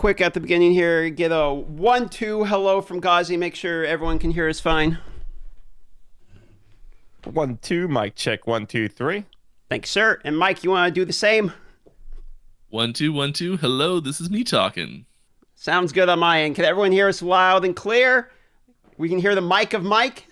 quick at the beginning here. Get a 1-2 hello from GHAZZY. Make sure everyone can hear us fine. 1-2, mic check. 1-2-3. Thanks, sir. And Mike, you want to do the same? 1-2, 1-2. Hello, this is me talking. Sounds good on my end. Can everyone hear us loud and clear? We can hear the mic of Mike.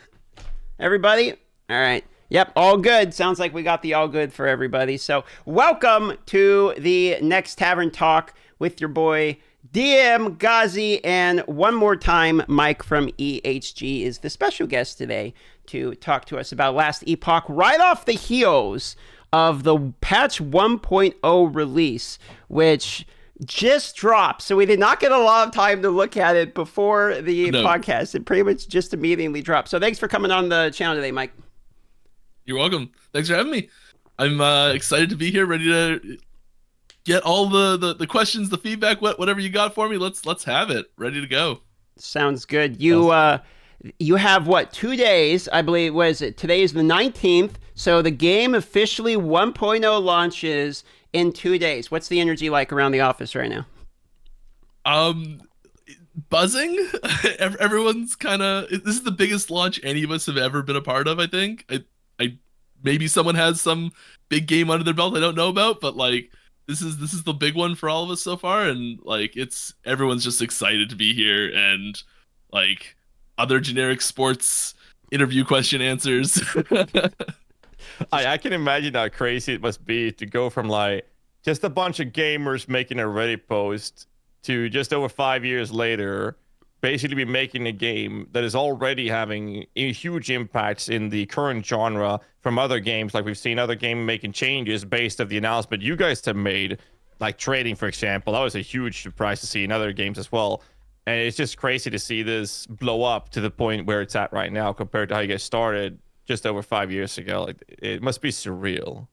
Everybody? All right. Yep, all good. Sounds like we got the all good for everybody. So welcome to the next Tavern Talk with your boy DM GHAZZY, and one more time, Mike from EHG is the special guest today to talk to us about Last Epoch right off the heels of the patch 1.0 release, which just dropped. So we did not get a lot of time to look at it before the podcast. It pretty much just immediately dropped. So thanks for coming on the channel today, Mike. You're welcome. Thanks for having me. I'm excited to be here, ready to get all the questions, the feedback, whatever you got for me. Let's have it. Ready to go. Sounds good. You have what, 2 days, I believe. What is it? Today is the 19th. So the game officially 1.0 launches in 2 days. What's the energy like around the office right now? Buzzing. Everyone's kind of. This is the biggest launch any of us have ever been a part of. I think. I maybe someone has some big game under their belt I don't know about, but like this is the big one for all of us so far, and like everyone's just excited to be here, and like other generic sports interview question answers. I can imagine how crazy it must be to go from like just a bunch of gamers making a Reddit post to just over 5 years later basically be making a game that is already having a huge impacts in the current genre from other games. Like we've seen other games making changes based of the announcement you guys have made, like trading, for example. That was a huge surprise to see in other games as well. And it's just crazy to see this blow up to the point where it's at right now compared to how you guys started just over 5 years ago. Like it must be surreal.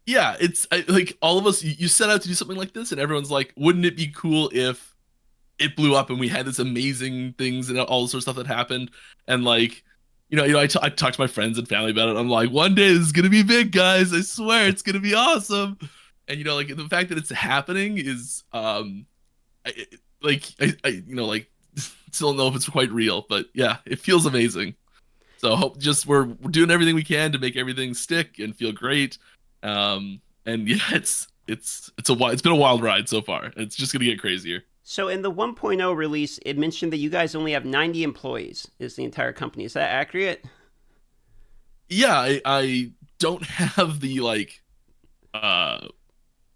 Yeah, it's like all of us, you set out to do something like this and everyone's like, wouldn't it be cool if it blew up and we had this amazing things and all the sort of stuff that happened? And like, I talk to my friends and family about it. I'm like, one day this is gonna be big, guys. I swear it's gonna be awesome. And like the fact that it's happening is I still don't know if it's quite real, but yeah, it feels amazing. So hope we're doing everything we can to make everything stick and feel great. And yeah, it's been a wild ride so far. It's just gonna get crazier. So in the 1.0 release, it mentioned that you guys only have 90 employees is the entire company. Is that accurate? Yeah, I don't have the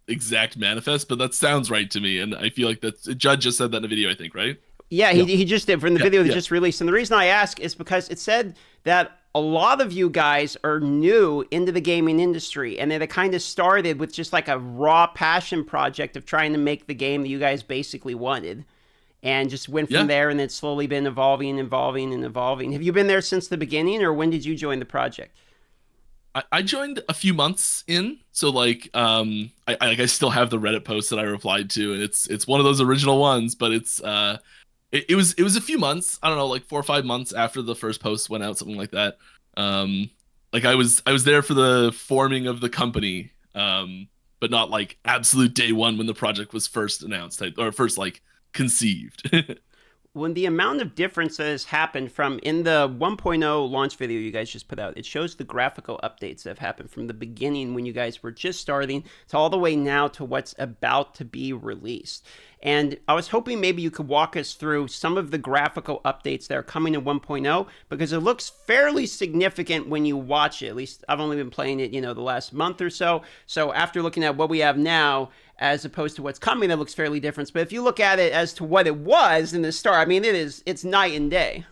exact manifest, but that sounds right to me. And I feel like Judd just said that in a video, I think, right? Yeah, he just did from the video that just released. And the reason I ask is because it said that a lot of you guys are new into the gaming industry, and that it kind of started with just like a raw passion project of trying to make the game that you guys basically wanted, and just went from there, and it's slowly been evolving. Have you been there since the beginning, or when did you join the project? I joined a few months in, so like I still have the Reddit post that I replied to, and it's one of those original ones, but it was a few months, I don't know, like 4 or 5 months after the first post went out, something like that. Like I was there for the forming of the company, but not like absolute day one when the project was first announced or first like conceived. When the amount of difference that has happened from in the 1.0 launch video you guys just put out, it shows the graphical updates that have happened from the beginning when you guys were just starting to all the way now to what's about to be released. And I was hoping maybe you could walk us through some of the graphical updates that are coming in 1.0, because it looks fairly significant when you watch it. At least I've only been playing it, the last month or so. So after looking at what we have now, as opposed to what's coming, that looks fairly different. But if you look at it as to what it was in the start, I mean, it's night and day.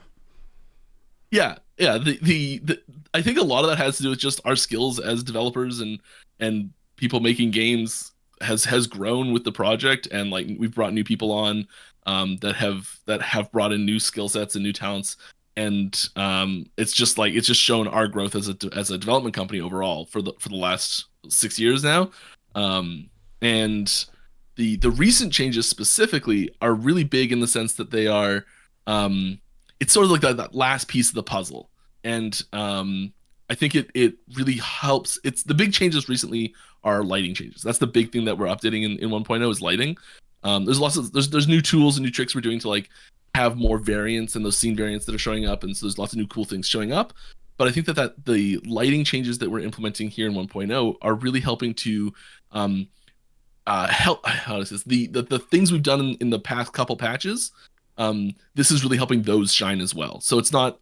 Yeah. The I think a lot of that has to do with just our skills as developers and people making games has grown with the project, and like we've brought new people on that have brought in new skill sets and new talents, and it's just shown our growth as a development company overall for the last 6 years now. And the recent changes specifically are really big in the sense that they are it's sort of like that last piece of the puzzle, and I think it really helps. It's the big changes recently are lighting changes. That's the big thing that we're updating in 1.0 is lighting. There's new tools and new tricks we're doing to like have more variants and those scene variants that are showing up, and so there's lots of new cool things showing up. But I think that the lighting changes that we're implementing here in 1.0 are really helping to help. How is this? The things we've done in the past couple patches, this is really helping those shine as well. So it's not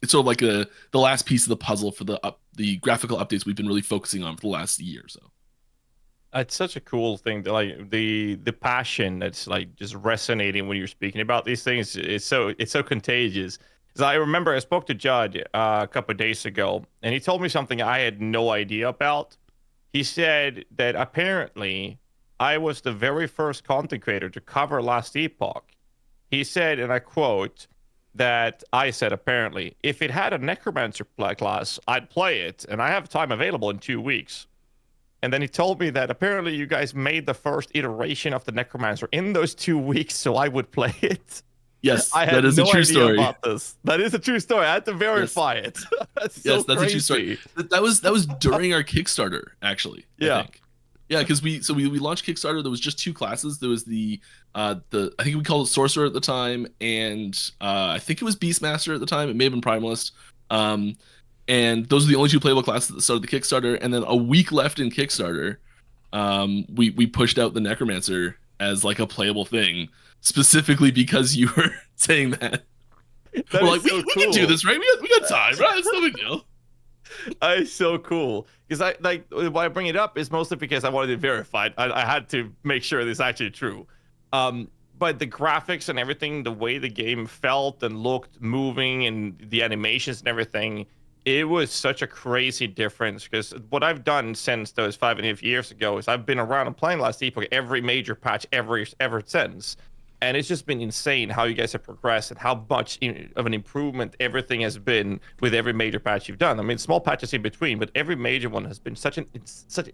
it's sort of like the last piece of the puzzle for the graphical updates we've been really focusing on for the last year or so. It's such a cool thing to like the passion that's like just resonating when you're speaking about these things. It's so contagious. 'Cause I remember I spoke to Judd a couple of days ago, and he told me something I had no idea about. He said that apparently I was the very first content creator to cover Last Epoch. He said, and I quote, that I said apparently, if it had a Necromancer class, I'd play it, and I have time available in 2 weeks. And then he told me that apparently you guys made the first iteration of the Necromancer in those 2 weeks, so I would play it. Yes, I had that is no a true idea story. About this. That is a true story. I had to verify it. That's so Yes, that's crazy. a true story. That was during our Kickstarter, actually. Yeah. I think. Yeah, because we launched Kickstarter. There was just 2 classes. There was the I think we called it Sorcerer at the time, and I think it was Beastmaster at the time. It may have been Primalist. And those are the only 2 playable classes at the start of the Kickstarter. And then a week left in Kickstarter, we pushed out the Necromancer as like a playable thing, specifically because you were saying that. We're like, we can do this, right? We got time, right? It's no big deal. It's so cool because I like why I bring it up is mostly because I wanted to verify it. I had to make sure this is actually true. But the graphics and everything, the way the game felt and looked, moving, and the animations and everything, it was such a crazy difference. Because what I've done since those 5.5 years ago is I've been around and playing Last Epoch every major patch ever since. And it's just been insane how you guys have progressed and how much of an improvement everything has been with every major patch you've done. I mean, small patches in between, but every major one has been such an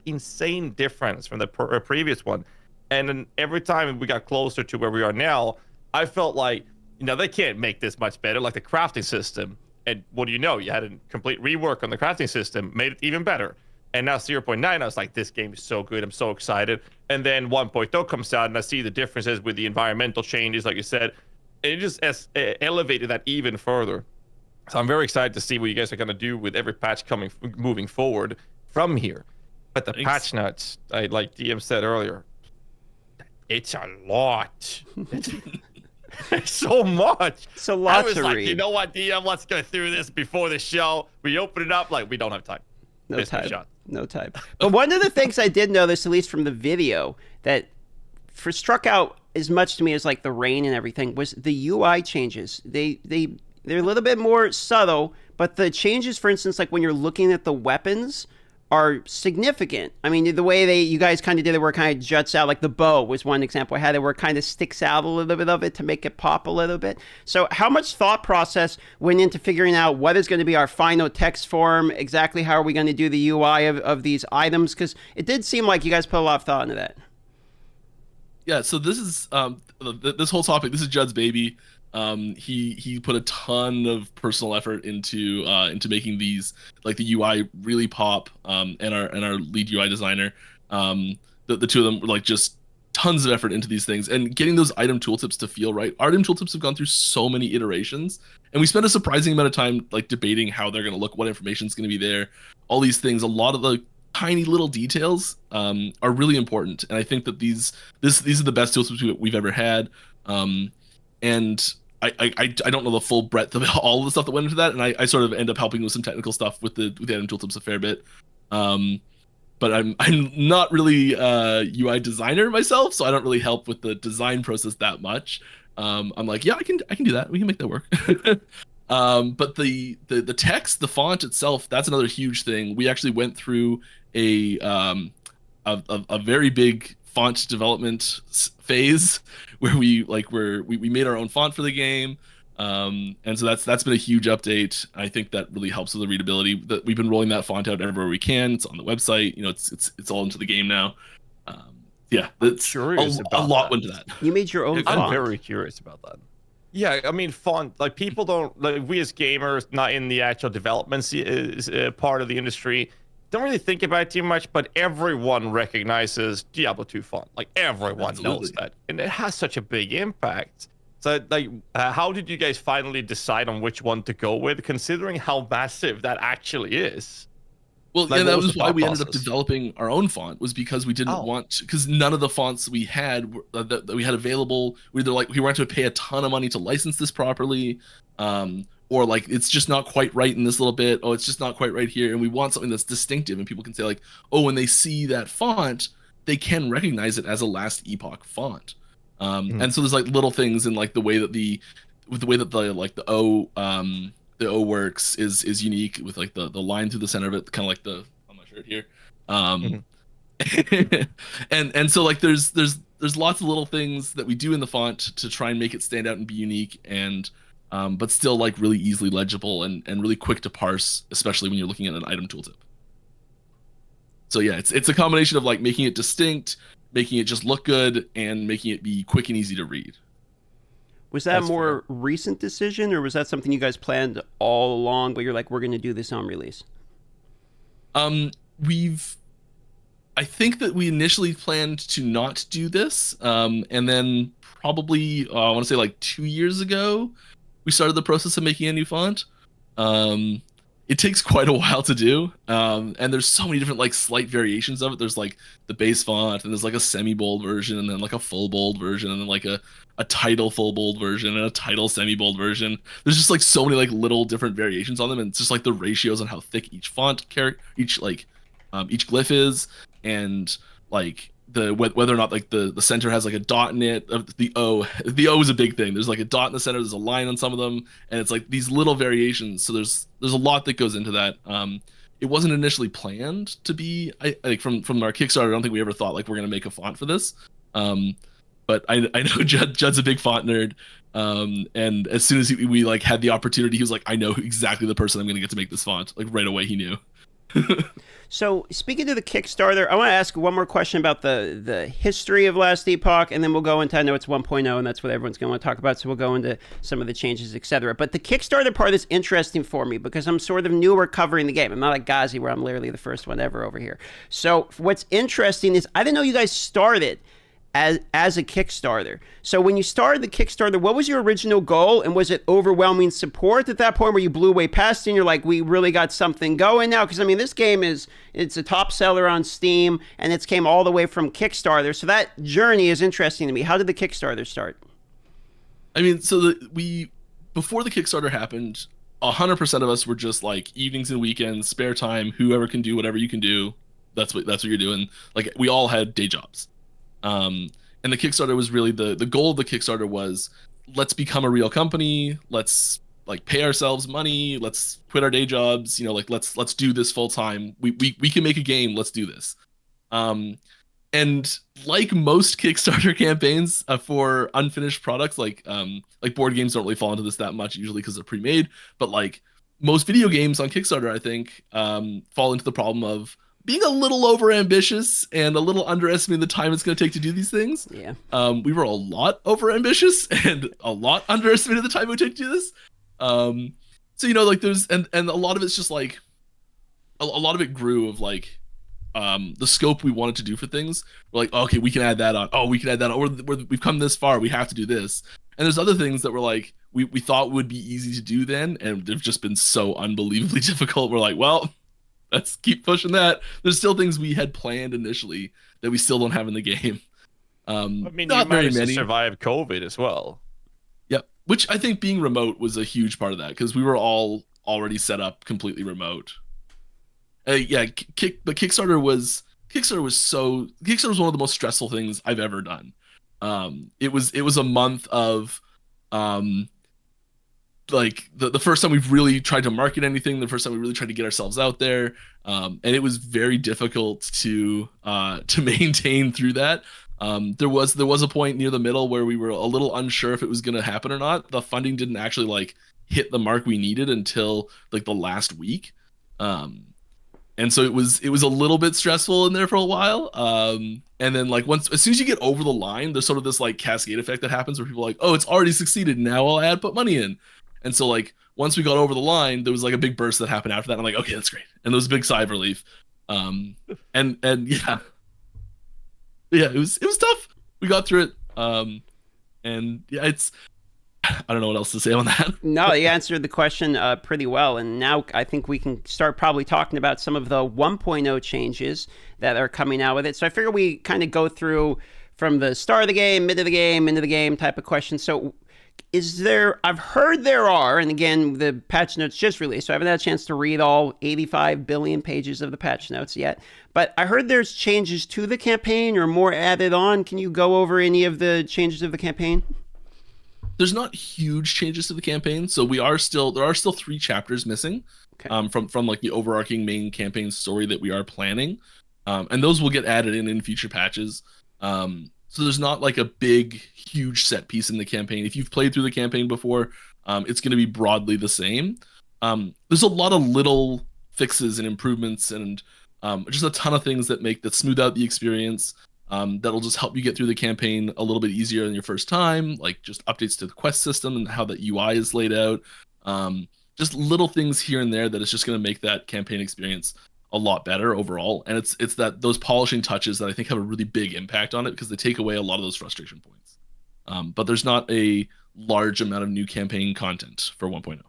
insane difference from the previous one. And then every time we got closer to where we are now, I felt like, they can't make this much better, like the crafting system. And what do you know? You had a complete rework on the crafting system, made it even better. And now 0.9, I was like, this game is so good. I'm so excited. And then 1.0 comes out, and I see the differences with the environmental changes, like you said. And it just elevated that even further. So I'm very excited to see what you guys are going to do with every patch moving forward from here. But the patch notes, like DM said earlier, it's a lot. It's so much. It's a lot I was to like, read. you know what, DM, let's go through this before the show. We open it up, like, we don't have time. No time. But one of the things I did notice, at least from the video, that struck out as much to me as like the rain and everything, was the UI changes. They're a little bit more subtle, but the changes, for instance, like when you're looking at the weapons, are significant. I mean, the way you guys kind of did it where it kind of juts out, like the bow was one example I had it where it kind of sticks out a little bit of it to make it pop a little bit. So how much thought process went into figuring out what is going to be our final text form, exactly how are we going to do the UI of these items? Because it did seem like you guys put a lot of thought into that. Yeah, so this is this whole topic, this is Judd's baby. He put a ton of personal effort into making these, like the UI really pop, and our lead UI designer, the two of them were like just tons of effort into these things and getting those item tooltips to feel right. Our item tooltips have gone through so many iterations, and we spent a surprising amount of time like debating how they're going to look, what information is going to be there, all these things. A lot of the tiny little details are really important, and I think that these are the best tooltips we've ever had. And I don't know the full breadth of all of the stuff that went into that, and I sort of end up helping with some technical stuff with the item tooltips a fair bit. But I'm not really a UI designer myself, so I don't really help with the design process that much. I'm like, yeah, I can do that. We can make that work. But the text, the font itself, that's another huge thing. We actually went through a very big font development phase where we made our own font for the game, and so that's been a huge update. I think that really helps with the readability. That we've been rolling that font out everywhere we can. It's on the website. It's all into the game now. Yeah, that's a lot went to that. You made your own font. I'm very curious about that. Yeah, I mean, font, like people don't, like we as gamers, not in the actual development part of the industry, don't really think about it too much, but everyone recognizes Diablo 2 font. Like everyone knows that, and it has such a big impact. So, like, how did you guys finally decide on which one to go with, considering how massive that actually is? Well, Like, yeah, what that was was the why thought we ended up process? developing our own font, was because we didn't want, because none of the fonts we had that we had available, we either like we weren't going to pay a ton of money to license this properly, or like it's just not quite right in this little bit. Oh, it's just not quite right here, and we want something that's distinctive, and people can say like, oh, when they see that font, they can recognize it as a Last Epoch font. And so there's like little things in like the way that the like the O works is unique, with like the line through the center of it, kind of like the on my shirt here. And so like there's lots of little things that we do in the font to try and make it stand out and be unique, and but still like really easily legible and really quick to parse, especially when you're looking at an item tooltip. So yeah, it's a combination of like making it distinct, making it just look good, and making it be quick and easy to read. Was that a more recent decision, or was that something you guys planned all along, but you're like, we're going to do this on release? I think that we initially planned to not do this, and then probably I want to say like 2 years ago, we started the process of making a new font. It takes quite a while to do, and there's so many different like slight variations of it. There's like the base font, and there's like a semi-bold version, and then like a full bold version, and then like a title full bold version, and a title semi-bold version. There's just like so many like little different variations on them, and it's just like the ratios on how thick each font character, each glyph is, and like whether or not like the center has like a dot in it. The O is a big thing. There's like a dot in the center, there's a line on some of them, and it's like these little variations. So there's a lot that goes into that. It wasn't initially planned to be, like from our Kickstarter, I don't think we ever thought like we're gonna make a font for this. But I know Judd's a big font nerd, and as soon as we like had the opportunity, he was like, I know exactly the person I'm gonna get to make this font. Like right away, he knew. So, speaking to the Kickstarter, I want to ask one more question about the history of Last Epoch, and then we'll go into, I know it's 1.0, and that's what everyone's going to want to talk about, so we'll go into some of the changes, etc. But the Kickstarter part is interesting for me, because I'm sort of newer covering the game. I'm not like GHAZZY, where I'm literally the first one ever over here. So, what's interesting is, I didn't know you guys started as a Kickstarter. So when you started the Kickstarter, what was your original goal? And was it overwhelming support at that point where you blew way past it and you're like, we really got something going now? Because I mean, this game it's a top seller on Steam, and it's came all the way from Kickstarter. So that journey is interesting to me. How did the Kickstarter start? I mean, so before the Kickstarter happened, 100% of us were just like evenings and weekends, spare time, whoever can do whatever you can do. That's what you're doing. Like we all had day jobs. And the Kickstarter was really the goal of the Kickstarter was, let's become a real company. Let's like pay ourselves money. Let's quit our day jobs. You know, like let's do this full time. We can make a game. Let's do this. And like most Kickstarter campaigns for unfinished products, like board games don't really fall into this that much usually because they're pre-made. But like most video games on Kickstarter, I think fall into the problem of being a little over ambitious and a little underestimating the time it's going to take to do these things. Yeah. We were a lot over ambitious and a lot underestimated the time it would take to do this. So, you know, like there's, and a lot of it's just like, a lot of it grew of like, the scope we wanted to do for things. We're like, okay, we can add that on. Oh, we can add that on. We've come this far. We have to do this. And there's other things that were like, we thought would be easy to do then, and they've just been so unbelievably difficult. We're like, well, let's keep pushing that. There's still things we had planned initially that we still don't have in the game. I mean, not you very managed many. to survive COVID as well. Yep. Which I think being remote was a huge part of that, because we were all already set up completely remote. Yeah, but Kickstarter was one of the most stressful things I've ever done. It was a month of like the first time we've really tried to market anything, the first time we really tried to get ourselves out there, and it was very difficult to maintain through that. There was a point near the middle where we were a little unsure if it was going to happen or not. The funding didn't actually like hit the mark we needed until like the last week, and so it was a little bit stressful in there for a while. And then like as soon as you get over the line, there's sort of this like cascade effect that happens where people are like, oh, it's already succeeded, now I'll put money in. And so like once we got over the line, there was like a big burst that happened after that. And I'm like, okay, that's great. And there was a big sigh of relief. And yeah, it was tough. We got through it. And yeah, I don't know what else to say on that. No, you answered the question pretty well, and now I think we can start probably talking about some of the 1.0 changes that are coming out with it. So I figure we kind of go through from the start of the game, mid of the game, into the game type of question. So I've heard there are, and again, the patch notes just released, so I haven't had a chance to read all 85 billion pages of the patch notes yet, but I heard there's changes to the campaign or more added on. Can you go over any of the changes of the campaign? There's not huge changes to the campaign, so there are still 3 chapters missing, okay, from like the overarching main campaign story that we are planning, and those will get added in future patches. So there's not like a big, huge set piece in the campaign. If you've played through the campaign before, it's going to be broadly the same. There's a lot of little fixes and improvements and just a ton of things that smooth out the experience. That'll just help you get through the campaign a little bit easier than your first time, like just updates to the quest system and how that UI is laid out. Just little things here and there that is just going to make that campaign experience a lot better overall. And it's those polishing touches that I think have a really big impact on it because they take away a lot of those frustration points. But there's not a large amount of new campaign content for 1.0.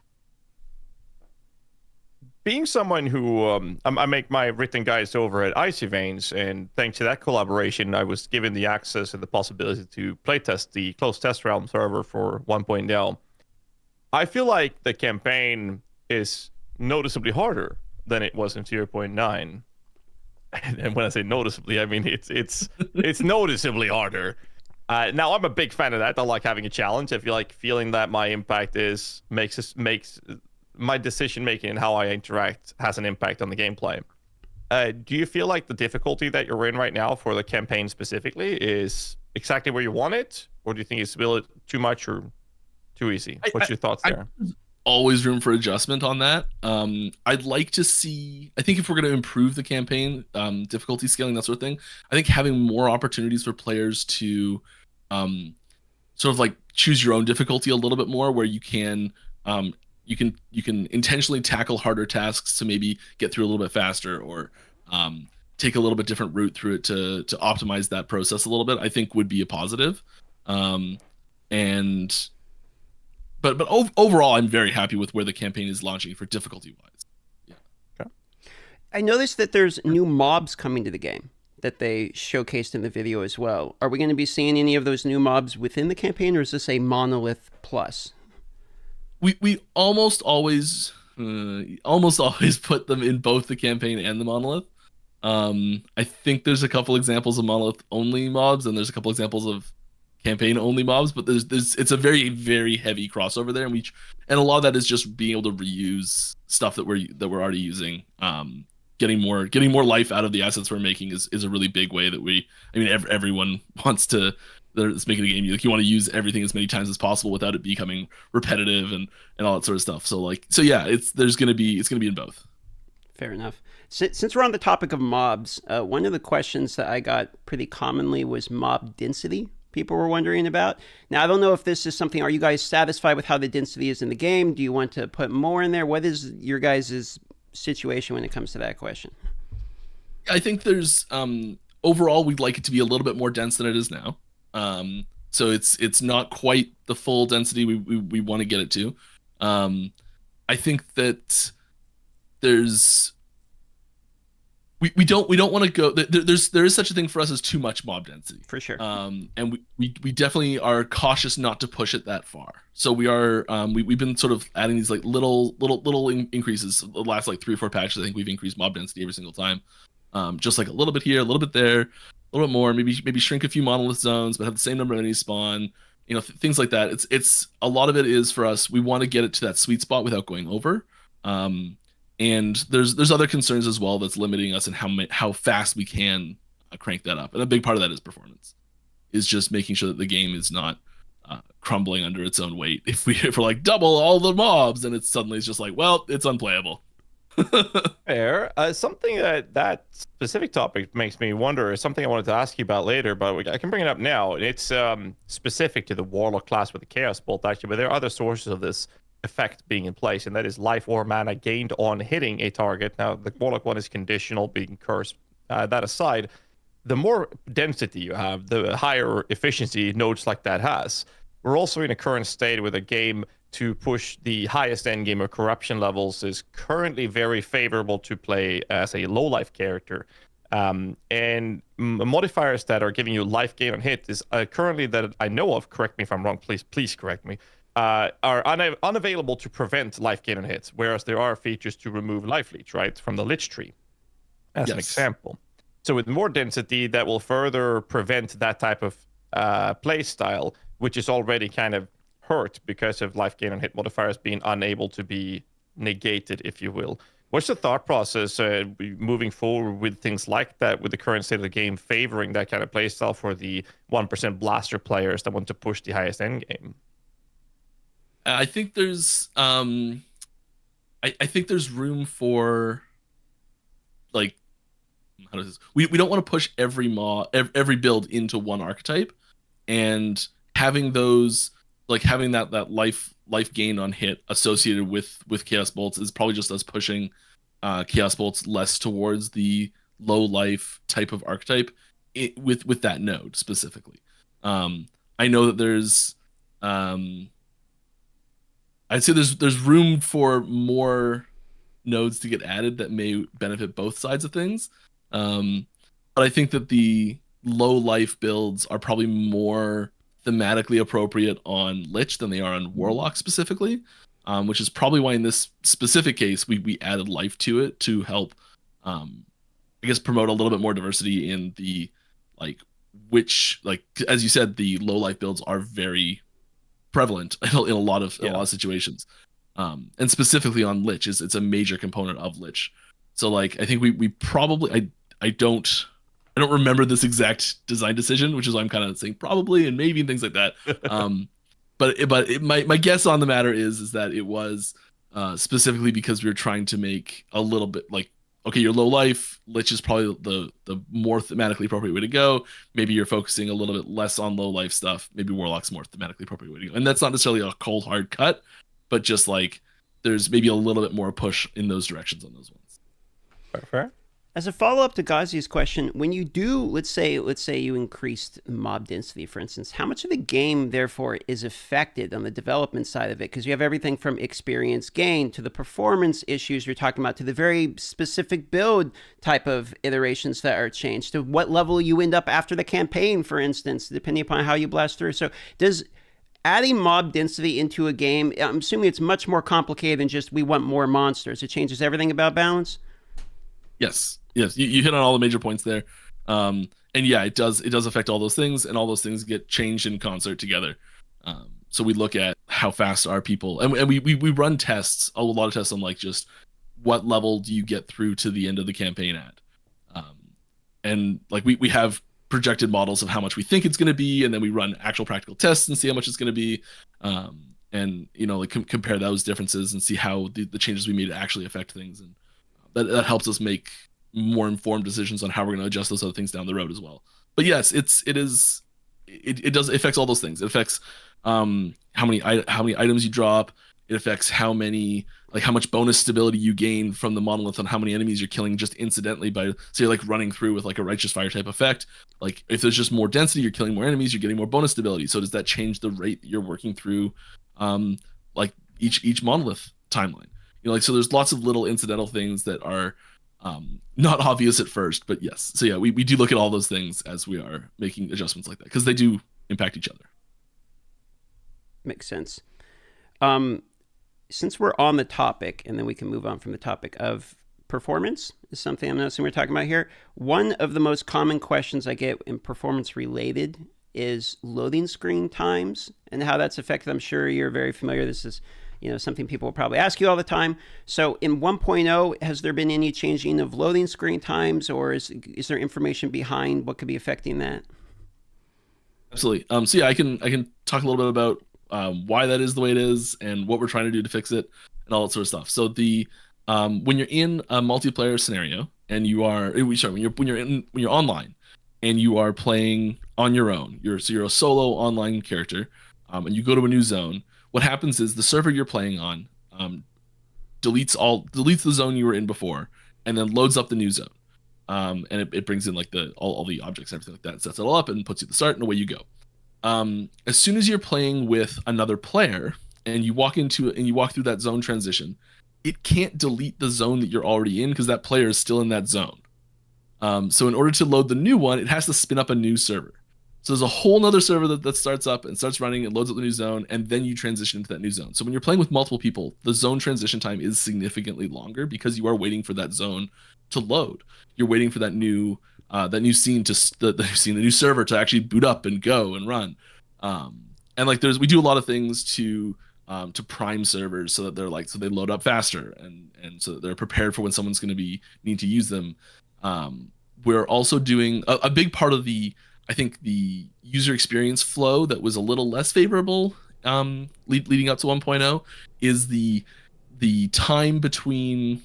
Being someone who I make my written guides over at Icy Veins, and thanks to that collaboration, I was given the access and the possibility to playtest the closed test realm server for 1.0. I feel like the campaign is noticeably harder than it was in 0.9. And when I say noticeably, I mean it's noticeably harder. Now I'm a big fan of that. I like having a challenge. I feel like feeling that my impact makes my decision making and how I interact has an impact on the gameplay. Do you feel like the difficulty that you're in right now for the campaign specifically is exactly where you want it, or do you think it's a little too much or too easy? What's your thoughts there? Always room for adjustment on that. I'd like to see, I think if we're going to improve the campaign, difficulty scaling, that sort of thing, I think having more opportunities for players to sort of like choose your own difficulty a little bit more, where you can intentionally tackle harder tasks to maybe get through a little bit faster, or take a little bit different route through it to optimize that process a little bit, I think would be a positive. But overall, I'm very happy with where the campaign is launching for difficulty-wise. Yeah. Okay. I noticed that there's new mobs coming to the game that they showcased in the video as well. Are we going to be seeing any of those new mobs within the campaign, or is this a monolith plus? We almost always put them in both the campaign and the monolith. I think there's a couple examples of monolith only mobs, and there's a couple examples of campaign only mobs, but it's a very, very heavy crossover there, and a lot of that is just being able to reuse stuff that we're already using. Getting more life out of the assets we're making is a really big way that everyone wants to. That's making a game, like, you want to use everything as many times as possible without it becoming repetitive and all that sort of stuff. So yeah, it's gonna be in both. Fair enough. Since we're on the topic of mobs, one of the questions that I got pretty commonly was mob density. People were wondering about. Now, I don't know if this is something. Are you guys satisfied with how the density is in the game? Do you want to put more in there? What is your guys' situation when it comes to that question? I think there's overall, we'd like it to be a little bit more dense than it is now. So it's not quite the full density we want to get it to. I think that there's we don't want to go. There is such a thing for us as too much mob density, for sure. And we definitely are cautious not to push it that far. So we are we've been sort of adding these like little increases. The last like 3 or 4 patches, I think we've increased mob density every single time. Just like a little bit here, a little bit there, a little bit more. Maybe shrink a few monolith zones, but have the same number of enemies spawn. You know, things like that. It's a lot of it is for us. We want to get it to that sweet spot without going over. And there's other concerns as well that's limiting us in how fast we can crank that up. And a big part of that is performance, is just making sure that the game is not crumbling under its own weight. If we're like double all the mobs, and it's just like, well, it's unplayable. Fair. Something that specific topic makes me wonder is something I wanted to ask you about later, but I can bring it up now. It's specific to the Warlock class with the Chaos Bolt, actually, but there are other sources of this. effect being in place, and that is life or mana gained on hitting a target. Now, the Warlock one is conditional, being cursed. That aside, the more density you have, the higher efficiency nodes like that has. We're also in a current state with a game to push the highest endgame or corruption levels is currently very favorable to play as a low life character. And modifiers that are giving you life gain on hit is currently, that I know of, correct me if I'm wrong, please correct me, are unavailable to prevent life gain on hits, whereas there are features to remove life leech, right, from the Lich tree, as an example. So with more density, that will further prevent that type of play style, which is already kind of hurt because of life gain on hit modifiers being unable to be negated, if you will. What's the thought process moving forward with things like that, with the current state of the game favoring that kind of playstyle for the 1% blaster players that want to push the highest end game? I think there's I think there's room for, like, how does this, we don't want to push every build into one archetype, and having those, like, having that life gain on hit associated with Chaos Bolts is probably just us pushing Chaos Bolts less towards the low life type of archetype with that node specifically. I know that there's I'd say there's room for more nodes to get added that may benefit both sides of things. But I think that the low life builds are probably more thematically appropriate on Lich than they are on Warlock specifically, which is probably why in this specific case we added life to it to help, I guess, promote a little bit more diversity in the, like, which, like, as you said, the low life builds are very prevalent in a lot of situations, and specifically on Lich, it's a major component of Lich. So, like, I think we probably, I don't remember this exact design decision, which is why I'm kind of saying probably and maybe and things like that. But my guess on the matter is that it was specifically because we were trying to make a little bit, like, okay, you're low life, Lich is probably the more thematically appropriate way to go. Maybe you're focusing a little bit less on low life stuff. Maybe Warlock's more thematically appropriate way to go. And that's not necessarily a cold hard cut, but just, like, there's maybe a little bit more push in those directions on those ones. Fair. As a follow-up to GHAZZY's question, when you do, let's say you increased mob density, for instance, how much of the game, therefore, is affected on the development side of it? Because you have everything from experience gain to the performance issues you're talking about to the very specific build type of iterations that are changed to what level you end up after the campaign, for instance, depending upon how you blast through. So does adding mob density into a game, I'm assuming it's much more complicated than just we want more monsters. It changes everything about balance? Yes, you hit on all the major points there, and yeah, it does affect all those things, and all those things get changed in concert together. So we look at how fast are people, and we run tests, a lot of tests on, like, just what level do you get through to the end of the campaign at, and, like, we have projected models of how much we think it's going to be, and then we run actual practical tests and see how much it's going to be, and, you know, like, compare those differences and see how the changes we made actually affect things, and that helps us make more informed decisions on how we're going to adjust those other things down the road as well. But yes, it affects all those things. It affects how many items you drop. It affects how much bonus stability you gain from the monolith on how many enemies you're killing just incidentally by, so you're, like, running through with, like, a righteous fire type effect. Like, if there's just more density, you're killing more enemies, you're getting more bonus stability. So does that change the rate that you're working through, like, each monolith timeline? You know, like, so there's lots of little incidental things that are not obvious at first, but yes. So yeah, we do look at all those things as we are making adjustments like that, because they do impact each other. Makes sense. Since we're on the topic, and then we can move on from the topic of performance, is something I'm noticing we're talking about here. One of the most common questions I get in performance related is loading screen times and how that's affected. I'm sure you're very familiar. This is, you know, something people will probably ask you all the time. So in 1.0, has there been any changing of loading screen times, or is there information behind what could be affecting that? Absolutely. So yeah, I can talk a little bit about why that is the way it is and what we're trying to do to fix it and all that sort of stuff. So the when you're in a multiplayer scenario and you are when you're online and you are playing on your own, you're a solo online character, and you go to a new zone. what happens is the server you're playing on deletes the zone you were in before, and then loads up the new zone. And it brings in like all the objects and everything like that, sets it all up, and puts you at the start, and away you go. As soon as you're playing with another player and you walk through that zone transition, it can't delete the zone that you're already in because that player is still in that zone. So in order to load the new one, it has to spin up a new server. So there's a whole nother server that starts up and starts running and loads up the new zone, and then you transition into that new zone. So when you're playing with multiple people, the zone transition time is significantly longer because you are waiting for that zone to load. You're waiting for that new scene the new server to actually boot up and go and run. And like we do a lot of things to prime servers so that they load up faster and so that they're prepared for when someone's going to need to use them. We're also doing a big part of the user experience flow that was a little less favorable leading up to 1.0 is the time between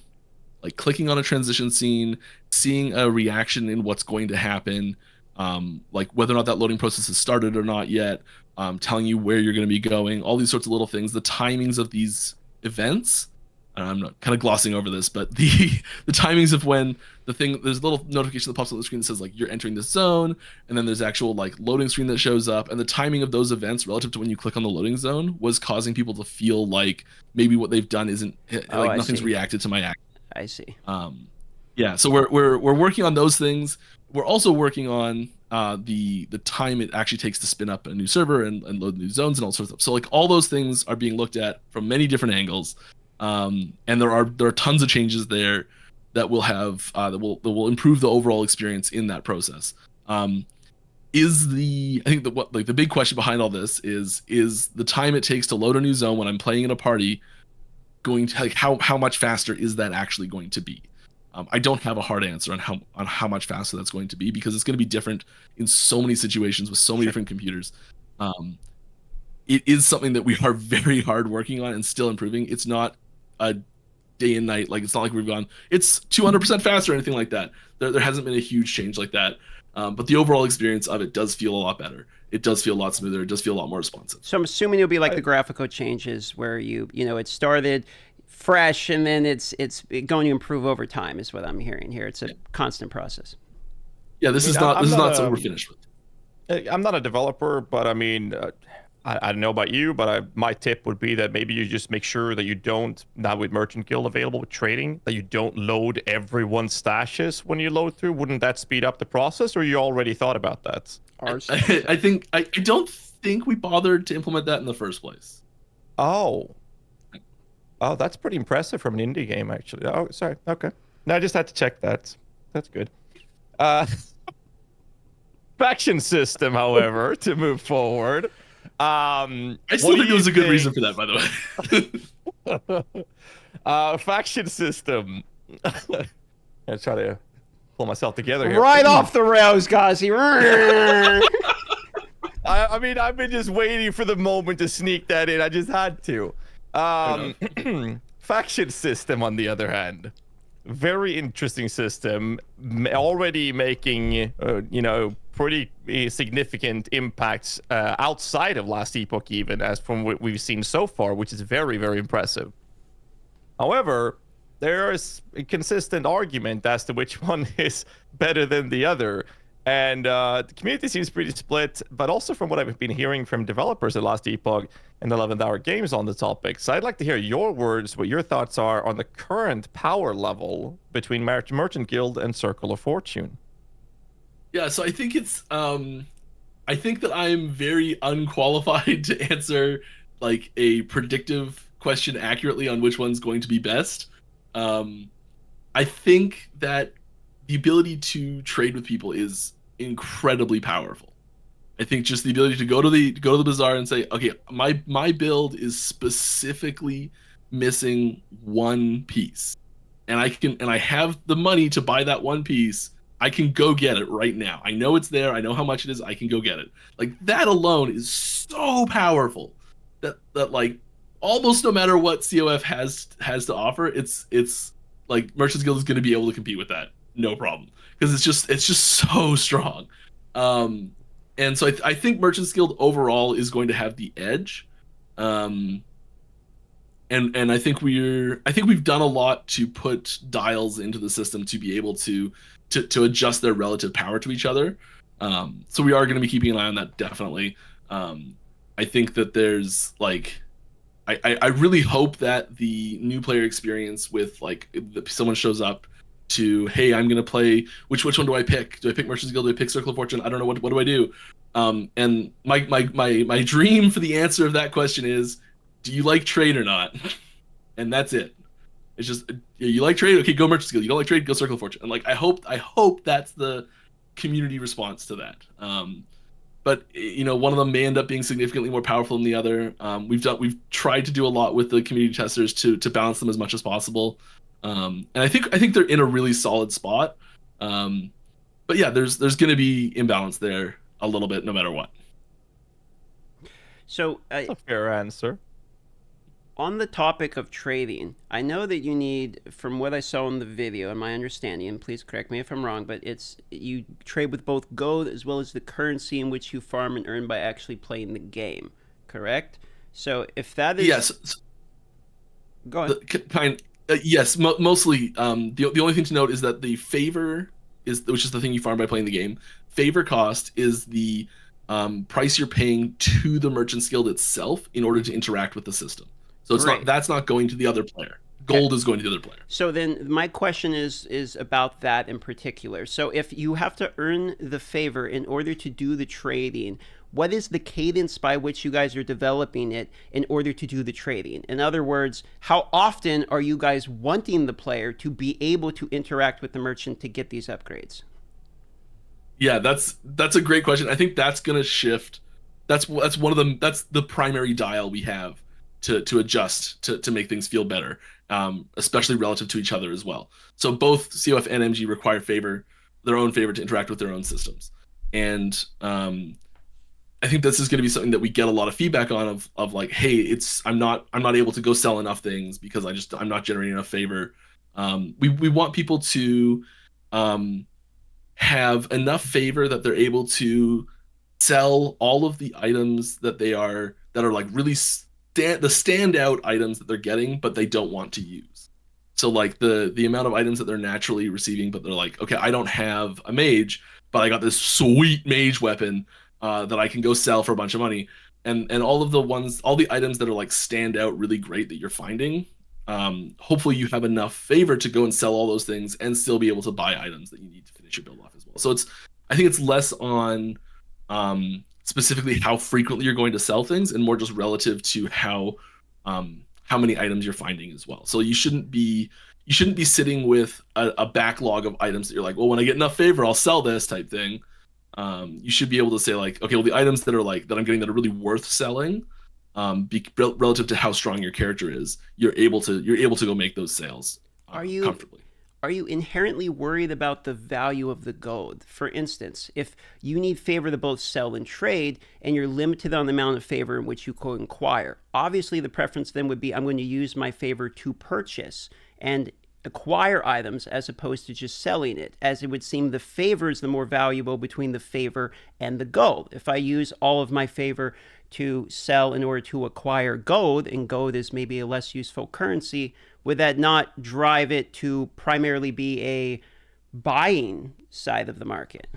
like clicking on a transition scene, seeing a reaction in what's going to happen, like whether or not that loading process has started or not yet, telling you where you're going to be going, all these sorts of little things, the timings of these events. I'm not kind of glossing over this, but the timings of when there's a little notification that pops up on the screen that says like you're entering this zone, and then there's actual like loading screen that shows up, and the timing of those events relative to when you click on the loading zone was causing people to feel like maybe what they've done isn't nothing's reacted to my action. I see. Yeah, so we're working on those things. We're also working on the time it actually takes to spin up a new server and load new zones and all sorts of stuff. So like all those things are being looked at from many different angles. And there are tons of changes there that will have that will improve the overall experience in that process. I think the big question behind all this is the time it takes to load a new zone when I'm playing in a party going to like how much faster is that actually going to be? I don't have a hard answer on how much faster that's going to be because it's going to be different in so many situations with so many different computers. It is something that we are very hard working on and still improving. It's not a day and night, like it's not like we've gone it's 200% faster or anything like that. There hasn't been a huge change like that, but the overall experience of it does feel a lot better. It does feel a lot smoother. It does feel a lot more responsive. So I'm assuming it'll be like the graphical changes where it started fresh and then it's going to improve over time is what I'm hearing here. It's a constant process. Yeah, this is not something we're finished with. I'm not a developer, but I mean, I don't know about you, but my tip would be that maybe you just make sure that you don't, now with Merchant Guild available with trading, that you don't load everyone's stashes when you load through. Wouldn't that speed up the process, or you already thought about that? I don't think we bothered to implement that in the first place. Oh, that's pretty impressive from an indie game, actually. Oh, sorry. Okay. No, I just had to check that. That's good. Faction system, however, to move forward. I still think there was a good reason for that, by the way. Faction system. I try to pull myself together here. Right off the rails, GHAZZY. I mean, I've been just waiting for the moment to sneak that in. I just had to. Faction system, on the other hand, very interesting system, already making pretty significant impacts outside of Last Epoch, even as from what we've seen so far, which is very, very impressive. However, there is a consistent argument as to which one is better than the other. And the community seems pretty split, but also from what I've been hearing from developers at Last Epoch and 11th Hour Games on the topic. So I'd like to hear your words, what your thoughts are on the current power level between Merchant Guild and Circle of Fortune. Yeah, so I think I think that I'm very unqualified to answer like a predictive question accurately on which one's going to be best. I think that the ability to trade with people is incredibly powerful. I think just the ability to go to the bazaar and say, okay, my build is specifically missing one piece, and I have the money to buy that one piece. I can go get it right now. I know it's there. I know how much it is. I can go get it. Like that alone is so powerful that like almost no matter what COF has to offer, it's like Merchants Guild is going to be able to compete with that. No problem, because it's just so strong. And so I think Merchants Guild overall is going to have the edge. Um, and I think we've done a lot to put dials into the system to be able to adjust their relative power to each other. So we are going to be keeping an eye on that, definitely. I think that there's like I really hope that the new player experience with like if someone shows up to, hey, I'm gonna play, which one do I pick? Do I pick Merchant's Guild? Do I pick Circle of Fortune? I don't know, what do I do? And my dream for the answer of that question is, do you like trade or not? And that's it. It's just, you like trade, okay, go Merchant's Guild. You don't like trade, go Circle of Fortune. And like I hope that's the community response to that. But one of them may end up being significantly more powerful than the other. We've tried to do a lot with the community testers to balance them as much as possible. And I think they're in a really solid spot. But yeah, there's going to be imbalance there a little bit, no matter what. So That's a fair answer. on the topic of trading, I know that you need, from what I saw in the video and my understanding, and please correct me if I'm wrong, but it's you trade with both gold as well as the currency in which you farm and earn by actually playing the game, correct? So if that is Yes. Go ahead. Yes, mostly. The only thing to note is that the favor which is the thing you farm by playing the game. Favor cost is the price you're paying to the Merchant's Guild itself in order to interact with the system. So that's not going to the other player. Gold is going to the other player. So then my question is about that in particular. So if you have to earn the favor in order to do the trading, what is the cadence by which you guys are developing it in order to do the trading? In other words, how often are you guys wanting the player to be able to interact with the merchant to get these upgrades? Yeah, that's a great question. I think that's going to shift. That's one of them. That's the primary dial we have to adjust to make things feel better, especially relative to each other as well. So both COF and MG require their own favor to interact with their own systems, and I think this is going to be something that we get a lot of feedback on of like, hey, I'm not able to go sell enough things because I'm not generating enough favor. We want people to have enough favor that they're able to sell all of the items that are like really the standout items that they're getting, but they don't want to use. So like the amount of items that they're naturally receiving, but they're like, okay, I don't have a mage, but I got this sweet mage weapon that I can go sell for a bunch of money. And all the items that are like stand out really great that you're finding, hopefully you have enough favor to go and sell all those things and still be able to buy items that you need to finish your build off as well. So I think it's less on specifically how frequently you're going to sell things and more just relative to how many items you're finding as well. So you shouldn't be sitting with a backlog of items that you're like, well, when I get enough favor, I'll sell this type thing. You should be able to say like, okay, well, the items that I'm getting that are really worth selling, relative to how strong your character is, you're able to go make those sales comfortably. Are you inherently worried about the value of the gold? For instance, if you need favor to both sell and trade, and you're limited on the amount of favor in which you can acquire, obviously the preference then would be, I'm going to use my favor to purchase and acquire items as opposed to just selling it, as it would seem the favor is the more valuable between the favor and the gold. If I use all of my favor to sell in order to acquire gold, and gold is maybe a less useful currency, would that not drive it to primarily be a buying side of the market?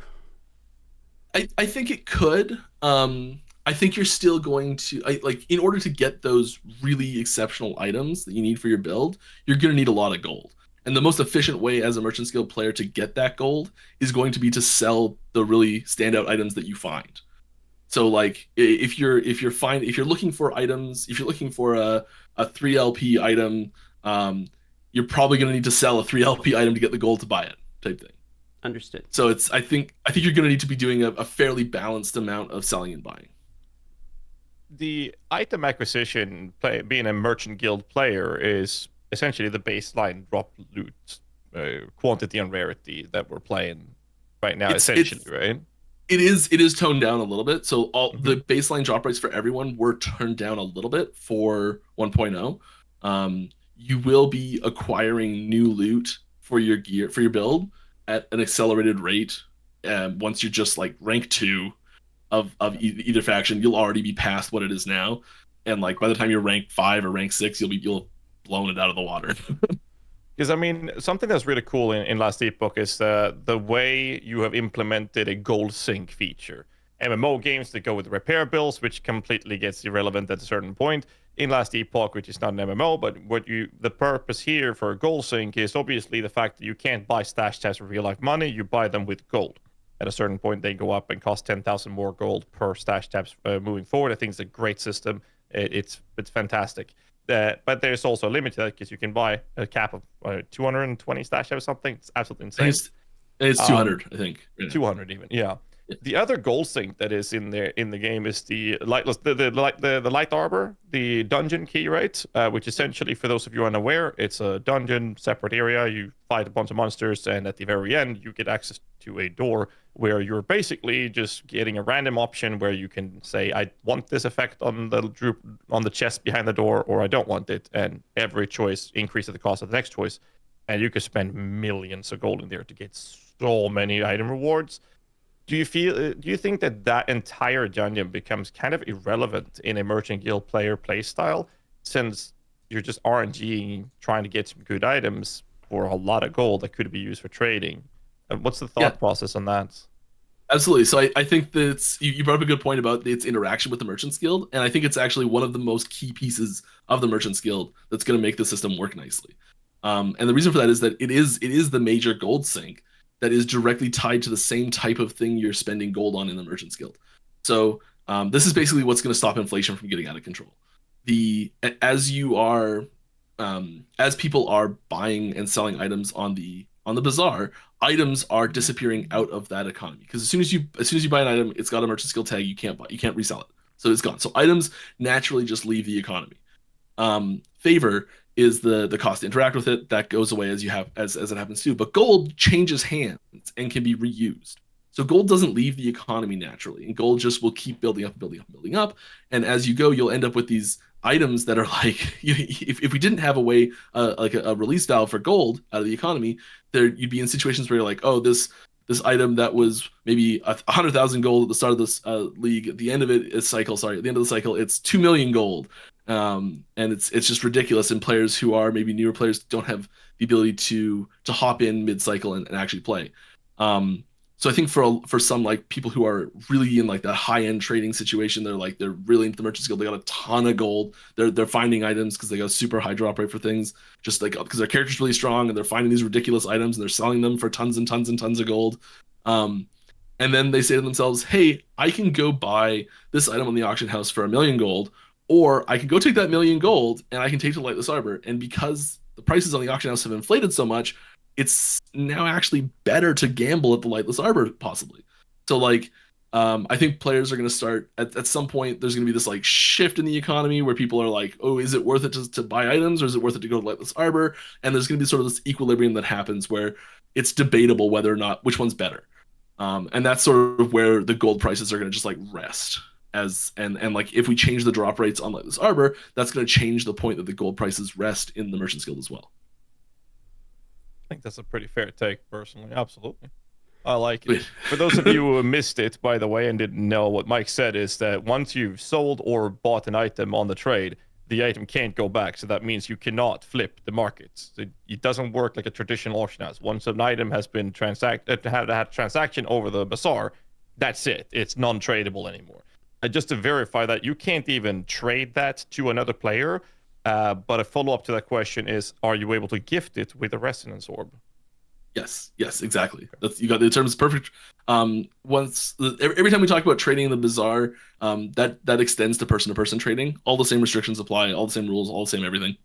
I think it could. I think you're still going to in order to get those really exceptional items that you need for your build, you're going to need a lot of gold. And the most efficient way as a Merchant's Guild player to get that gold is going to be to sell the really standout items that you find. So like if you're looking for items, if you're looking for a 3LP item, you're probably going to need to sell a 3LP item to get the gold to buy it, type thing. Understood. So I think you're going to need to be doing a fairly balanced amount of selling and buying. The item acquisition, being a Merchant Guild player, is essentially the baseline drop loot quantity and rarity that we're playing right now, right? It is toned down a little bit. So the baseline drop rates for everyone were turned down a little bit for 1.0. You will be acquiring new loot for your build at an accelerated rate once you're just like rank 2 either faction, you'll already be past what it is now, and like by the time you're rank 5 or rank 6, you'll have blown it out of the water. Because I mean, something that's really cool in Last Epoch is the way you have implemented a gold sync feature. MMO games that go with repair bills, which completely gets irrelevant at a certain point. In Last Epoch, which is not an MMO, but the purpose here for a gold sync is obviously the fact that you can't buy stash tabs with real life money. You buy them with gold. At a certain point, they go up and cost 10,000 more gold per stash tabs moving forward. I think it's a great system. It's fantastic. But there's also a limit to that because you can buy a cap of 220 stash tabs or something. It's absolutely insane. It's 200, I think. Yeah. 200 even, yeah. The other gold sync that is in the game is the light arbor, the dungeon key, right? Which essentially, for those of you unaware, it's a dungeon, separate area. You fight a bunch of monsters, and at the very end, you get access to a door where you're basically just getting a random option where you can say, I want this effect on the chest behind the door, or I don't want it. And every choice increases the cost of the next choice. And you can spend millions of gold in there to get so many item rewards. Do you think that entire dungeon becomes kind of irrelevant in a Merchant Guild player playstyle, since you're just RNGing, trying to get some good items for a lot of gold that could be used for trading? What's the thought process on that? Absolutely. So I think that you brought up a good point about its interaction with the Merchants Guild, and I think it's actually one of the most key pieces of the Merchants Guild that's going to make the system work nicely. And the reason for that is that it is the major gold sink that is directly tied to the same type of thing you're spending gold on in the Merchants Guild. So this is basically what's going to stop inflation from getting out of control. As people are buying and selling items on the bazaar, items are disappearing out of that economy, because as soon as you buy an item, it's got a Merchants Guild tag. You can't resell it, so it's gone. So items naturally just leave the economy. Favor is the cost to interact with it. That goes away as it happens too. But gold changes hands and can be reused. So gold doesn't leave the economy naturally, and gold just will keep building up and building up and building up. And as you go, you'll end up with these items that are like, if we didn't have a way, like a release valve for gold out of the economy, you'd be in situations where you're like, oh, this item that was maybe 100,000 gold at the start of this league, at the end of the cycle, it's 2 million gold. And it's just ridiculous, and players who are maybe newer players don't have the ability to hop in mid-cycle and actually play. So I think for some like people who are really in like that high-end trading situation, they're really into the Merchants Guild. They got a ton of gold. They're finding items because they got a super high drop rate for things, just like because their character's really strong, and they're finding these ridiculous items and they're selling them for tons and tons and tons of gold. And then they say to themselves, hey, I can go buy this item on the auction house for 1 million gold, or I can go take that 1 million gold and I can take to Lightless Arbor. And because the prices on the auction house have inflated so much, it's now actually better to gamble at the Lightless Arbor, possibly. So like, I think players are going to start at some point. There's going to be this like shift in the economy where people are like, oh, is it worth it to buy items, or is it worth it to go to Lightless Arbor? And there's going to be sort of this equilibrium that happens where it's debatable whether or not which one's better. And that's sort of where the gold prices are going to just like rest. And like if we change the drop rates on Lightless Arbor, that's going to change the point that the gold prices rest in the Merchants Guild as well. I think that's a pretty fair take, personally. Absolutely. I like it. For those of you who missed it, by the way, and didn't know, what Mike said is that once you've sold or bought an item on the trade, the item can't go back. So that means you cannot flip the markets. It doesn't work like a traditional auction house. Once an item has been had transaction over the bazaar, that's it. It's non-tradable anymore. Just to verify that, you can't even trade that to another player. But a follow-up to that question is, are you able to gift it with a resonance orb? Yes, exactly. You got the terms perfect. Every time we talk about trading in the bazaar, that extends to person-to-person trading. All the same restrictions apply, all the same rules, all the same everything.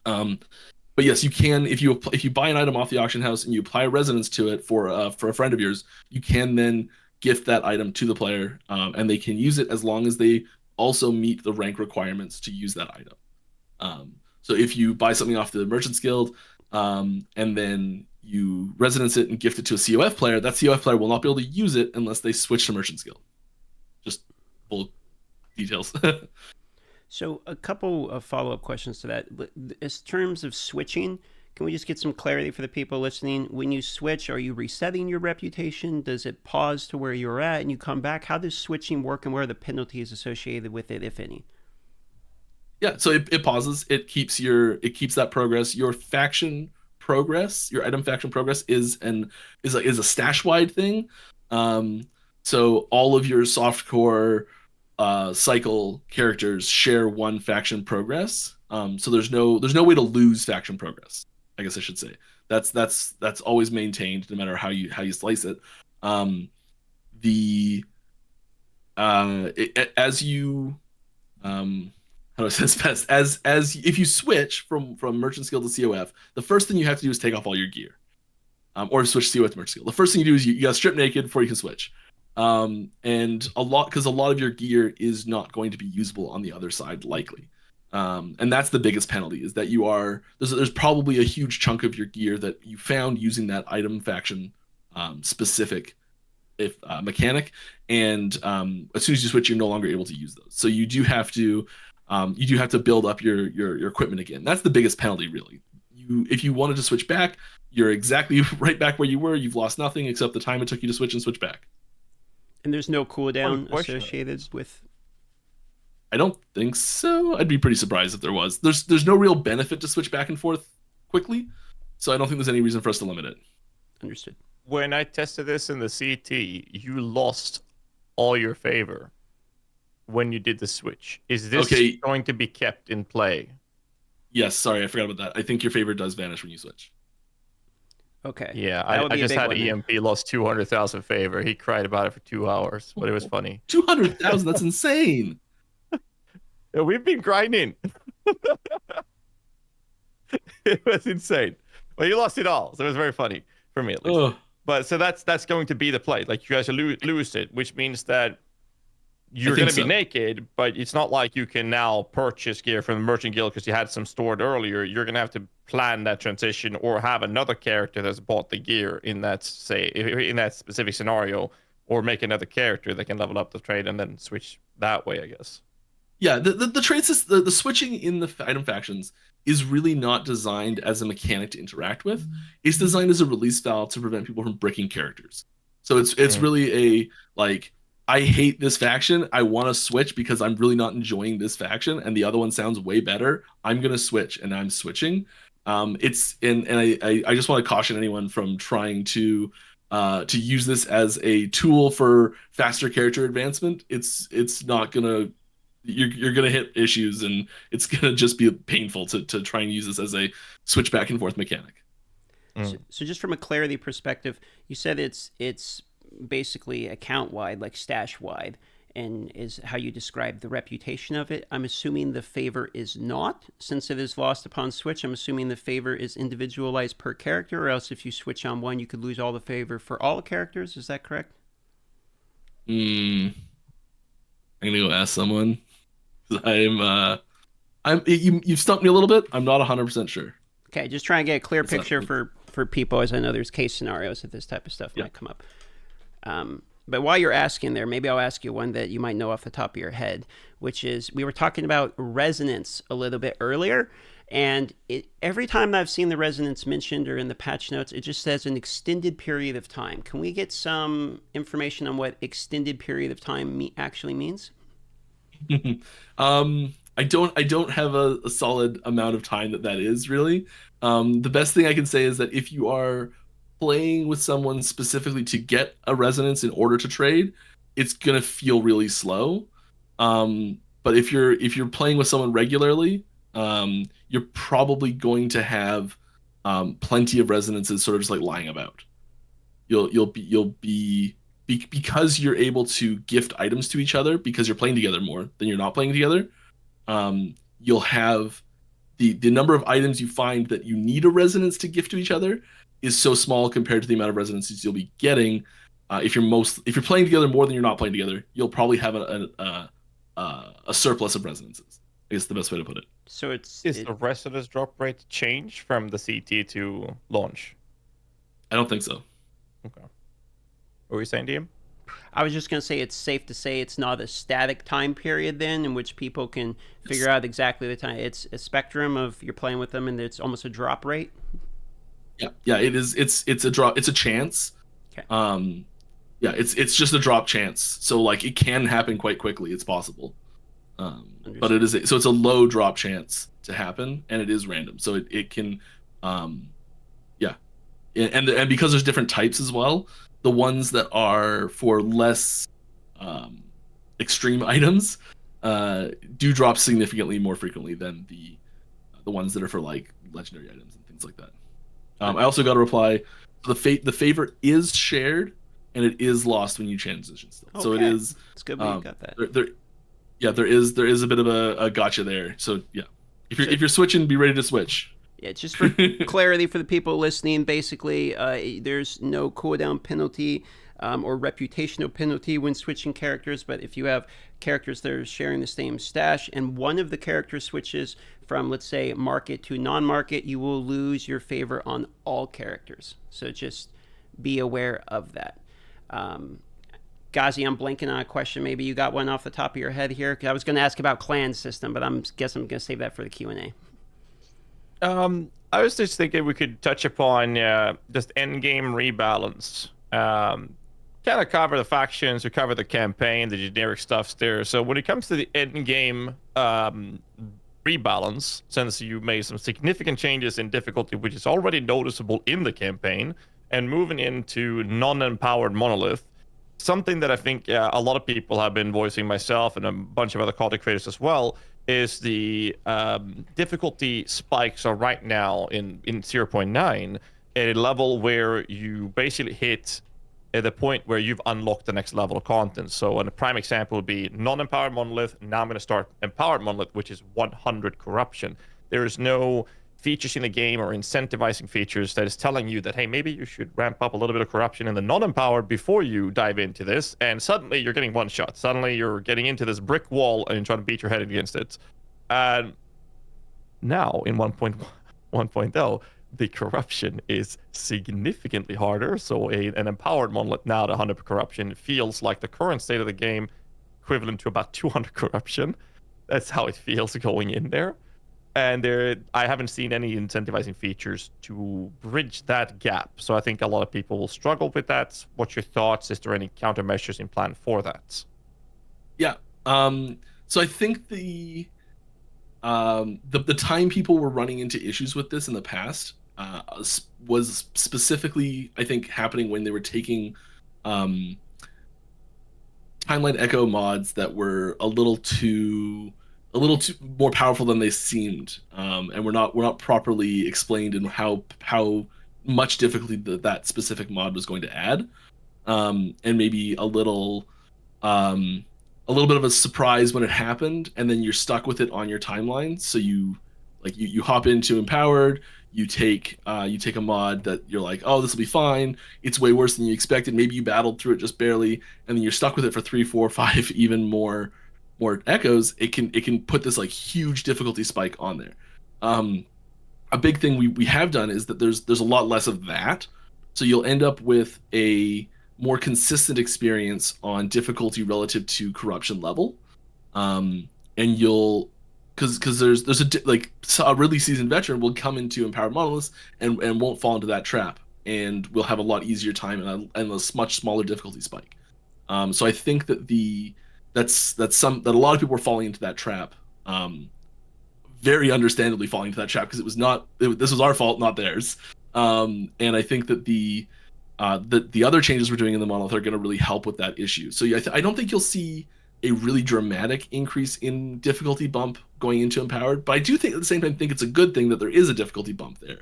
But yes, you can, if you buy an item off the auction house and you apply a resonance to it for a friend of yours, you can then gift that item to the player, and they can use it as long as they also meet the rank requirements to use that item. So if you buy something off the Merchants Guild, and then you resonance it and gift it to a COF player, that COF player will not be able to use it unless they switch to Merchants Guild. Just full details. So a couple of follow-up questions to that. In terms of switching, can we just get some clarity for the people listening? When you switch, are you resetting your reputation? Does it pause to where you're at and you come back? How does switching work, and where are the penalties associated with it, if any? Yeah, so it pauses. It keeps that progress. Your faction progress, your item faction progress is a stash wide thing. So all of your softcore cycle characters share one faction progress. So there's no way to lose faction progress, I guess I should say. That's always maintained no matter how you slice it. As you how do I say this best? As if you switch from Merchant's Guild to COF, the first thing you have to do is take off all your gear, or switch COF to Merchant's Guild. The first thing you do is you got to strip naked before you can switch, and a lot of your gear is not going to be usable on the other side likely, and that's the biggest penalty, is that there's probably a huge chunk of your gear that you found using that item faction specific mechanic, and as soon as you switch, you're no longer able to use those. So you do have to build up your equipment again. That's the biggest penalty, really. If you wanted to switch back, you're exactly right back where you were. You've lost nothing except the time it took you to switch and switch back. And there's no cooldown associated with. I don't think so. I'd be pretty surprised if there was. There's no real benefit to switch back and forth quickly, so I don't think there's any reason for us to limit it. Understood. When I tested this in the CT, you lost all your favor when you did the switch. Is this going to be kept in play? Yes, sorry, I forgot about that. I think your favor does vanish when you switch. Okay. Yeah, I just had EMP lost 200,000 favor. He cried about it for 2 hours, but it was funny. 200,000? That's insane. Yeah, we've been grinding. It was insane. Well, you lost it all, so it was very funny for me at least. Ugh. But so that's going to be the play. Like, you guys lose it, which means that you're going to be naked, but it's not like you can now purchase gear from the Merchant Guild because you had some stored earlier. You're going to have to plan that transition, or have another character that's bought the gear in that specific scenario, or make another character that can level up the trade and then switch that way, I guess. Yeah, the trade system, the switching in the item factions is really not designed as a mechanic to interact with. It's designed as a release valve to prevent people from bricking characters. So it's really a, like, I hate this faction, I want to switch because I'm really not enjoying this faction and the other one sounds way better. I'm going to switch, and I'm switching. I just want to caution anyone from trying to use this as a tool for faster character advancement. It's not going to, you're going to hit issues, and it's going to just be painful to try and use this as a switch back and forth mechanic. So just from a clarity perspective, you said it's basically account wide, like stash wide, and is how you describe the reputation of it. I'm assuming the favor is not, since it is lost upon switch. I'm assuming the favor is individualized per character, or else if you switch on one, you could lose all the favor for all the characters. Is that correct? I'm gonna go ask someone. You've stumped me a little bit. I'm not 100% sure. Okay, just trying to get a clear picture for people, as I know there's case scenarios that this type of stuff might come up. But while you're asking there, maybe I'll ask you one that you might know off the top of your head, which is, we were talking about resonance a little bit earlier, and every time I've seen the resonance mentioned or in the patch notes, it just says an extended period of time. Can we get some information on what extended period of time actually means? I don't have a solid amount of time that is really. The best thing I can say is that if you are playing with someone specifically to get a resonance in order to trade, it's gonna feel really slow. But if you're playing with someone regularly, you're probably going to have plenty of resonances sort of just like lying about. You'll be because you're able to gift items to each other because you're playing together more than you're not playing together. You'll have the number of items you find that you need a resonance to gift to each other is so small compared to the amount of resonances you'll be getting. If you're playing together more than you're not playing together, you'll probably have a surplus of resonances. I guess the best way to put it. So the resonance drop rate change from the CT to launch? I don't think so. Okay. What were you saying, DM? I was just going to say, it's safe to say it's not a static time period then in which people can figure out exactly the time. It's a spectrum of you're playing with them, and it's almost a drop rate. Yeah, it is. It's a drop. It's a chance. Okay. Yeah, it's just a drop chance. So like it can happen quite quickly. It's possible. But it is so it's a low drop chance to happen, and it is random. So it can, yeah, and because there's different types as well. The ones that are for less extreme items do drop significantly more frequently than the ones that are for like legendary items and things like that. I also got a reply. The favor is shared, and it is lost when you transition still. Okay. So it is. It's good when you got that. There is a bit of a gotcha there. So yeah, if you're switching, be ready to switch. Yeah, just for clarity for the people listening, basically, there's no cooldown penalty or reputational penalty when switching characters, but if you have characters that are sharing the same stash and one of the characters switches from, let's say, market to non-market, you will lose your favor on all characters. So just be aware of that. GHAZZY, I'm blanking on a question. Maybe you got one off the top of your head here. I was going to ask about clan system, but I'm going to save that for the Q&A. I was just thinking we could touch upon just end game rebalance. Kind of cover the factions, we cover the campaign, the generic stuff's there. So when it comes to the end game rebalance, since you made some significant changes in difficulty, which is already noticeable in the campaign, and moving into non-empowered monolith, something that I think a lot of people have been voicing, myself and a bunch of other content creators as well, is the difficulty spikes are right now in 0.9 at a level where you basically hit at the point where you've unlocked the next level of content. So a prime example would be non-empowered monolith. Now I'm going to start empowered monolith, which is 100 corruption. There is no features in the game or incentivizing features that is telling you that, hey, maybe you should ramp up a little bit of corruption in the non-empowered before you dive into this, and suddenly you're getting one shot. Suddenly you're getting into this brick wall and trying to beat your head against it. And now in 1.1.0, the corruption is significantly harder. So an empowered monolith now at 100 corruption feels like the current state of the game equivalent to about 200 corruption. That's how it feels going in there. And I haven't seen any incentivizing features to bridge that gap. So I think a lot of people will struggle with that. What's your thoughts? Is there any countermeasures in plan for that? Yeah. So I think the time people were running into issues with this in the past was specifically, I think, happening when they were taking timeline echo mods that were a little too more powerful than they seemed, and were not properly explained in how much difficulty that specific mod was going to add, and maybe a little bit of a surprise when it happened, and then you're stuck with it on your timeline. So you hop into empowered, you take a mod that you're like, oh, this will be fine. It's way worse than you expected. Maybe you battled through it just barely, and then you're stuck with it for 3, 4, 5, even more echoes. It can put this like huge difficulty spike on there. A big thing we have done is that there's a lot less of that, so you'll end up with a more consistent experience on difficulty relative to corruption level, and you'll because there's a really seasoned veteran will come into empowered monoliths and won't fall into that trap, and we'll have a lot easier time and a much smaller difficulty spike. So I think that that a lot of people were falling into that trap, very understandably falling into that trap, because this was our fault, not theirs. And I think that the other changes we're doing in the monolith are going to really help with that issue. So yeah, I don't think you'll see a really dramatic increase in difficulty bump going into empowered, but I do think at the same time it's a good thing that there is a difficulty bump there.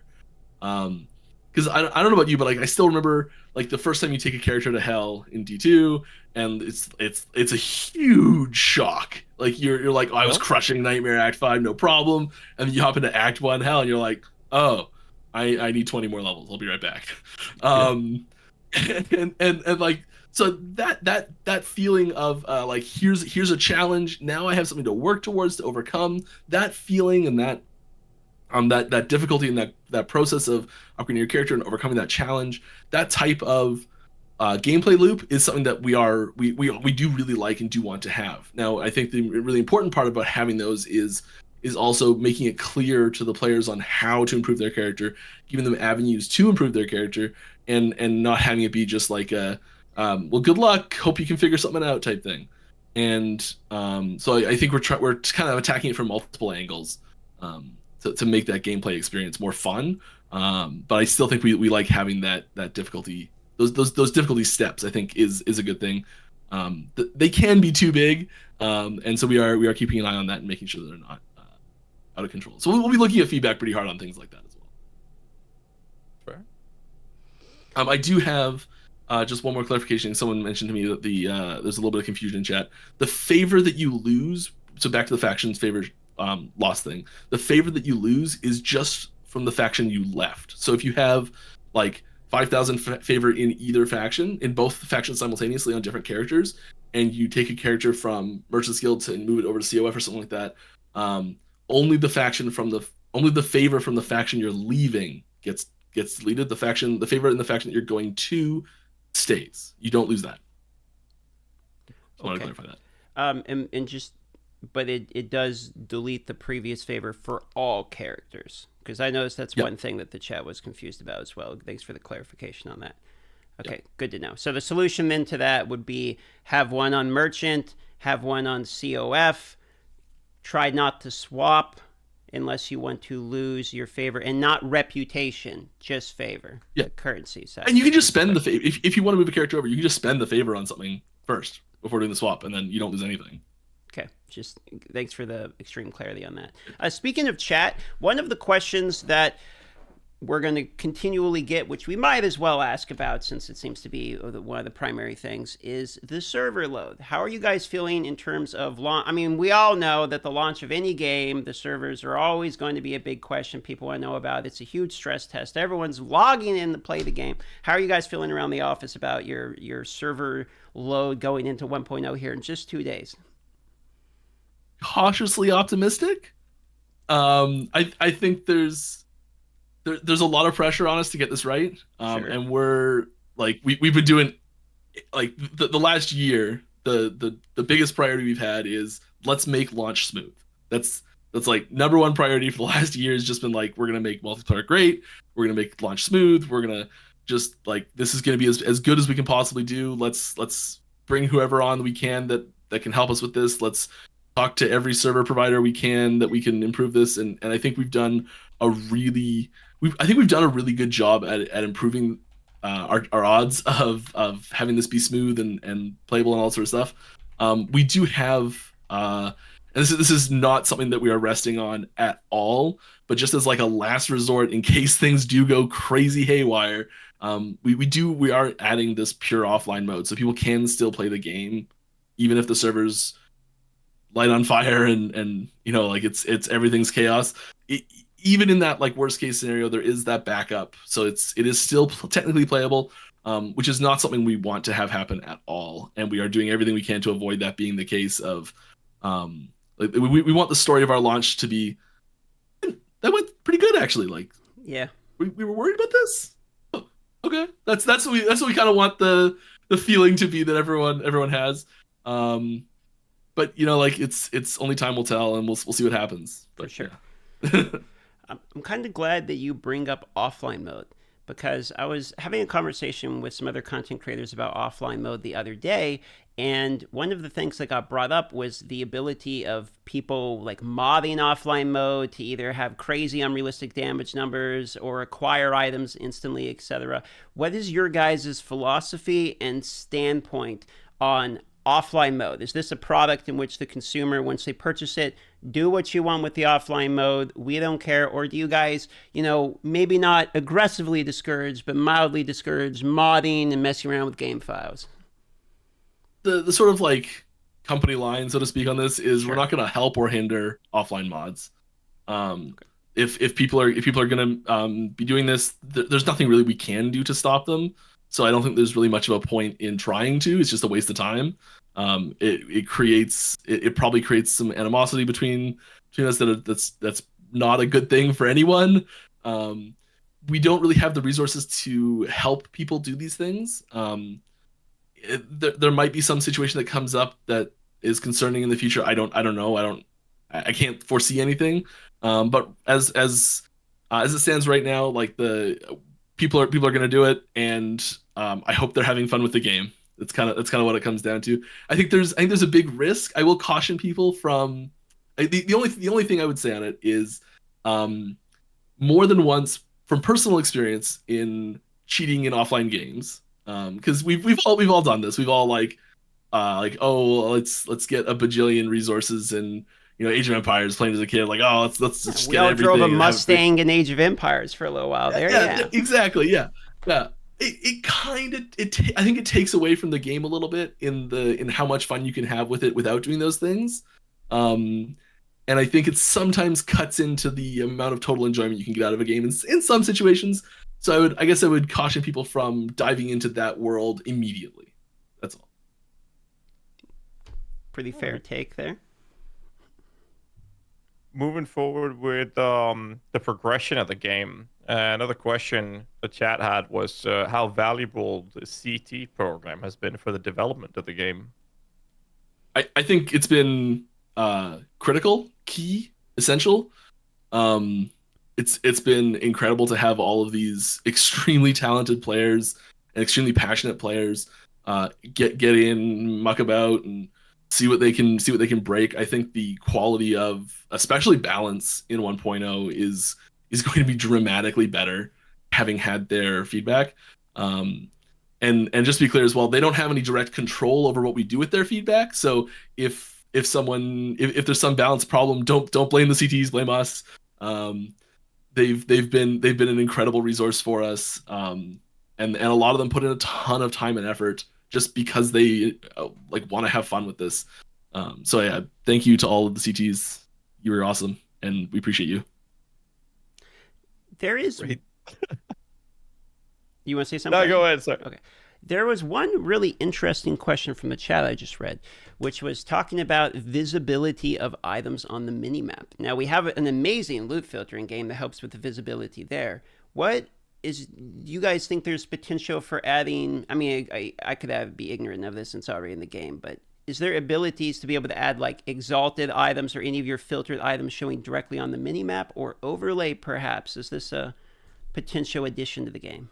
Because I don't know about you, but like I still remember like the first time you take a character to hell in D2, and it's a huge shock. Like you're like, oh, I was crushing Nightmare Act 5, no problem, and then you hop into Act 1 hell, and you're like, oh, I need 20 more levels. I'll be right back. And like, so that feeling of like here's a challenge. Now I have something to work towards to overcome. That feeling and that difficulty and that process of upgrading your character and overcoming that challenge, that type of gameplay loop is something that we do really like and do want to have. Now, I think the really important part about having those is is also making it clear to the players on how to improve their character, giving them avenues to improve their character, and not having it be just like a well, good luck, hope you can figure something out type thing. And so I think we're kind of attacking it from multiple angles to make that gameplay experience more fun. But I still think we like having that difficulty, those difficulty steps. I think is a good thing. They can be too big, and so we are keeping an eye on that and making sure that they're not out of control. So we'll be looking at feedback pretty hard on things like that as well. Fair. I do have just one more clarification. Someone mentioned to me that there's a little bit of confusion in chat. The favor that you lose, so back to the factions favor loss thing. The favor that you lose is just from the faction you left. So if you have like 5,000 favor in either faction, in both factions simultaneously on different characters, and you take a character from Merchant's Guild and move it over to COF or something like that, only the favor from the faction you're leaving gets deleted. The favor in the faction that you're going to stays. You don't lose that. I want to clarify that. But it does delete the previous favor for all characters, because I noticed that's one thing that the chat was confused about as well. Thanks for the clarification on that. Okay, good to know. So the solution then to that would be have one on Merchant, have one on COF, try not to swap unless you want to lose your favor, and not reputation, just favor. Yeah, the currency side. And you can just spend the favor if you want to move a character over. You can just spend the favor on something first before doing the swap, and then you don't lose anything. Okay, just thanks for the extreme clarity on that. Speaking of chat, one of the questions that we're going to continually get, which we might as well ask about since it seems to be one of the primary things, is the server load. How are you guys feeling in terms of launch? I mean, we all know that the launch of any game, the servers are always going to be a big question people want to know about. It's a huge stress test. Everyone's logging in to play the game. How are you guys feeling around the office about your server load going into 1.0 here in just 2 days? Cautiously optimistic. I think there's a lot of pressure on us to get this right. Sure. And we're like we've been doing like the last year, the biggest priority we've had is let's make launch smooth. That's like number one priority for the last year has just been like, we're gonna make multiplayer great, we're gonna make launch smooth, we're gonna just like, this is gonna be as good as we can possibly do. Let's bring whoever on we can that can help us with this. Let's talk to every server provider we can that we can improve this. And I think we've done a really good job at improving our odds of having this be smooth and playable and all sort of stuff. We do have and this is not something that we are resting on at all, but just as like a last resort in case things do go crazy haywire, we are adding this pure offline mode so people can still play the game even if the servers light on fire and you know, like it's everything's chaos. Even in that like worst case scenario, there is that backup, so it is still technically playable, which is not something we want to have happen at all, and we are doing everything we can to avoid that being the case. Of like we want the story of our launch to be that went pretty good actually. Like we were worried about this. Oh, okay, that's what we kind of want the feeling to be that everyone has. But you know, like it's only time will tell, and we'll see what happens. But, for sure. Yeah. I'm kind of glad that you bring up offline mode, because I was having a conversation with some other content creators about offline mode the other day, and one of the things that got brought up was the ability of people like modding offline mode to either have crazy unrealistic damage numbers or acquire items instantly, etc. What is your guys' philosophy and standpoint on offline mode? Is this a product in which the consumer, once they purchase it, do what you want with the offline mode, we don't care? Or do you guys, you know, maybe not aggressively discourage, but mildly discourage modding and messing around with game files? The sort of like company line, so to speak, on this is we're not going to help or hinder offline mods. If people are going to be doing this, there's nothing really we can do to stop them. So I don't think there's really much of a point in trying to. It's just a waste of time. It probably creates some animosity between us that's not a good thing for anyone. We don't really have the resources to help people do these things. There might be some situation that comes up that is concerning in the future. I don't know. I can't foresee anything. But as it stands right now, like the people are going to do it, and I hope they're having fun with the game. That's kind of what it comes down to. I think there's a big risk. I will caution people from the only thing I would say on it is more than once from personal experience in cheating in offline games. Because we've all done this. We've all like, oh, let's get a bajillion resources and Age of Empires playing as a kid, like, oh, let's just We get all drove everything a and have it free. Mustang in Age of Empires for a little while there. Yeah, Yeah. exactly. Yeah. It kind of I think it takes away from the game a little bit in how much fun you can have with it without doing those things. Um, and I think it sometimes cuts into the amount of total enjoyment you can get out of a game in some situations. So I guess I would caution people from diving into that world immediately. That's all. Pretty fair take there. Moving forward with the progression of the game, another question the chat had was how valuable the CT program has been for the development of the game. I think it's been critical, key, essential. It's been incredible to have all of these extremely talented players and extremely passionate players get in, muck about, and see what they can break. I think the quality of especially balance in 1.0 is going to be dramatically better having had their feedback. And just to be clear as well, they don't have any direct control over what we do with their feedback. So if there's some balance problem, don't blame the CTs, blame us. They've been an incredible resource for us. And a lot of them put in a ton of time and effort just because they want to have fun with this. So yeah, thank you to all of the CTs. You were awesome, and we appreciate you. There is. Great. You want to say something? No, go ahead, sir. Okay. There was one really interesting question from the chat I just read, which was talking about visibility of items on the minimap. Now, we have an amazing loot filtering game that helps with the visibility there. Do you guys think there's potential for adding, I mean, I could be ignorant of this since it's already in the game, but is there abilities to be able to add like exalted items or any of your filtered items showing directly on the minimap or overlay perhaps? Is this a potential addition to the game?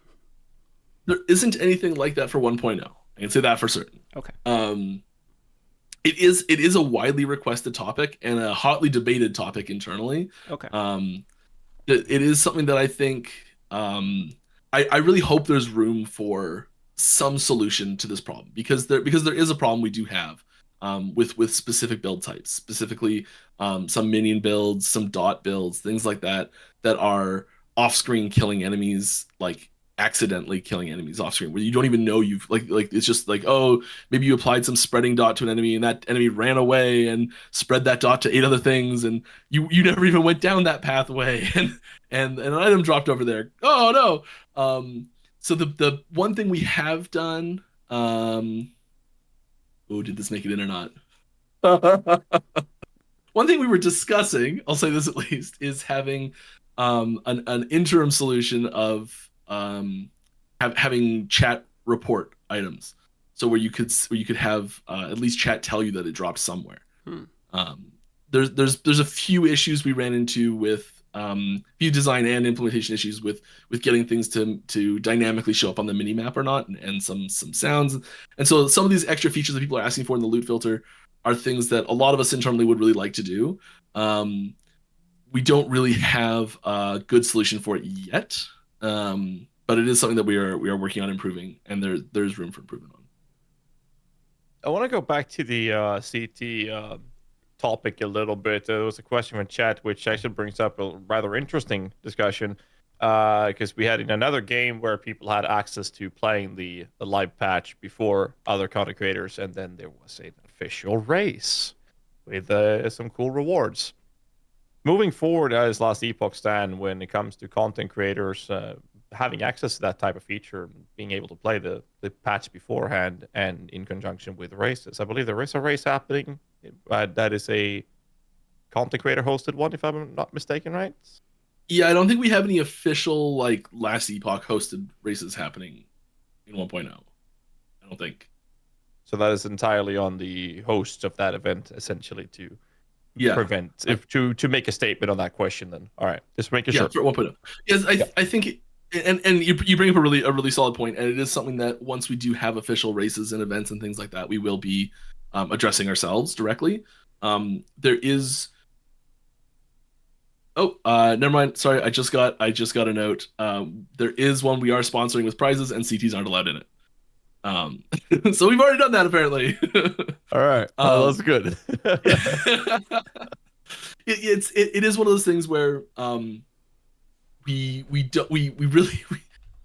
There isn't anything like that for 1.0. I can say that for certain. Okay. It is a widely requested topic and a hotly debated topic internally. Okay. It is something that I think I really hope there's room for some solution to this problem because there is a problem we do have with specific build types, specifically some minion builds, some dot builds, things like that are off-screen killing enemies, like accidentally killing enemies off screen where you don't even know you've like it's just like, oh, maybe you applied some spreading dot to an enemy and that enemy ran away and spread that dot to 8 other things and you never even went down that pathway and an item dropped over there. Oh no. So the one thing we have done, did this make it in or not? One thing we were discussing, I'll say this at least, is having an interim solution of having chat report items, so where you could have at least chat tell you that it dropped somewhere. There's a few issues we ran into with few design and implementation issues with getting things to dynamically show up on the mini map or not, and some sounds, and so some of these extra features that people are asking for in the loot filter are things that a lot of us internally would really like to do. We don't really have a good solution for it yet. But it is something that we are working on improving, and there's room for improvement on. I want to go back to the CT topic a little bit. There was a question in chat which actually brings up a rather interesting discussion because we had in another game where people had access to playing the live patch before other content creators, and then there was an official race with some cool rewards. Moving forward as Last Epoch stand, when it comes to content creators having access to that type of feature, being able to play the patch beforehand and in conjunction with races. I believe there is a race happening. That is a content creator hosted one, if I'm not mistaken, right? Yeah, I don't think we have any official like Last Epoch hosted races happening in 1.0. I don't think. So that is entirely on the hosts of that event, essentially, to prevent to make a statement on that question? Then, all right, just making sure. For 1.0. Yes, I think, and you bring up a really solid point, and it is something that once we do have official races and events and things like that, we will be addressing ourselves directly. There is. Oh, never mind. Sorry, I just got a note. There is one we are sponsoring with prizes, and CTs aren't allowed in it. So we've already done that apparently. All right, that's good. It is one of those things where we really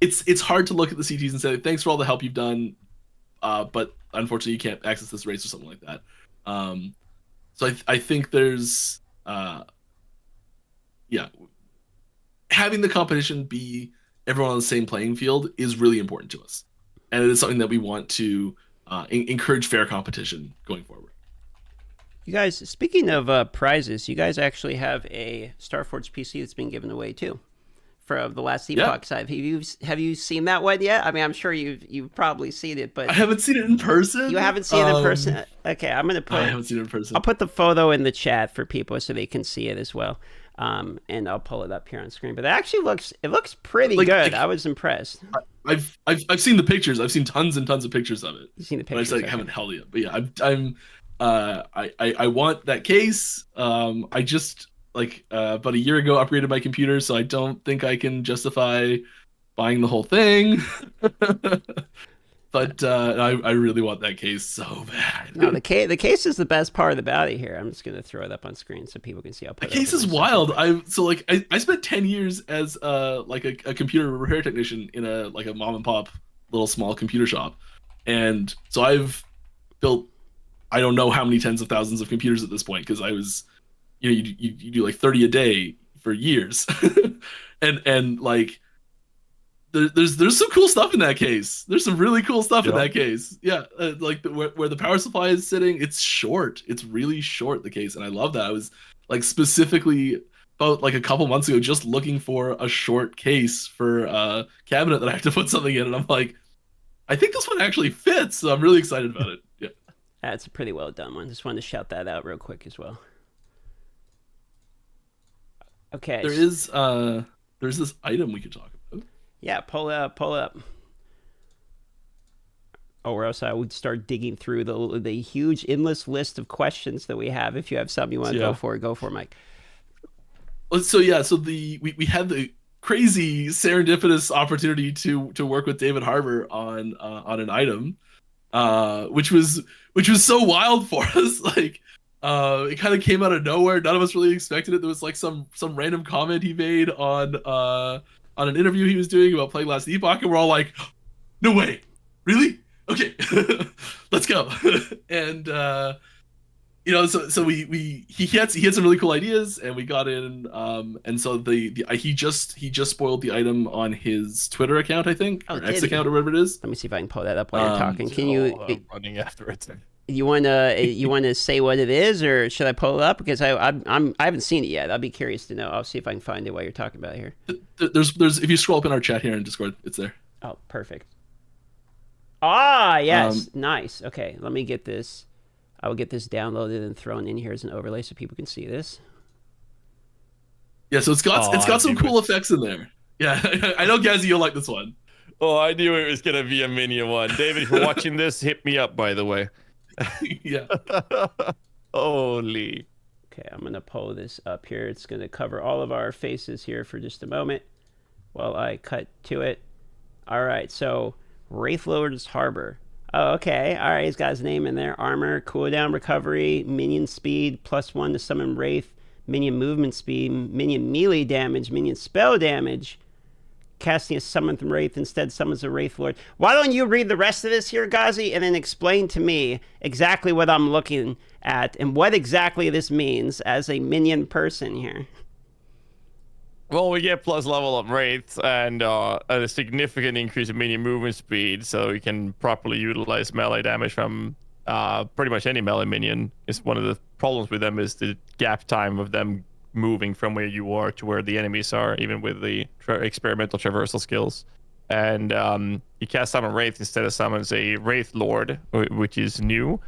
it's hard to look at the CTs and say thanks for all the help you've done, but unfortunately you can't access this race or something like that. So I think there's having the competition be everyone on the same playing field is really important to us, and it is something that we want to encourage fair competition going forward. You guys, speaking of prizes, you guys actually have a Starforge PC that's been given away too, for the Last Epoch side. Have you seen that one yet? I mean, I'm sure you've probably seen it, but I haven't seen it in person. You haven't seen it in person? Okay, I haven't seen it in person. I'll put the photo in the chat for people so they can see it as well. And I'll pull it up here on screen. But it actually looks pretty good. I was impressed. I've seen the pictures. I've seen tons and tons of pictures of it. You've seen the pictures? But I haven't held it. But yeah, I want that case. I just about a year ago upgraded my computer, so I don't think I can justify buying the whole thing. But I really want that case so bad. No, the case is the best part about it here. I'm just gonna throw it up on screen so people can see. The case is wild. I spent 10 years as a computer repair technician in a mom and pop little small computer shop, and so I've built I don't know how many tens of thousands of computers at this point, because I was, you do like 30 a day for years, and there's some cool stuff in that case. There's some really cool stuff in that case. Yeah, where the power supply is sitting, it's short. It's really short, the case, and I love that. I was specifically about a couple months ago just looking for a short case for a cabinet that I have to put something in, and I'm like, I think this one actually fits. So I'm really excited about it. Yeah. That's a pretty well done one. Just wanted to shout that out real quick as well. Okay. There's this item we could talk about. Yeah, pull it up. Or else I would start digging through the huge endless list of questions that we have. If you have something you want to go for it, Mike. So we had the crazy serendipitous opportunity to work with David Harbour on an item, which was so wild for us. It kind of came out of nowhere. None of us really expected it. There was some random comment he made on an interview he was doing about playing Last Epoch, and we're all like, no way, really? Okay, let's go. And so he had some really cool ideas, and we got in, and so he just spoiled the item on his Twitter account, I think, or X account, or whatever it is. Let me see if I can pull that up while you're talking. Can you? Running after it. You wanna say what it is, or should I pull it up? Because I haven't seen it yet. I'll be curious to know. I'll see if I can find it while you're talking about it here. There's if you scroll up in our chat here in Discord, it's there. Oh, perfect. Ah, yes, nice. Okay, let me get this. I will get this downloaded and thrown in here as an overlay so people can see this. Yeah, so it's got some cool effects in there. Yeah, I know, GHAZZY, you'll like this one. Oh, I knew it was gonna be a minion one. David, if you're watching this, hit me up, by the way. Yeah. Holy. Okay, I'm gonna pull this up here. It's gonna cover all of our faces here for just a moment while I cut to it. All right, so Wraithlord's Harbor. Oh, okay. All right, he's got his name in there. Armor, cooldown, recovery, minion speed, +1 to summon Wraith, minion movement speed, minion melee damage, minion spell damage. Casting a summon from Wraith instead summons a Wraithlord. Why don't you read the rest of this here, GHAZZY, and then explain to me exactly what I'm looking at and what exactly this means as a minion person here. Well, we get plus level up Wraiths and a significant increase in minion movement speed, so we can properly utilize melee damage from pretty much any melee minion. It's one of the problems with them is the gap time of them moving from where you are to where the enemies are, even with the experimental traversal skills. And you cast summon Wraith instead of summons a Wraith Lord, which is new.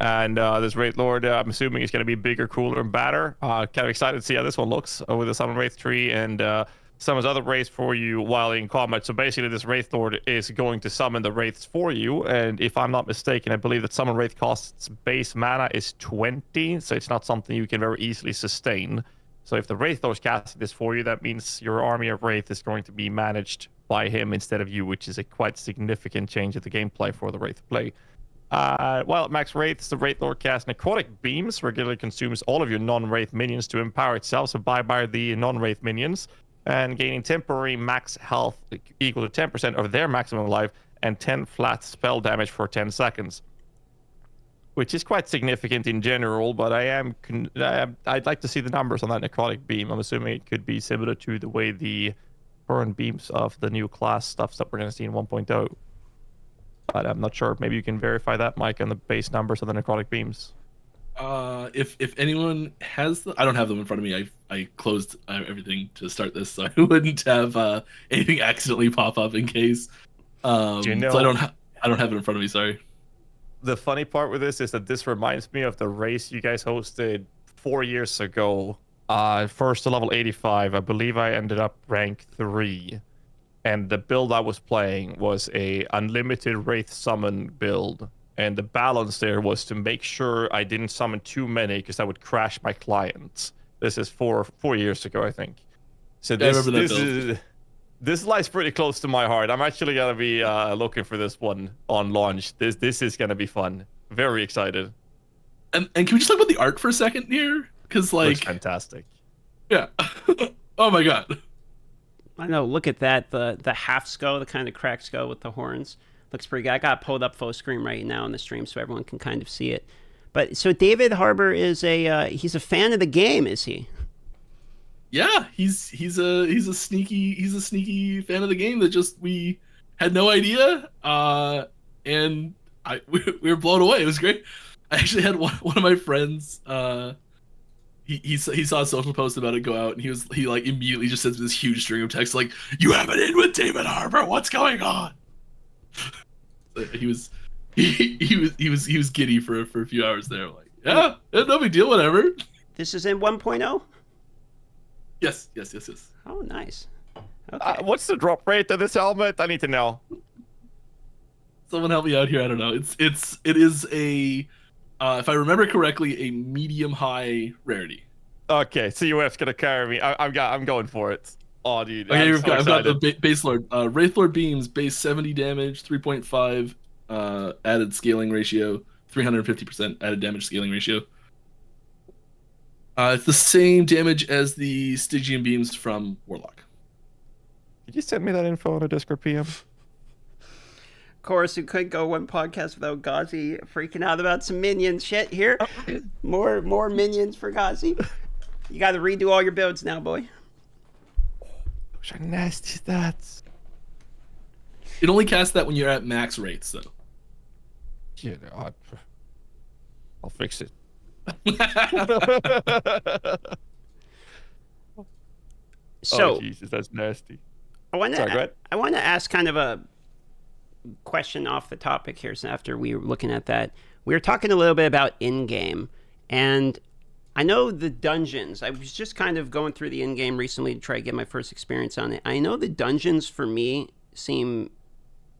And this Wraith Lord, I'm assuming, is going to be bigger, cooler, and badder. Kind of excited to see how this one looks with the Summon Wraith tree and summons other Wraiths for you while in combat. So basically, this Wraith Lord is going to summon the Wraiths for you. And if I'm not mistaken, I believe that Summon Wraith costs base mana is 20, so it's not something you can very easily sustain. So if the Wraith Lord is casting this for you, that means your army of Wraith is going to be managed by him instead of you, which is a quite significant change of the gameplay for the Wraith play. While at max Wraiths, the Wraith Lord casts Necrotic Beams, regularly consumes all of your non-Wraith minions to empower itself, so bye-bye the non-Wraith minions, and gaining temporary max health equal to 10% of their maximum life and 10 flat spell damage for 10 seconds. Which is quite significant in general, but I'd like to see the numbers on that Necrotic Beam. I'm assuming it could be similar to the way the burn beams of the new class stuff that we're going to see in 1.0. But I'm not sure. Maybe you can verify that, Mike, on the base numbers of the Necrotic Beams. If anyone has I don't have them in front of me. I closed everything to start this, so I wouldn't have anything accidentally pop up in case. So I don't have it in front of me. Sorry. The funny part with this is that this reminds me of the race you guys hosted 4 years ago. First to level 85. I believe I ended up rank 3. And the build I was playing was a unlimited Wraith summon build. And the balance there was to make sure I didn't summon too many because that would crash my clients. This is 4 years ago, I think. So this lies pretty close to my heart. I'm actually going to be looking for this one on launch. This is going to be fun. Very excited. And can we just talk about the art for a second here? Because like, looks fantastic. Yeah. Oh my god. I know. Look at that. The half skull, the kind of cracked skull with the horns. Looks pretty good. I got it pulled up full screen right now on the stream so everyone can kind of see it. But so David Harbour is he's a fan of the game, is he? Yeah, he's a sneaky fan of the game that just we had no idea, and we were blown away. It was great. I actually had one of my friends. He saw a social post about it go out, and he like immediately just sends me this huge string of text like, "You have it in with David Harbour. What's going on?" He was giddy for a few hours there. Like, yeah, no big deal, whatever. This is in 1.0? Yes. Oh, nice. Okay. What's the drop rate of this helmet? I need to know. Someone help me out here. I don't know. It is a if I remember correctly, a medium high rarity. Okay, CUF's gonna carry me. I'm going for it. Oh, dude. Okay, I've got the base lord. Wraith Lord Beams, base 70 damage, 3.5 added scaling ratio, 350% added damage scaling ratio. It's the same damage as the Stygian Beams from Warlock. Did you send me that info on a Discord PM? Of course, we couldn't go one podcast without GHAZZY freaking out about some minion shit here. More minions for GHAZZY. You got to redo all your builds now, boy. Those are nasty stats. It only casts that when you're at max rates, though. Yeah, I'll fix it. So, oh, Jesus, that's nasty. I want to ask kind of a question off the topic here. So after we were looking at that, we were talking a little bit about in-game, and I know the dungeons. I was just kind of going through the in-game recently to try to get my first experience on it. I know the dungeons for me seem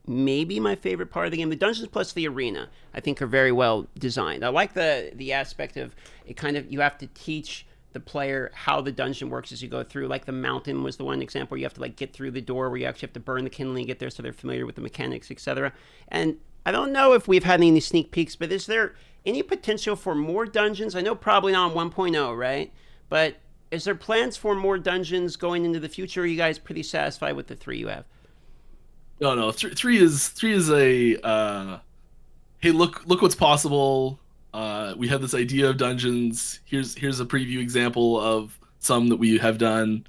maybe my favorite part of the game. The dungeons plus the arena, I think, are very well designed. I like the aspect of it. Kind of, you have to teach the player how the dungeon works as you go through. Like the mountain was the one example where you have to like get through the door, where you actually have to burn the kindling, get there, so they're familiar with the mechanics, etc. And I don't know if we've had any sneak peeks, but is there any potential for more dungeons? I know probably not on 1.0, right? But is there plans for more dungeons going into the future? Or are you guys pretty satisfied with the 3 you have? No. Three is a hey, look what's possible. We have this idea of dungeons. Here's a preview example of some that we have done.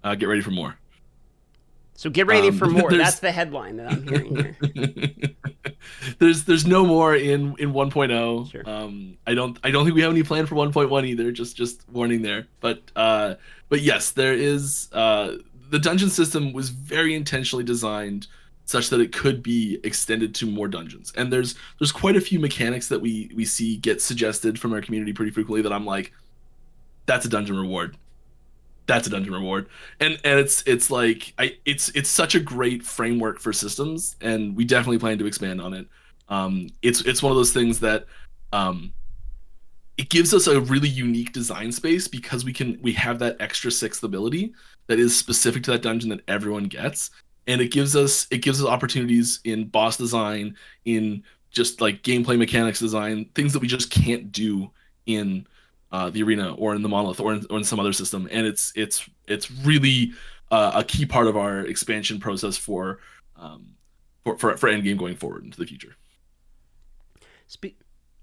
Get ready for more. So get ready for more. That's the headline that I'm hearing here. There's no more in 1.0. Sure. I don't think we have any plan for 1.1 either. Just warning there. But yes, there is. The dungeon system was very intentionally designed such that it could be extended to more dungeons. And there's quite a few mechanics that we see get suggested from our community pretty frequently that I'm like, that's a dungeon reward. That's a dungeon reward. And it's like it's such a great framework for systems, and we definitely plan to expand on it. It's one of those things that it gives us a really unique design space because we have that extra sixth ability that is specific to that dungeon that everyone gets, and it gives us opportunities in boss design, in just like gameplay mechanics design, things that we just can't do in the arena or in the monolith or in some other system. And it's really a key part of our expansion process for endgame going forward into the future.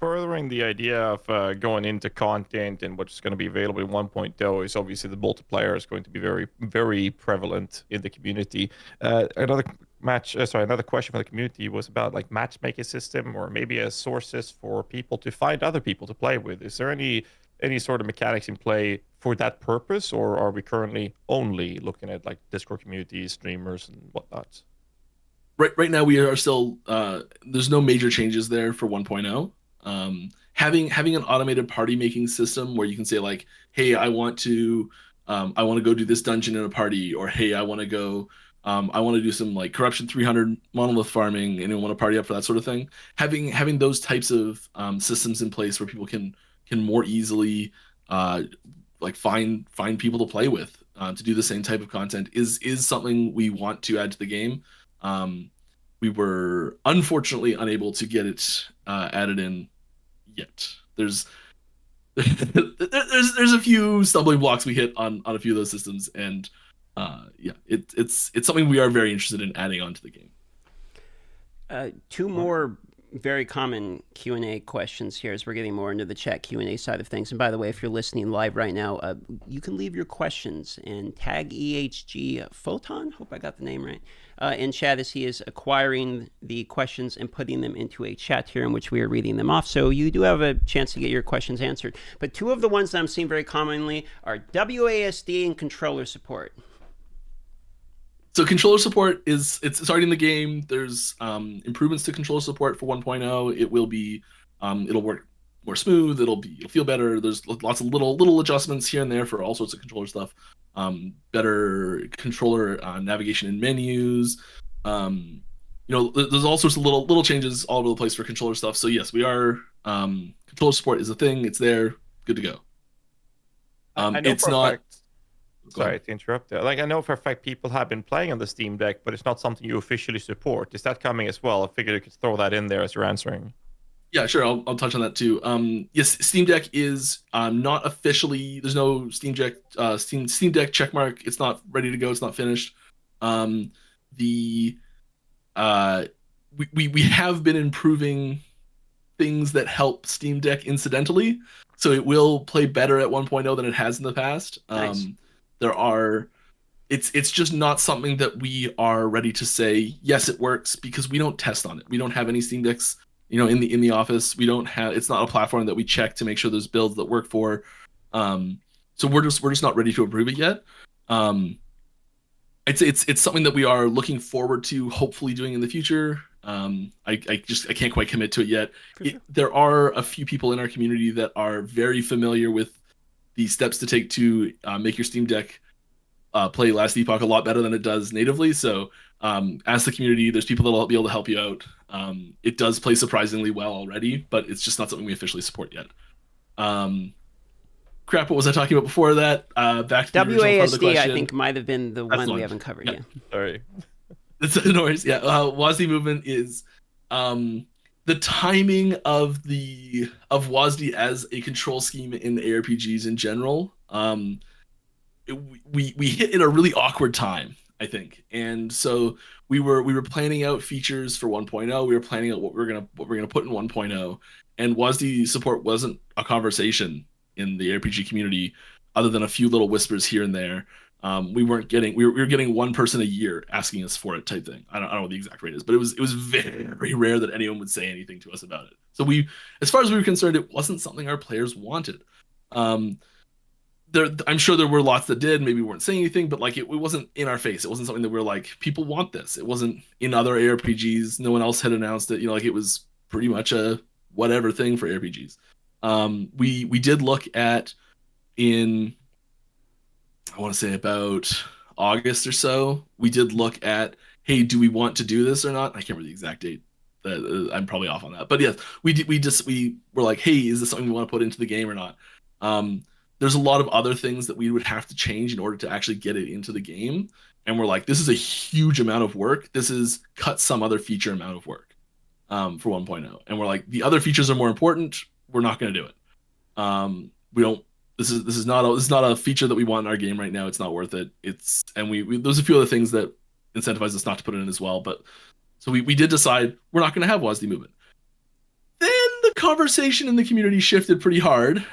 Furthering the idea of going into content and what's going to be available in 1.0 is obviously the multiplayer is going to be very, very prevalent in the community. Another question from the community was about like matchmaking system or maybe a sources for people to find other people to play with. Is there any sort of mechanics in play for that purpose, or are we currently only looking at like Discord communities, streamers, and whatnot? Right now we are still there's no major changes there for 1.0. Having an automated party making system where you can say like, hey, I want to go do this dungeon in a party, or hey, I want to do some like corruption 300 monolith farming, and want to party up for that sort of thing. Having those types of systems in place where people can more easily like find people to play with to do the same type of content is something we want to add to the game. We were unfortunately unable to get it added in yet. There's a few stumbling blocks we hit on a few of those systems, and it's something we are very interested in adding onto the game. Two more very common Q&A questions here as we're getting more into the chat Q&A side of things. And by the way, if you're listening live right now, you can leave your questions and tag EHG Photon, hope I got the name right, in chat as he is acquiring the questions and putting them into a chat here in which we are reading them off. So you do have a chance to get your questions answered. But two of the ones that I'm seeing very commonly are WASD and controller support. So controller support it's already in the game. There's improvements to controller support for 1.0. It will be it'll work more smooth. It'll feel better. There's lots of little adjustments here and there for all sorts of controller stuff. Better controller navigation in menus. There's all sorts of little changes all over the place for controller stuff. So yes, we are controller support is a thing. It's there, good to go. It's not. Sorry to interrupt there. Like, I know for a fact people have been playing on the Steam Deck, but it's not something you officially support. Is that coming as well? I figured you could throw that in there as you're answering. Yeah, sure. I'll touch on that too. Yes, Steam Deck is not officially. There's no Steam Deck checkmark. It's not ready to go. It's not finished. We have been improving things that help Steam Deck incidentally, so it will play better at 1.0 than it has in the past. Nice. It's just not something that we are ready to say yes it works, because we don't test on it. We don't have any Steam Decks in the office. We don't have, it's not a platform that we check to make sure there's builds that work for. So we're just not ready to approve it yet. I'd say it's something that we are looking forward to hopefully doing in the future. I can't quite commit to it yet. There are a few people in our community that are very familiar with the steps to take to make your Steam Deck play Last Epoch a lot better than it does natively. So as the community, there's people that'll be able to help you out. It does play surprisingly well already, but it's just not something we officially support yet. Crap, what was I talking about before that? Back to the original part of the question. I think might have been the one we haven't covered yet. Sorry. It's no worries. Yeah, WASD movement is the timing of WASD as a control scheme in ARPGs in general. We hit in a really awkward time, I think, and so we were planning out features for 1.0. We were planning out what we're gonna put in 1.0, and WASD support wasn't a conversation in the RPG community, other than a few little whispers here and there. We were getting one person a year asking us for it, type thing. I don't know what the exact rate is, but it was very rare that anyone would say anything to us about it. So as far as we were concerned, it wasn't something our players wanted. I'm sure there were lots that did, maybe weren't saying anything, but like it wasn't in our face. It wasn't something that we were like, people want this. It wasn't in other ARPGs. No one else had announced it. Like it was pretty much a whatever thing for ARPGs. We did look at in, I want to say about August or so, we did look at, hey, do we want to do this or not? I can't remember the exact date. I'm probably off on that, but yes, we were like, hey, is this something we want to put into the game or not? There's a lot of other things that we would have to change in order to actually get it into the game, and we're like, this is a huge amount of work. This is cut some other feature amount of work for 1.0, and we're like, the other features are more important. We're not going to do it. We don't. This is not a feature that we want in our game right now. It's not worth it. There's a few other things that incentivize us not to put it in as well, but. So we did decide we're not going to have WASD movement. Then the conversation in the community shifted pretty hard,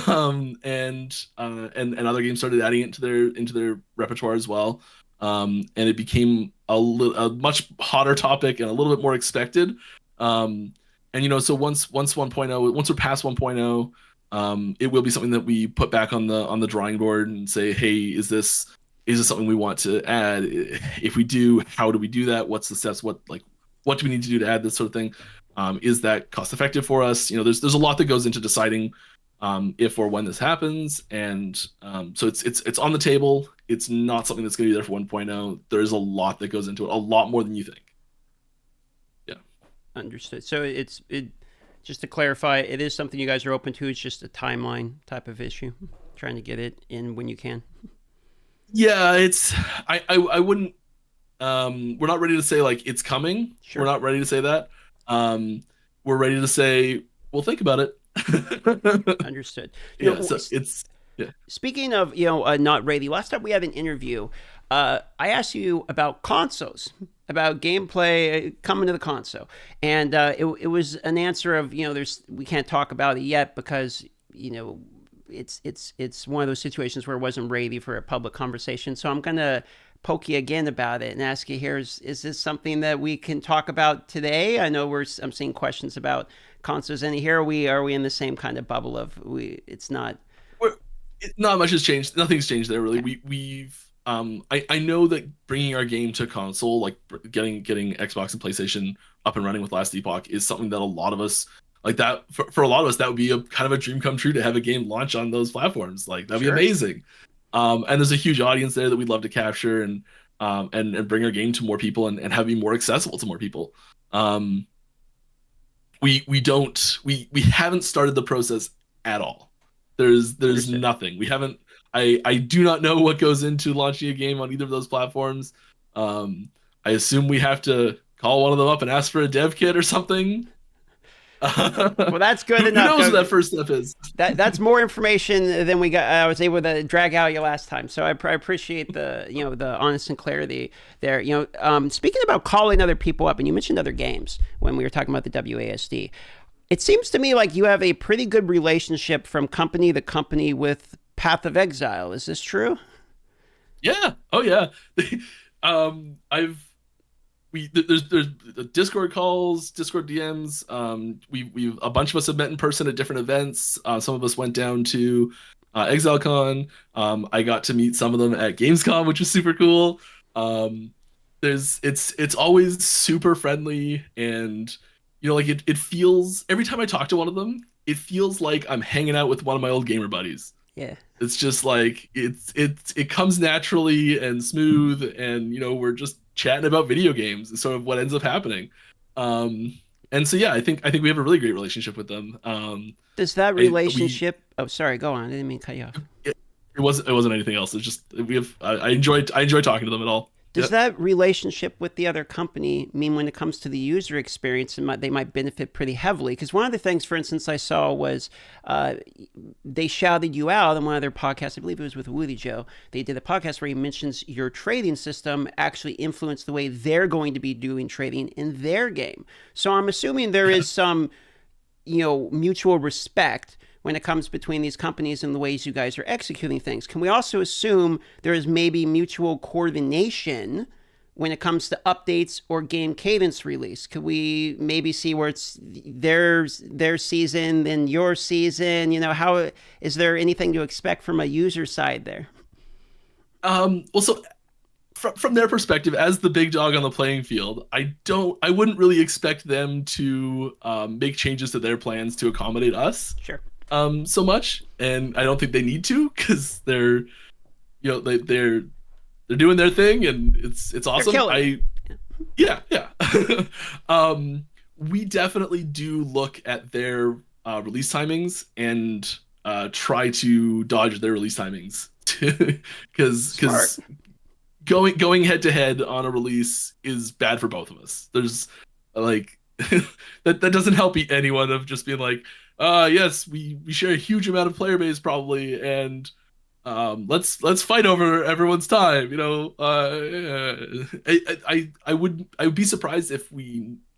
and other games started adding it into their repertoire as well, and it became a much hotter topic and a little bit more expected. And so once 1.0, once we're past 1.0, it will be something that we put back on the drawing board and say, hey, is this something we want to add? If we do, how do we do that? What's the steps? What do we need to do to add this sort of thing? Is that cost effective for us? There's a lot that goes into deciding if or when this happens, and so it's on the table. It's not something that's going to be there for 1.0. There's a lot that goes into it, a lot more than you think. Yeah, understood. So just to clarify, it is something you guys are open to. It's just a timeline type of issue, trying to get it in when you can. Yeah, I wouldn't. We're not ready to say like it's coming. Sure. We're not ready to say that. We're ready to say we'll think about it. Understood. Speaking of not ready. Last time we had an interview, I asked you about consoles, about gameplay coming to the console, and it was an answer of we can't talk about it yet because it's one of those situations where it wasn't ready for a public conversation. So I'm gonna poke you again about it and ask you here: is this something that we can talk about today? I know I'm seeing questions about consoles, and here are we in the same kind of bubble of it's not. Not much has changed. Nothing's changed there really. Okay. We've I know that bringing our game to console, like getting Xbox and PlayStation up and running with Last Epoch, is something that a lot of us. Like that, for a lot of us, that would be a kind of a dream come true to have a game launch on those platforms. Like that'd be amazing. And there's a huge audience there that we'd love to capture and bring our game to more people and have it be more accessible to more people. We haven't started the process at all. There's nothing. We haven't. I do not know what goes into launching a game on either of those platforms. I assume we have to call one of them up and ask for a dev kit or something. Well, that's good enough. Who knows what that first step is? That's more information than we got. I was able to drag out you last time, so I appreciate the honesty and clarity there. Speaking about calling other people up, and you mentioned other games when we were talking about the WASD. It seems to me like you have a pretty good relationship from company to company with Path of Exile. Is this true? Yeah. Oh yeah. There's Discord calls, Discord DMs. We a bunch of us have met in person at different events. Some of us went down to ExileCon. I got to meet some of them at Gamescom, which was super cool. It's always super friendly, and like it feels, every time I talk to one of them, it feels like I'm hanging out with one of my old gamer buddies. Yeah. It's just like it comes naturally and smooth, and we're just chatting about video games is sort of what ends up happening. And so yeah, I think we have a really great relationship with them. Does that relationship sorry, go on. I didn't mean to cut you off. It wasn't anything else. It's just I enjoy talking to them at all. Does that relationship with the other company mean when it comes to the user experience, they might benefit pretty heavily? Because one of the things, for instance, I saw was they shouted you out on one of their podcasts. I believe it was with Woody Joe. They did a podcast where he mentions your trading system actually influenced the way they're going to be doing trading in their game. So I'm assuming there is some, mutual respect when it comes between these companies and the ways you guys are executing things. Can we also assume there is maybe mutual coordination when it comes to updates or game cadence release? Could we maybe see where it's their season, then your season? How is there anything to expect from a user side there? Well, so from their perspective, as the big dog on the playing field, I wouldn't really expect them to make changes to their plans to accommodate us. Sure. So much, and I don't think they need to, because they're doing their thing, and it's awesome. Yeah. We definitely do look at their release timings and try to dodge their release timings, because going head to head on a release is bad for both of us. There's like that doesn't help anyone of just being like, yes, we share a huge amount of player base probably, and let's fight over everyone's time. I would be surprised if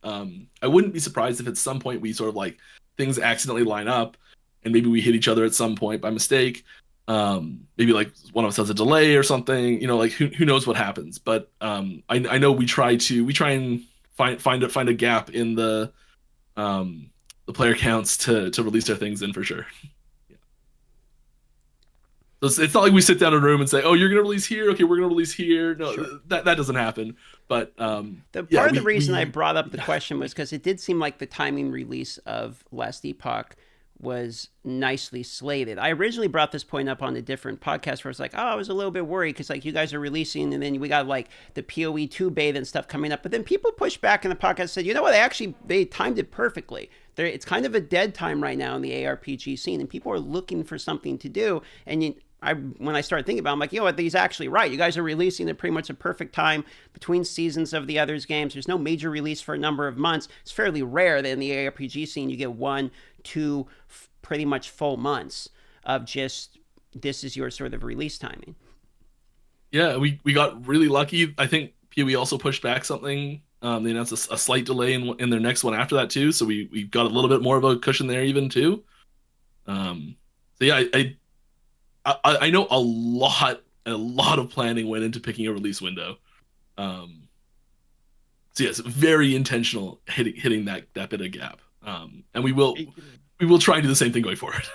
I wouldn't be surprised if at some point we sort of like things accidentally line up, and maybe we hit each other at some point by mistake. Maybe like one of us has a delay or something. Like who knows what happens. But I know we try and find a gap in the player counts to release their things in, for sure. Yeah. So it's not like we sit down in a room and say, "Oh, you're gonna release here. Okay, we're gonna release here." No, sure. that doesn't happen. But the reason I brought up the question was because it did seem like the timing release of Last Epoch was nicely slated. I originally brought this point up on a different podcast where it's like, I was a little bit worried because like you guys are releasing, and then we got like the PoE 2 beta and stuff coming up. But then people pushed back in the podcast and said, you know what, they timed it perfectly. It's kind of a dead time right now in the ARPG scene, and people are looking for something to do. And when I started thinking about it, I'm like, what, he's actually right. You guys are releasing at pretty much a perfect time between seasons of the others' games. There's no major release for a number of months. It's fairly rare that in the ARPG scene you get 1-2 pretty much full months of just, this is your sort of release timing. Yeah, we got really lucky. I think PoE also pushed back something. They announced a slight delay in their next one after that too, so we got a little bit more of a cushion there even too. So yeah, I know a lot of planning went into picking a release window. So yes, very intentional hitting that bit of gap. And we will try and do the same thing going forward.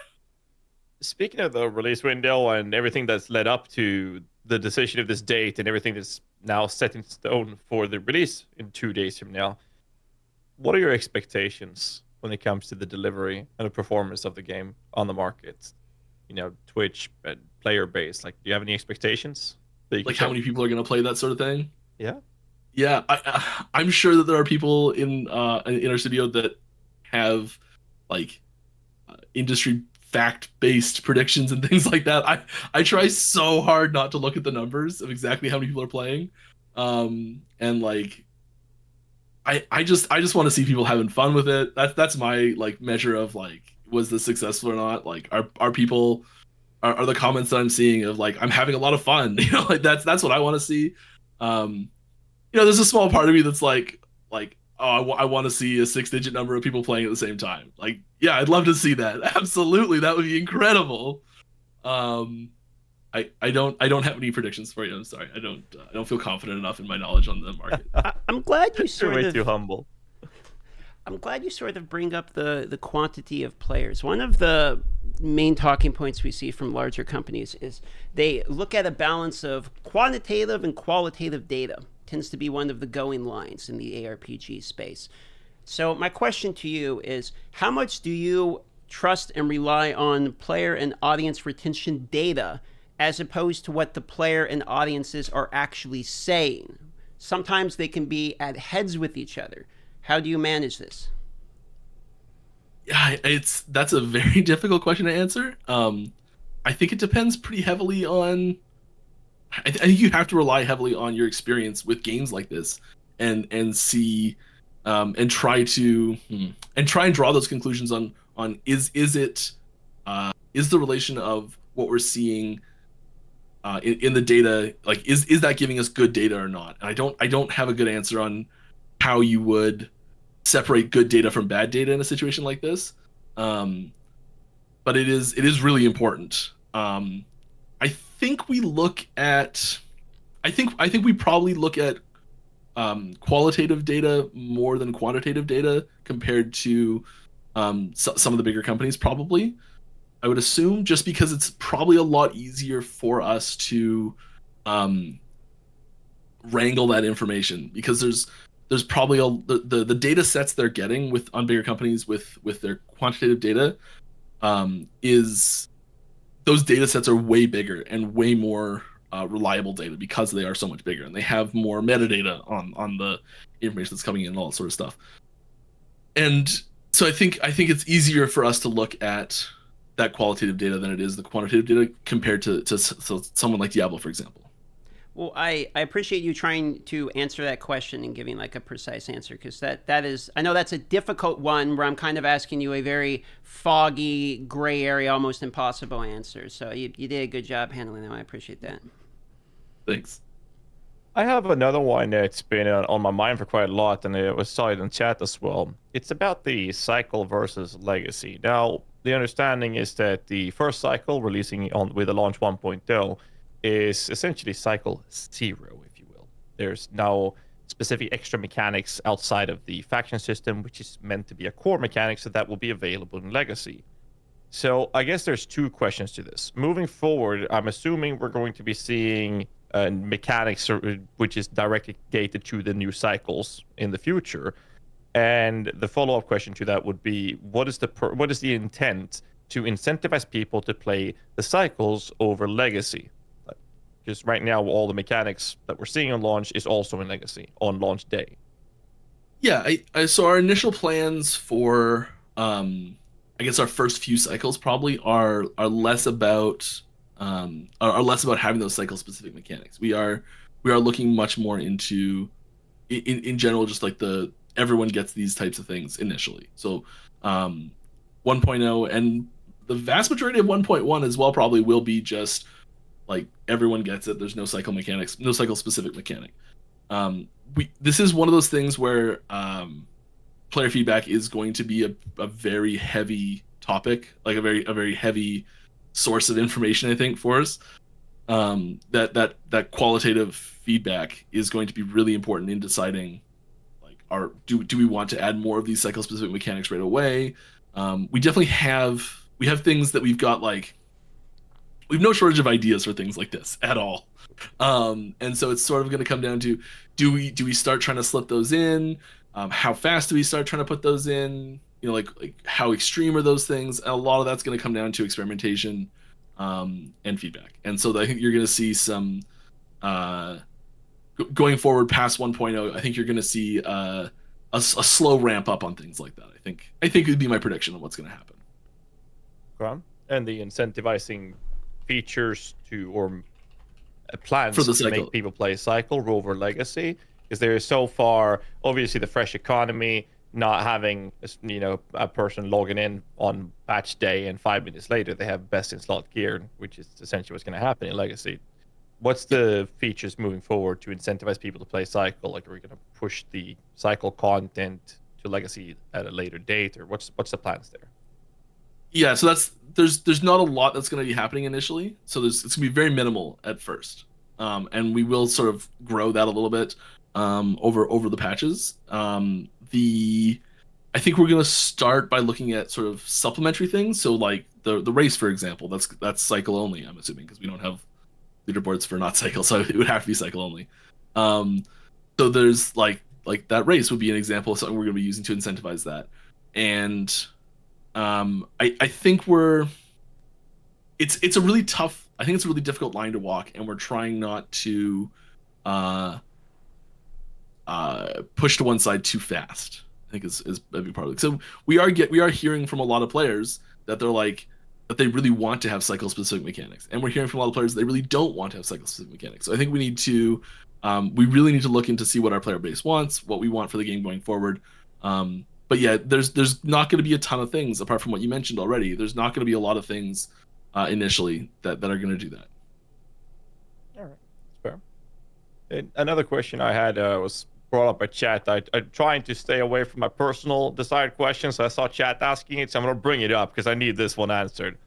Speaking of the release window and everything that's led up to the decision of this date and everything that's now set in stone for the release in 2 days from now, what are your expectations when it comes to the delivery and the performance of the game on the market? Twitch and player base. Like, do you have any expectations? Like how many people are going to play that sort of thing? Yeah. I'm sure that there are people in our studio that have like industry fact-based predictions and things like that. I try so hard not to look at the numbers of exactly how many people are playing, and like I just want to see people having fun with it. That's my like measure of like, was this successful or not? Like, are people are the comments that I'm seeing of like, I'm having a lot of fun, like that's what I want to see. There's a small part of me that's like oh, I want to see a 6-digit number of people playing at the same time. Like, yeah, I'd love to see that. Absolutely, that would be incredible. I don't have any predictions for you. I'm sorry. I don't feel confident enough in my knowledge on the market. I'm glad you sort You're of way too humble. I'm glad you sort of bring up the quantity of players. One of the main talking points we see from larger companies is they look at a balance of quantitative and qualitative data. Tends to be one of the going lines in the ARPG space. So my question to you is, how much do you trust and rely on player and audience retention data as opposed to what the player and audiences are actually saying? Sometimes they can be at heads with each other. How do you manage this? Yeah, that's a very difficult question to answer. I think it depends pretty heavily on. I think you have to rely heavily on your experience with games like this, and see, and try and draw those conclusions on is the relation of what we're seeing in the data, like is that giving us good data or not? And I don't have a good answer on how you would separate good data from bad data in a situation like this. But it is really important. I think we probably look at qualitative data more than quantitative data compared to some of the bigger companies, probably. I would assume, just because it's probably a lot easier for us to wrangle that information, because there's probably the data sets they're getting with on bigger companies with their quantitative data is those data sets are way bigger and way more reliable data because they are so much bigger and they have more metadata on the information that's coming in and all that sort of stuff. And so I think it's easier for us to look at that qualitative data than it is the quantitative data compared to someone like Diablo, for example. Well, I appreciate you trying to answer that question and giving like a precise answer, because that is, I know that's a difficult one where I'm kind of asking you a very foggy, gray area, almost impossible answer. So you did a good job handling that. I appreciate that. Thanks. I have another one that's been on my mind for quite a lot, and it was cited in chat as well. It's about the cycle versus legacy. Now, the understanding is that the first cycle, releasing on with the launch 1.0, is essentially cycle 0, if you will. There's now specific extra mechanics outside of the faction system, which is meant to be a core mechanic, so that will be available in legacy. So I guess there's two questions to this. Moving forward, I'm assuming we're going to be seeing mechanics which is directly gated to the new cycles in the future. And the follow-up question to that would be, what is the intent to incentivize people to play the cycles over legacy? Because right now, all the mechanics that we're seeing on launch is also in legacy on launch day. Yeah, so our initial plans for I guess our first few cycles probably are less about having those cycle specific mechanics. We are looking much more into in general, just like everyone gets these types of things initially. So 1.0 and the vast majority of 1.1 as well probably will be just like everyone gets it. There's no cycle mechanics, no cycle specific mechanic. This is one of those things where player feedback is going to be a very heavy topic, like a very heavy source of information, I think, for us. That qualitative feedback is going to be really important in deciding, like, do we want to add more of these cycle specific mechanics right away? We definitely have things that we've got, like, we've no shortage of ideas for things like this at all. And so it's sort of going to come down to, do we start trying to slip those in? How fast do we start trying to put those in? You know, like how extreme are those things? And a lot of that's going to come down to experimentation and feedback. And so I think you're going to see some going forward past 1.0. I think you're going to see a slow ramp up on things like that. I think it would be my prediction of what's going to happen. And the incentivizing features or plans for the to make people play cycle over legacy, because there is so far obviously the fresh economy, not having a person logging in on patch day and 5 minutes later they have best in slot gear, which is essentially what's going to happen in legacy. What's the features moving forward to incentivize people to play cycle? Like, are we going to push the cycle content to legacy at a later date, or what's the plans there? Yeah, so there's not a lot that's going to be happening initially. So it's going to be very minimal at first, and we will sort of grow that a little bit over the patches. I think we're going to start by looking at sort of supplementary things. So like the race, for example, that's cycle only, I'm assuming, because we don't have leaderboards for not cycle, so it would have to be cycle only. So there's like that race would be an example of something we're going to be using to incentivize that. And I think it's a really tough, I think it's a really difficult line to walk, and we're trying not to push to one side too fast, I think is a big part of it. So we are hearing from a lot of players that they're like, that they really want to have cycle specific mechanics, and we're hearing from a lot of players that they really don't want to have cycle specific mechanics. So I think we really need to look into see what our player base wants, what we want for the game going forward. But yeah, there's not going to be a ton of things apart from what you mentioned already. There's not going to be a lot of things initially that are going to do that. All right, that's fair. And another question I had was brought up by chat. I'm trying to stay away from my personal desired questions, so I saw chat asking it, so I'm going to bring it up because I need this one answered.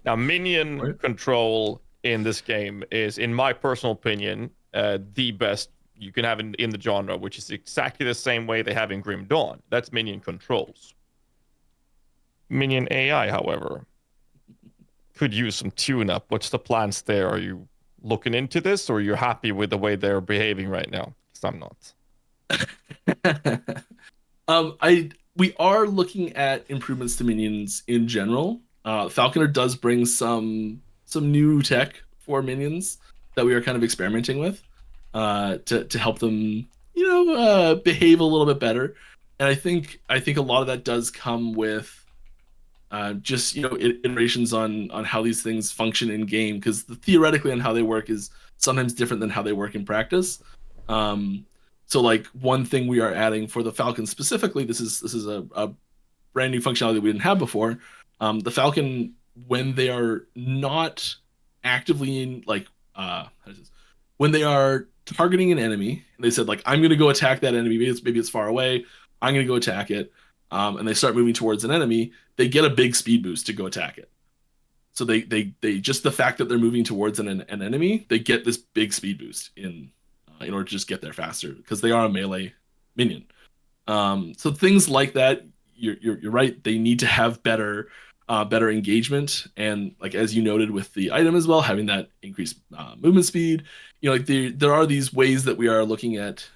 Now, minion control in this game is, in my personal opinion, the best you can have in the genre, which is exactly the same way they have in Grim Dawn. That's minion controls. Minion AI, however, could use some tune-up. What's the plans there? Are you looking into this, or are you happy with the way they're behaving right now? Because I'm not. We are looking at improvements to minions in general. Falconer does bring some new tech for minions that we are kind of experimenting with to help them, behave a little bit better. And I think a lot of that does come with just iterations on how these things function in game, because theoretically on how they work is sometimes different than how they work in practice. So like one thing we are adding for the Falcon specifically, this is a brand new functionality that we didn't have before. The Falcon, when they are not actively in when they are targeting an enemy, and they said like, I'm going to go attack that enemy. Maybe it's far away. I'm going to go attack it. And they start moving towards an enemy, they get a big speed boost to go attack it. So they just the fact that they're moving towards an enemy, they get this big speed boost in order to just get there faster, because they are a melee minion. So things like that, you're right. They need to have better engagement, and like as you noted with the item as well, having that increased movement speed. There are these ways that we are looking at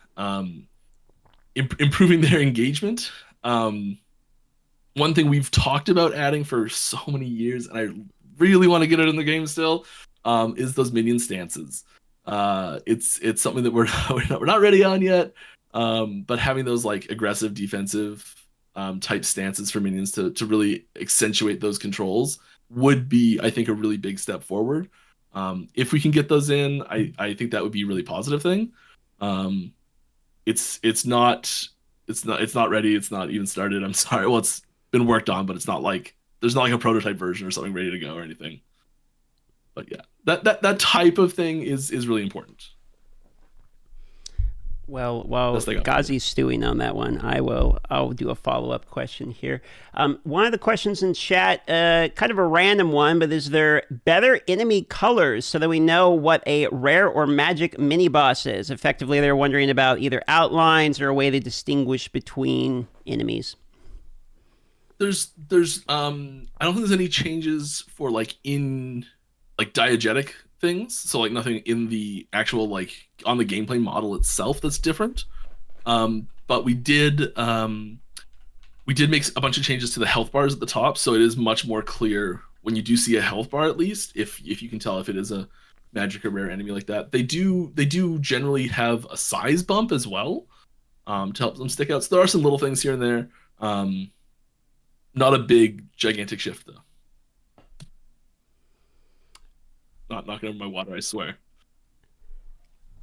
improving their engagement. One thing we've talked about adding for so many years, and I really want to get it in the game still, is those minion stances. It's something that we're not ready on yet, but having those like aggressive defensive type stances for minions to really accentuate those controls would be, I think, a really big step forward. If we can get those in, I think that would be a really positive thing. It's not ready. It's not even started. I'm sorry. Well, it's been worked on, but it's not like there's not like a prototype version or something ready to go or anything. But yeah, that type of thing is really important. Well, while GHAZZY's stewing on that one, I'll do a follow-up question here. One of the questions in chat, kind of a random one, but is there better enemy colors so that we know what a rare or magic mini-boss is? Effectively, they're wondering about either outlines or a way to distinguish between enemies. There's I don't think there's any changes for like diegetic things, so like nothing in the actual like on the gameplay model itself that's different, but we did make a bunch of changes to the health bars at the top, so it is much more clear when you do see a health bar, at least if you can tell if it is a magic or rare enemy like that. They do generally have a size bump as well, to help them stick out. So there are some little things here and there, not a big gigantic shift though. Not knocking over my water, I swear.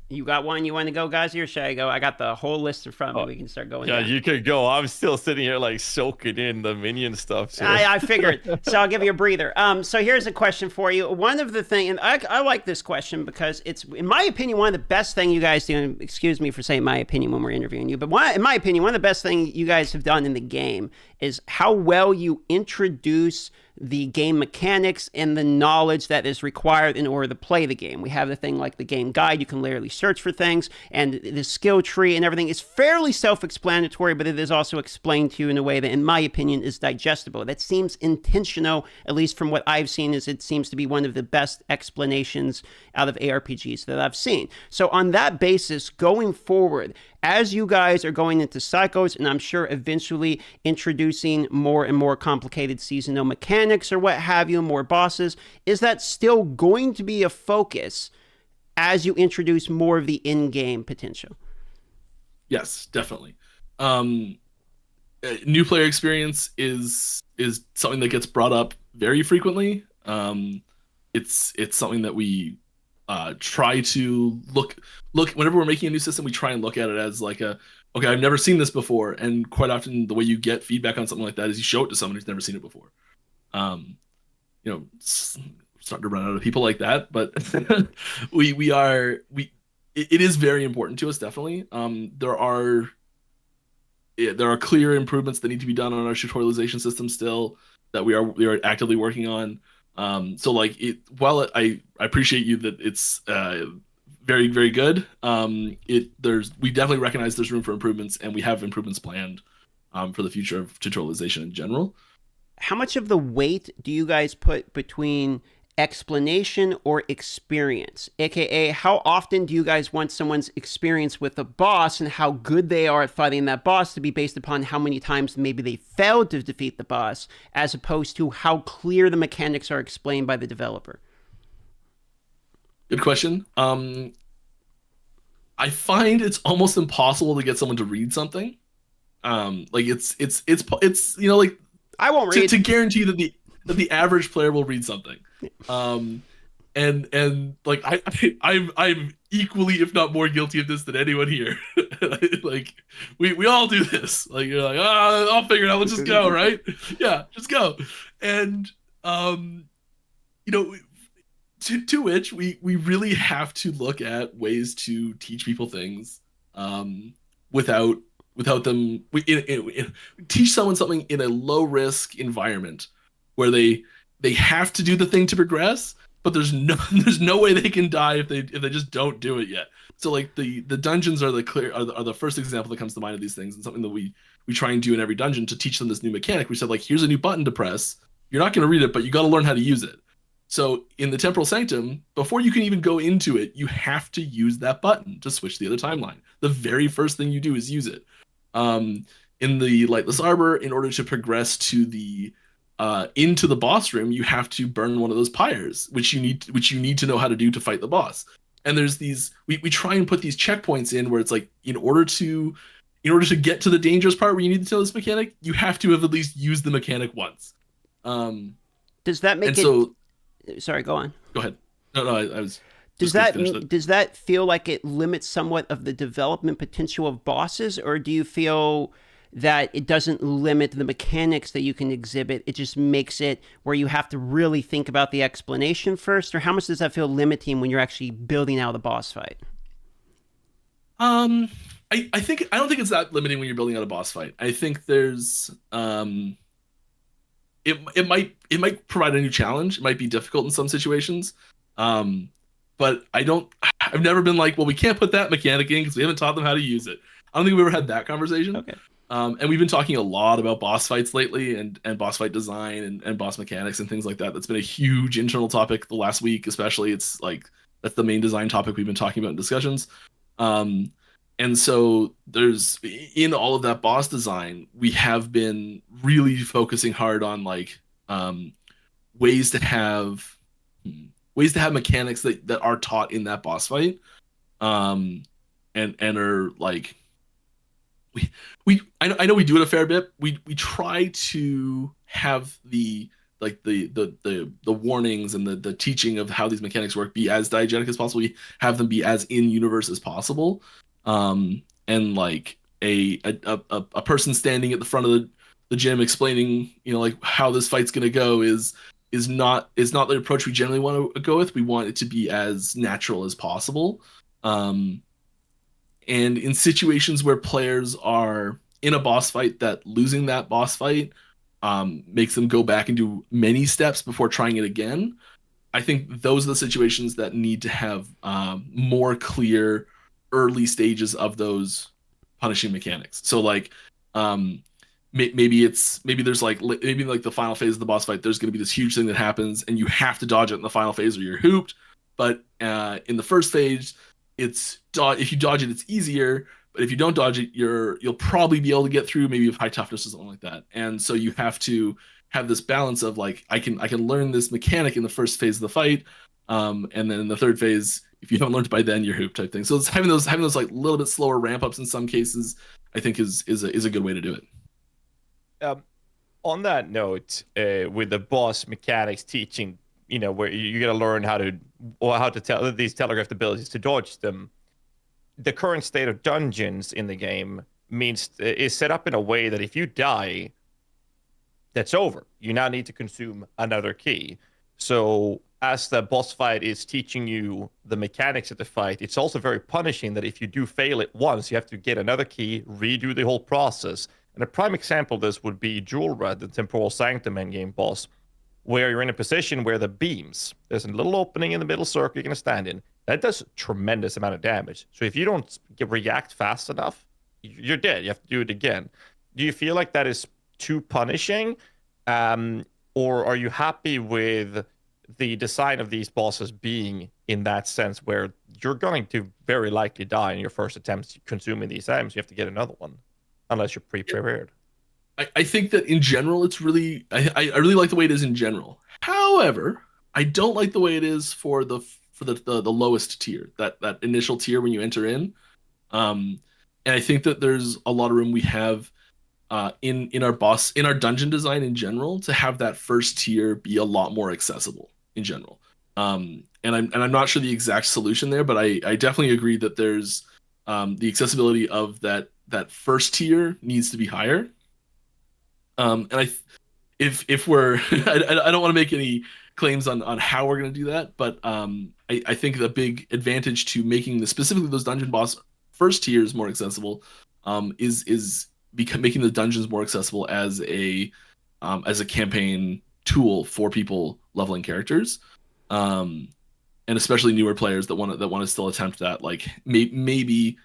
You got one you want to go, GHAZZY, or should I go? I got the whole list in front of me. We can start going. Yeah, down. You could go. I'm still sitting here like soaking in the minion stuff. So. I figured. So I'll give you a breather. So here's a question for you. One of the things, and I like this question because it's, in my opinion, one of the best thing you guys do, and excuse me for saying my opinion when we're interviewing you, but in my opinion, one of the best things you guys have done in the game is how well you introduce the game mechanics and the knowledge that is required in order to play the game. We have the thing like the game guide. You can literally search for things, and the skill tree and everything is fairly self-explanatory, but it is also explained to you in a way that, in my opinion, is digestible. That seems intentional, at least from what I've seen, is it seems to be one of the best explanations out of ARPGs that I've seen. So on that basis, going forward, as you guys are going into cycles, and I'm sure eventually introducing more and more complicated seasonal mechanics or what have you, more bosses, is that still going to be a focus as you introduce more of the in-game potential? Yes, definitely. New player experience is something that gets brought up very frequently. It's something that we try to look whenever we're making a new system. We try and look at it as like okay, I've never seen this before, and quite often the way you get feedback on something like that is you show it to someone who's never seen it before. Starting to run out of people like that, but it is very important to us, definitely. There are clear improvements that need to be done on our tutorialization system still that we are actively working on. So like while I appreciate you that it's very, very good. We definitely recognize there's room for improvements, and we have improvements planned for the future of tutorialization in general. How much of the weight do you guys put between explanation or experience? AKA, how often do you guys want someone's experience with a boss and how good they are at fighting that boss to be based upon how many times maybe they failed to defeat the boss, as opposed to how clear the mechanics are explained by the developer? Good question. I find it's almost impossible to get someone to read something. Like it's like I won't read to guarantee that the average player will read something. And like I'm equally, if not more, guilty of this than anyone here. Like we all do this. Like you're like, I'll figure it out. Let's just go, right? Yeah, just go. And you know, to which we really have to look at ways to teach people things without them teach someone something in a low risk environment where they have to do the thing to progress, but there's no way they can die if they just don't do it yet. So like the dungeons are the first example that comes to mind of these things, and something that we try and do in every dungeon to teach them this new mechanic. We said, like, here's a new button to press. You're not going to read it, but you got to learn how to use it. So in the Temporal Sanctum, before you can even go into it, you have to use that button to switch the other timeline. The very first thing you do is use it. In the Lightless Arbor, in order to progress to the into the boss room, you have to burn one of those pyres, which you need to know how to do to fight the boss. And there's these we try and put these checkpoints in where it's like, in order to get to the dangerous part where you need to know this mechanic, you have to have at least used the mechanic once. Does that make it? So, sorry, go on. Go ahead. No, I was. Does that feel like it limits somewhat of the development potential of bosses, or do you feel that it doesn't limit the mechanics that you can exhibit? It just makes it where you have to really think about the explanation first, or how much does that feel limiting when you're actually building out a boss fight? I don't think it's that limiting when you're building out a boss fight. I think there's it might provide a new challenge. It might be difficult in some situations. But I've never been like, well, we can't put that mechanic in because we haven't taught them how to use it. I don't think we've ever had that conversation. Okay. And we've been talking a lot about boss fights lately, and boss fight design and boss mechanics and things like that. That's been a huge internal topic the last week, especially. It's like, that's the main design topic we've been talking about in discussions. And so there's, in all of that boss design, we have been really focusing hard on like ways to have mechanics that are taught in that boss fight, and are like, I know we do it a fair bit. We try to have the warnings and the teaching of how these mechanics work be as diegetic as possible. We have them be as in universe as possible. And like a person standing at the front of the gym explaining, like how this fight's gonna go is not the approach we generally want to go with. We want it to be as natural as possible. And in situations where players are in a boss fight, that losing that boss fight makes them go back and do many steps before trying it again, I think those are the situations that need to have more clear early stages of those punishing mechanics. So like maybe there's like the final phase of the boss fight, there's going to be this huge thing that happens and you have to dodge it in the final phase or you're hooped. But in the first phase, if you dodge it, it's easier. But if you don't dodge it, you'll probably be able to get through, maybe with high toughness or something like that. And so you have to have this balance of like, I can learn this mechanic in the first phase of the fight, and then in the third phase, if you haven't learned by then, you're hooped type thing. So it's having those like little bit slower ramp ups in some cases, I think is a good way to do it. On that note, with the boss mechanics teaching, where you got to learn how to tell these telegraphed abilities to dodge them. The current state of dungeons in the game is set up in a way that if you die, that's over. You now need to consume another key. So as the boss fight is teaching you the mechanics of the fight, it's also very punishing that if you do fail it once, you have to get another key, redo the whole process. And a prime example of this would be Jewelrad, the Temporal Sanctum endgame boss, where you're in a position where the beams, there's a little opening in the middle circle you're going to stand in. that does tremendous amount of damage. So if you don't react fast enough, you're dead. You have to do it again. Do you feel like that is too punishing? Or are you happy with the design of these bosses being in that sense where you're going to very likely die in your first attempts consuming these items? You have to get another one unless you're pre-prepared. I think that in general, it's really, I really like the way it is in general. However, I don't like the way it is for the lowest tier, that initial tier when you enter in. And I think that there's a lot of room we have in our dungeon design in general to have that first tier be a lot more accessible in general. And I'm not sure the exact solution there, but I definitely agree that there's the accessibility of that first tier needs to be higher. And if we're I don't want to make any claims on how we're going to do that, but I think the big advantage to making specifically those dungeon boss first tiers more accessible is making the dungeons more accessible as a campaign tool for people leveling characters, and especially newer players that want to still attempt that, like maybe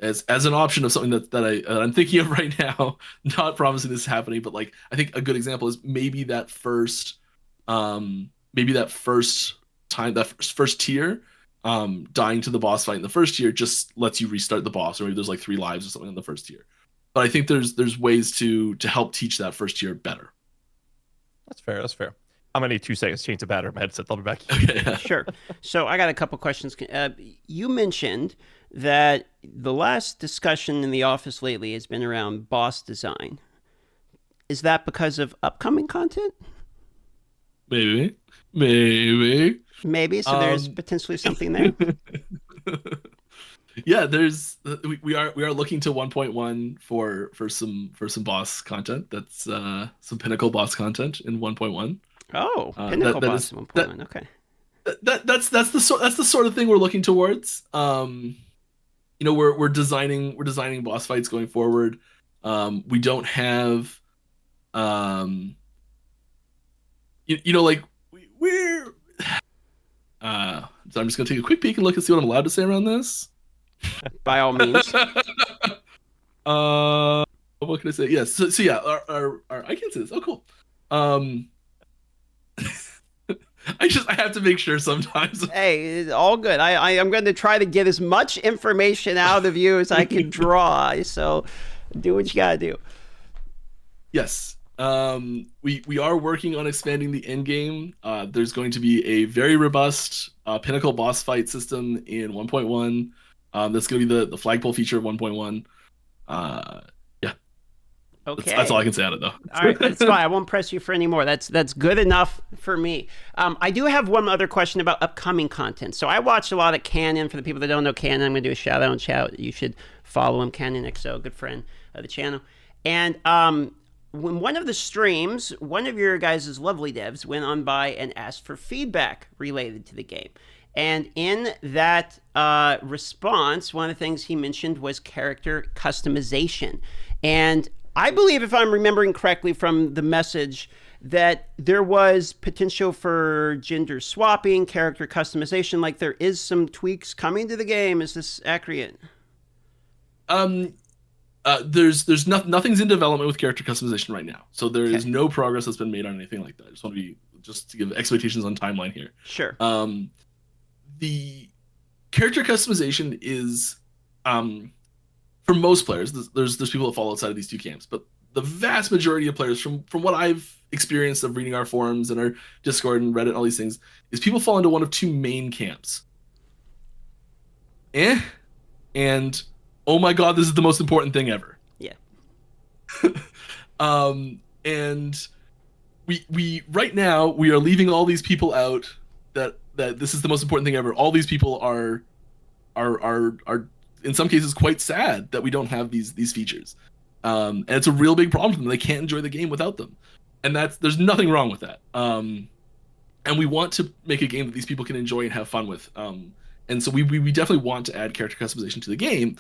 as an option of something that I'm thinking of right now. Not promising this is happening, but like I think a good example is maybe that first tier, dying to the boss fight in the first tier just lets you restart the boss, or maybe there's like 3 lives or something in the first tier. But I think there's ways to help teach that first tier better. That's fair. I'm gonna need 2 seconds to change the battery in my headset. I'll be back. Okay. Sure. So I got a couple questions. You mentioned that the last discussion in the office lately has been around boss design. Is that because of upcoming content? Maybe. Maybe. So there's potentially something there. Yeah, we are looking to 1.1 for some boss content. That's some pinnacle boss content in 1.1 Oh, pinnacle that boss is- 1.1. Okay. that's the sort of thing we're looking towards. We're designing boss fights going forward. We don't have we're so I'm just gonna take a quick peek and look and see what I'm allowed to say around this. By all means. What can I say? Yes. So yeah, our I can't say this. Oh, cool. I have to make sure sometimes. Hey, it's all good. I'm going to try to get as much information out of you as I can draw. So do what you got to do. Yes. We are working on expanding the end game. There's going to be a very robust pinnacle boss fight system in 1.1. That's going to be the flagpole feature of 1.1. Yeah. Okay. That's all I can say on it, though. All right, that's fine. I won't press you for any more. That's good enough for me. I do have one other question about upcoming content. So I watch a lot of Canon. For the people that don't know Canon, I'm going to do a shout out and shout. You should follow him, Canon XO, good friend of the channel. And when one of the streams, one of your guys' lovely devs went on by and asked for feedback related to the game. And in that response, one of the things he mentioned was character customization. And I believe, if I'm remembering correctly from the message, that there was potential for gender swapping, character customization, like there is some tweaks coming to the game. Is this accurate? There's nothing's in development with character customization right now. So there is no progress that's been made on anything like that. I just want to give expectations on timeline here. Sure. The character customization is for most players, there's people that fall outside of these two camps, but the vast majority of players, from what I've experienced of reading our forums and our Discord and Reddit and all these things, is people fall into one of two main camps. And oh my god, this is the most important thing ever. Yeah. And we right now we are leaving all these people out that this is the most important thing ever. All these people are in some cases quite sad that we don't have these features. And it's a real big problem for them. They can't enjoy the game without them. And there's nothing wrong with that. And we want to make a game that these people can enjoy and have fun with. And so we definitely want to add character customization to the game.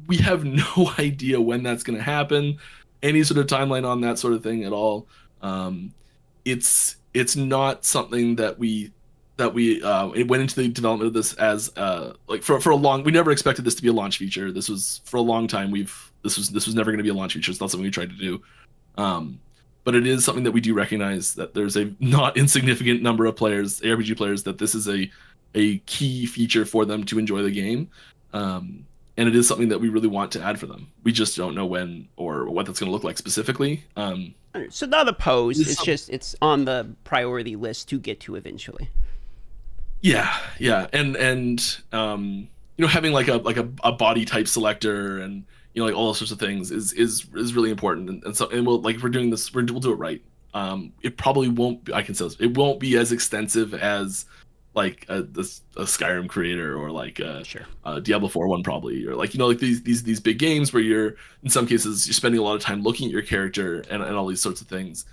We have no idea when that's going to happen, any sort of timeline on that sort of thing at all. It's not something that we that we it went into the development of this as like for a long. We never expected this to be a launch feature. This was for a long time. This was never going to be a launch feature. It's not something we tried to do. But it is something that we do recognize that there's a not insignificant number of players, ARPG players, that this is a key feature for them to enjoy the game. And it is something that we really want to add for them. We just don't know when or what that's going to look like specifically. So not opposed. It's just it's on the priority list to get to eventually. Yeah, and having like a body type selector and like all those sorts of things is really important. And so we'll if we're doing this, we'll do it right. It probably won't be, I can say this, it won't be as extensive as like a Skyrim creator or like a Diablo 4 one probably, or like these big games where you're in some cases you're spending a lot of time looking at your character and all these sorts of things.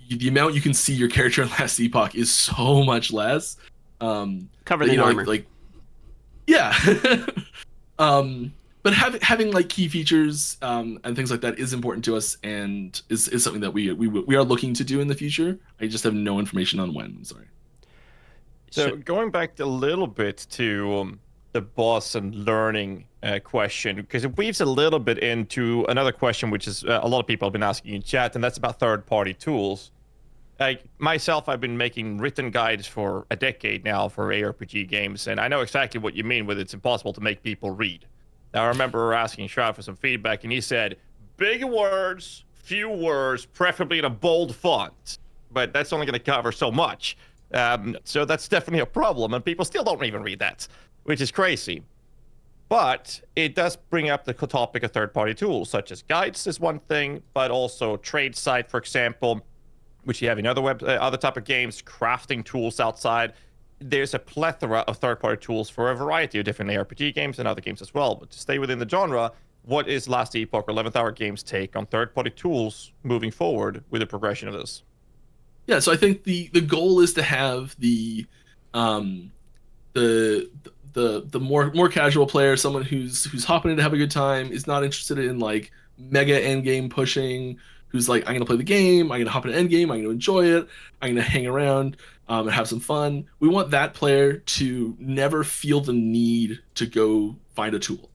The amount you can see your character in Last Epoch is so much less. Covered in armor. Yeah. But having like key features and things like that is important to us, and is something that we are looking to do in the future. I just have no information on when. I'm sorry. So going back a little bit to the boss and learning question, because it weaves a little bit into another question, which is a lot of people have been asking in chat, and that's about third-party tools. Like myself, I've been making written guides for a decade now for ARPG games, and I know exactly what you mean with it's impossible to make people read. Now, I remember asking Shroud for some feedback, and he said, big words, few words, preferably in a bold font. But that's only going to cover so much. So that's definitely a problem, and people still don't even read that, which is crazy. But it does bring up the topic of third-party tools, such as guides is one thing, but also trade site, for example, which you have in other type of games, crafting tools outside. There's a plethora of third-party tools for a variety of different ARPG games and other games as well. But to stay within the genre, what is Last Epoch or 11th Hour Games' take on third-party tools moving forward with the progression of this? Yeah, so I think the goal is to have the more casual player, someone who's hopping in to have a good time, is not interested in like mega end game pushing, who's like, I'm gonna play the game, I'm gonna hop in an end game, I'm gonna enjoy it, I'm gonna hang around and have some fun. We want that player to never feel the need to go find a tool,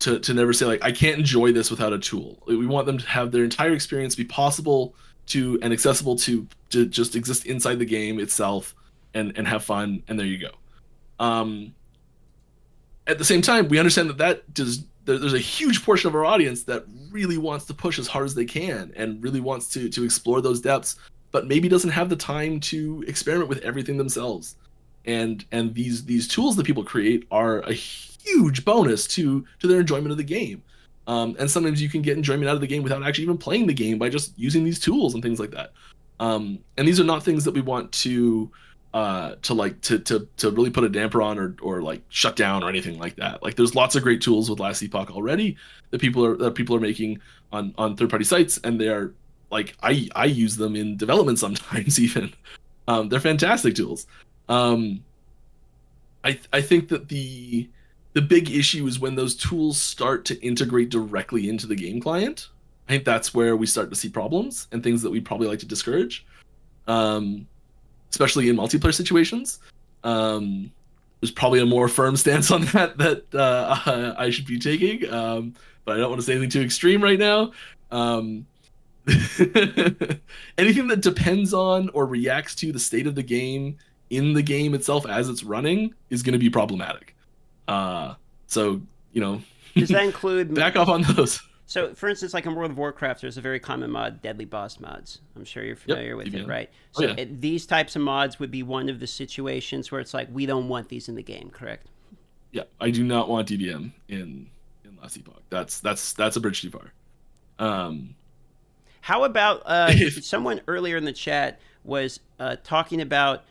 to never say like, I can't enjoy this without a tool. We want them to have their entire experience be possible to and accessible to just exist inside the game itself and have fun, and there you go. At the same time, we understand there's a huge portion of our audience that really wants to push as hard as they can and really wants to explore those depths, but maybe doesn't have the time to experiment with everything themselves. And these tools that people create are a huge bonus to their enjoyment of the game. And sometimes you can get enjoyment out of the game without actually even playing the game by just using these tools and things like that. And these are not things that we want to really put a damper on or like shut down or anything like that. Like there's lots of great tools with Last Epoch already that people are making on third-party sites, and they are like, I use them in development sometimes even. They're fantastic tools. I think that the big issue is when those tools start to integrate directly into the game client. I think that's where we start to see problems and things that we'd probably like to discourage. Especially in multiplayer situations. There's probably a more firm stance on that I should be taking, but I don't want to say anything too extreme right now. Anything that depends on or reacts to the state of the game in the game itself as it's running is going to be problematic. So, does that include back off on those? So, for instance, like in World of Warcraft, there's a very common mod, Deadly Boss mods. I'm sure you're familiar with it, right? So these types of mods would be one of the situations where it's like, we don't want these in the game, correct? Yeah, I do not want DBM in Last Epoch. That's a bridge too far. How about someone earlier in the chat was talking about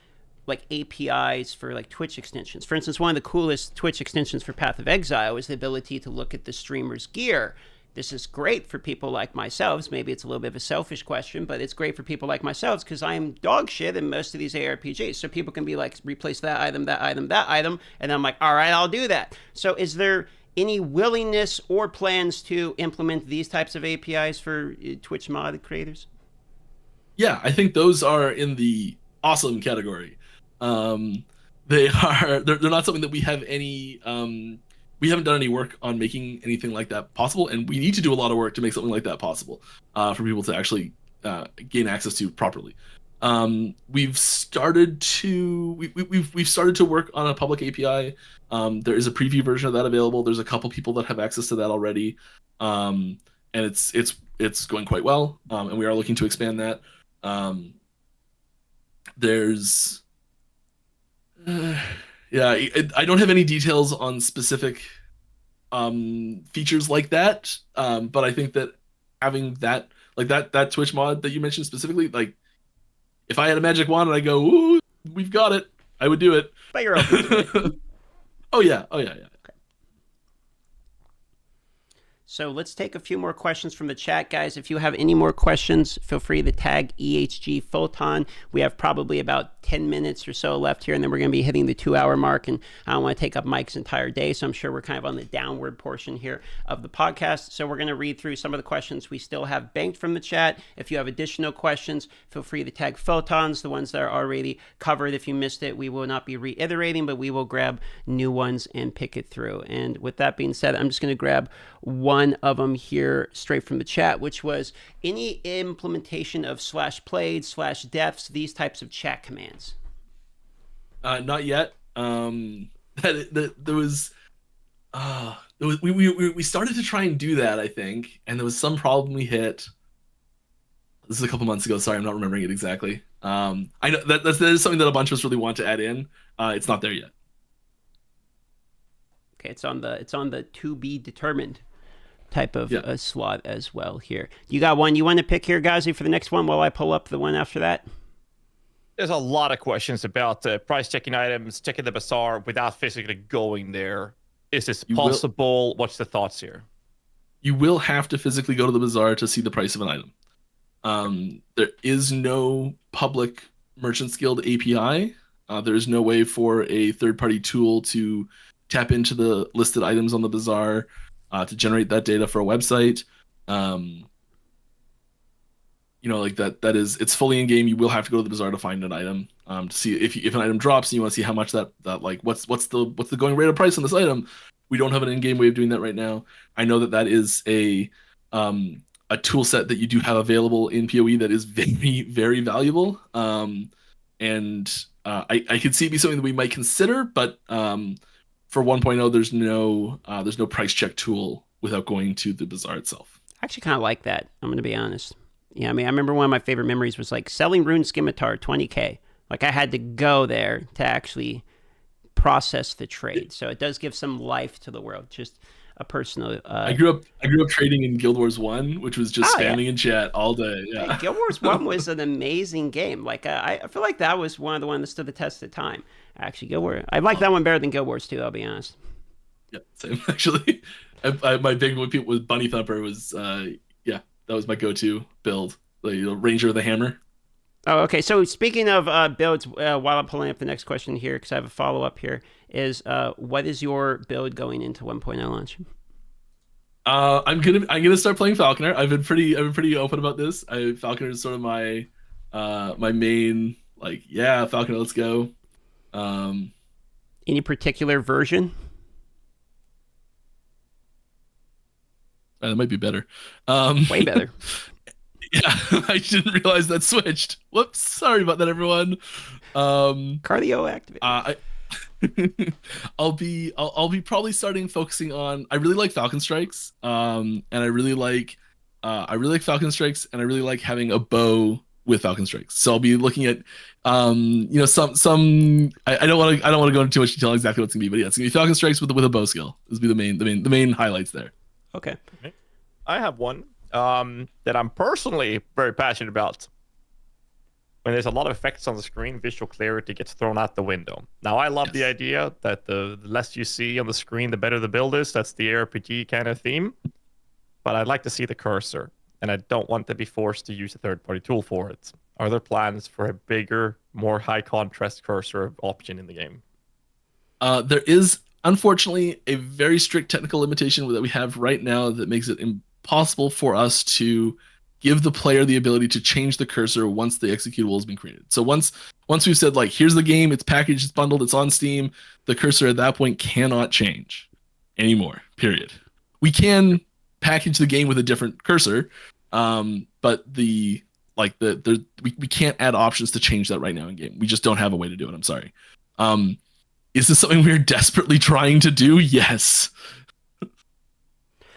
like APIs for like Twitch extensions. For instance, one of the coolest Twitch extensions for Path of Exile is the ability to look at the streamer's gear. This is great for people like myself. Maybe it's a little bit of a selfish question, but it's great for people like myself because I am dog shit in most of these ARPGs. So people can be like, replace that item, that item, that item. And I'm like, all right, I'll do that. So is there any willingness or plans to implement these types of APIs for Twitch mod creators? Yeah, I think those are in the awesome category. They're not something that we have any we haven't done any work on making anything like that possible, and we need to do a lot of work to make something like that possible for people to actually gain access to properly. We've started to we've started to work on a public API. There is a preview version of that available. There's a couple people that have access to that already, and it's going quite well. And we are looking to expand that. There's yeah, I don't have any details on specific features like that, but I think that having that, like that Twitch mod that you mentioned specifically, like if I had a magic wand and I go, ooh, we've got it, I would do it. But you're open to it. Oh yeah. So let's take a few more questions from the chat, guys. If you have any more questions, feel free to tag EHG Photon. We have probably about 10 minutes or so left here, and then we're going to be hitting the 2-hour mark, and I don't want to take up Mike's entire day, so I'm sure we're kind of on the downward portion here of the podcast. So we're going to read through some of the questions we still have banked from the chat. If you have additional questions, feel free to tag Photons, the ones that are already covered. If you missed it, we will not be reiterating, but we will grab new ones and pick it through. And with that being said, I'm just going to grab one of them here straight from the chat, which was any implementation of /played, /deaths, these types of chat commands. Not yet. We started to try and do that, I think, and there was some problem we hit. This is a couple months ago. Sorry, I'm not remembering it exactly. I know that is something that a bunch of us really want to add in. It's not there yet. Okay, it's on the to be determined type of slot as well here. You got one you want to pick here, GHAZZY, for the next one while I pull up the one after that? There's a lot of questions about price checking items, checking the bazaar without physically going there. Is this possible? What's the thoughts here? You will have to physically go to the bazaar to see the price of an item. There is no public Merchants Guild API. There is no way for a third-party tool to tap into the listed items on the bazaar to generate that data for a website. Like that is, it's fully in game. You will have to go to the bazaar to find an item to see if an item drops and you want to see how much that like what's the going rate of price on this item. We don't have an in-game way of doing that right now. I know that is a tool set that you do have available in PoE that is very, very valuable. And I could see it be something that we might consider, but for 1.0, there's no price check tool without going to the bazaar itself. I actually kind of like that. I'm going to be honest. Yeah, I mean, I remember one of my favorite memories was like selling Rune Scimitar 20K. Like I had to go there to actually process the trade. So it does give some life to the world. Just a personal. I grew up trading in Guild Wars 1, which was just spamming in chat all day. Yeah. Hey, Guild Wars 1 was an amazing game. Like I feel like that was one of the ones that stood the test of time. Actually, Guild Wars. I like that one better than Guild Wars 2. I'll be honest. Yeah, same actually. My big one with Bunny Thumper was that was my go-to build, the Ranger of the Hammer. Oh, okay. So speaking of builds, while I'm pulling up the next question here, because I have a follow-up here, is what is your build going into 1.0 launch? I'm gonna start playing Falconer. I've been pretty open about this. Falconer is sort of my main, like, Falconer, let's go. Any particular version? That might be better. Way better. Yeah, I didn't realize that switched. Whoops, sorry about that, everyone. Cardio activate. I'll be probably focusing on. I really like Falcon Strikes, and I really like Falcon Strikes, and I really like having a bow with Falcon Strikes. So I'll be looking at, some. I don't want to go into too much detail on exactly what's gonna be, but yeah, it's gonna be Falcon Strikes with a bow skill. This will be the main highlights there. Okay. I have one that I'm personally very passionate about. When there's a lot of effects on the screen, visual clarity gets thrown out the window. Now, I love the idea that the less you see on the screen, the better the build is. That's the ARPG kind of theme. But I'd like to see the cursor, and I don't want to be forced to use a third-party tool for it. Are there plans for a bigger, more high-contrast cursor option in the game? There is, unfortunately, a very strict technical limitation that we have right now that makes it impossible for us to give the player the ability to change the cursor once the executable has been created. So once once we've said like, here's the game, it's packaged, it's bundled, it's on Steam, the cursor at that point cannot change anymore. Period. We can package the game with a different cursor, but we can't add options to change that right now in game. We just don't have a way to do it. I'm sorry. Is this something we're desperately trying to do? Yes.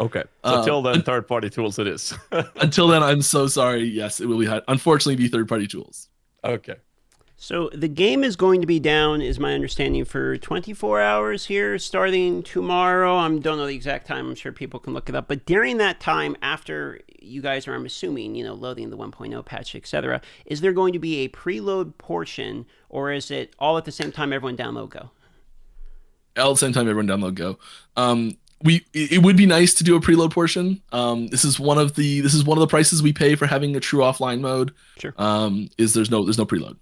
Okay. So till then, third-party tools it is. Until then, I'm so sorry. Yes, it will be. Unfortunately, be third-party tools. Okay. So the game is going to be down, is my understanding, for 24 hours here, starting tomorrow. I don't know the exact time. I'm sure people can look it up. But during that time, after you guys are, I'm assuming, loading the 1.0 patch, etc., is there going to be a preload portion, or is it all at the same time everyone download go? All at the same time everyone download go. It would be nice to do a preload portion. This is one of the prices we pay for having a true offline mode. Sure. Is there's no preload.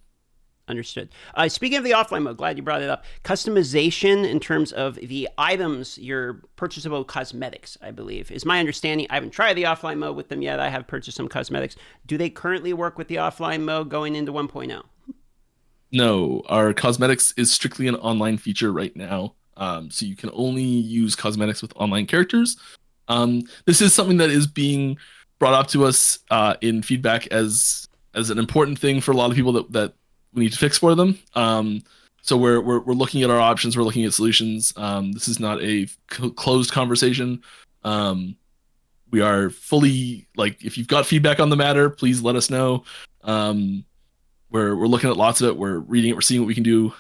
Understood. Speaking of the offline mode, glad you brought it up. Customization in terms of the items, your purchasable cosmetics, I believe, is my understanding. I haven't tried the offline mode with them yet. I have purchased some cosmetics. Do they currently work with the offline mode going into 1.0? No, our cosmetics is strictly an online feature right now. So you can only use cosmetics with online characters. This is something that is being brought up to us in feedback as an important thing for a lot of people that we need to fix for them. So we're looking at our options. We're looking at solutions. This is not a closed conversation. We are fully, like, if you've got feedback on the matter, please let us know. We're looking at lots of it. We're reading it. We're seeing what we can do.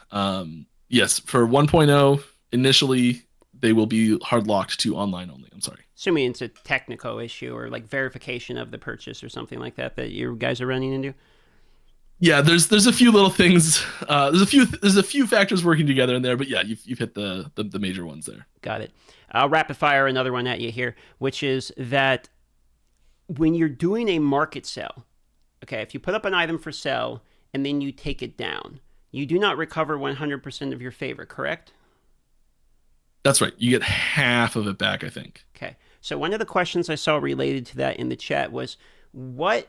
Yes, for 1.0, initially they will be hard locked to online only. I'm sorry. Assuming it's a technical issue or like verification of the purchase or something like that you guys are running into. Yeah, there's a few little things. There's a few factors working together in there, but yeah, you've hit the major ones there. Got it. I'll rapid fire another one at you here, which is that when you're doing a market sale, okay, if you put up an item for sale and then you take it down, you do not recover 100% of your favor, correct? That's right. You get half of it back, I think. Okay. So one of the questions I saw related to that in the chat was, what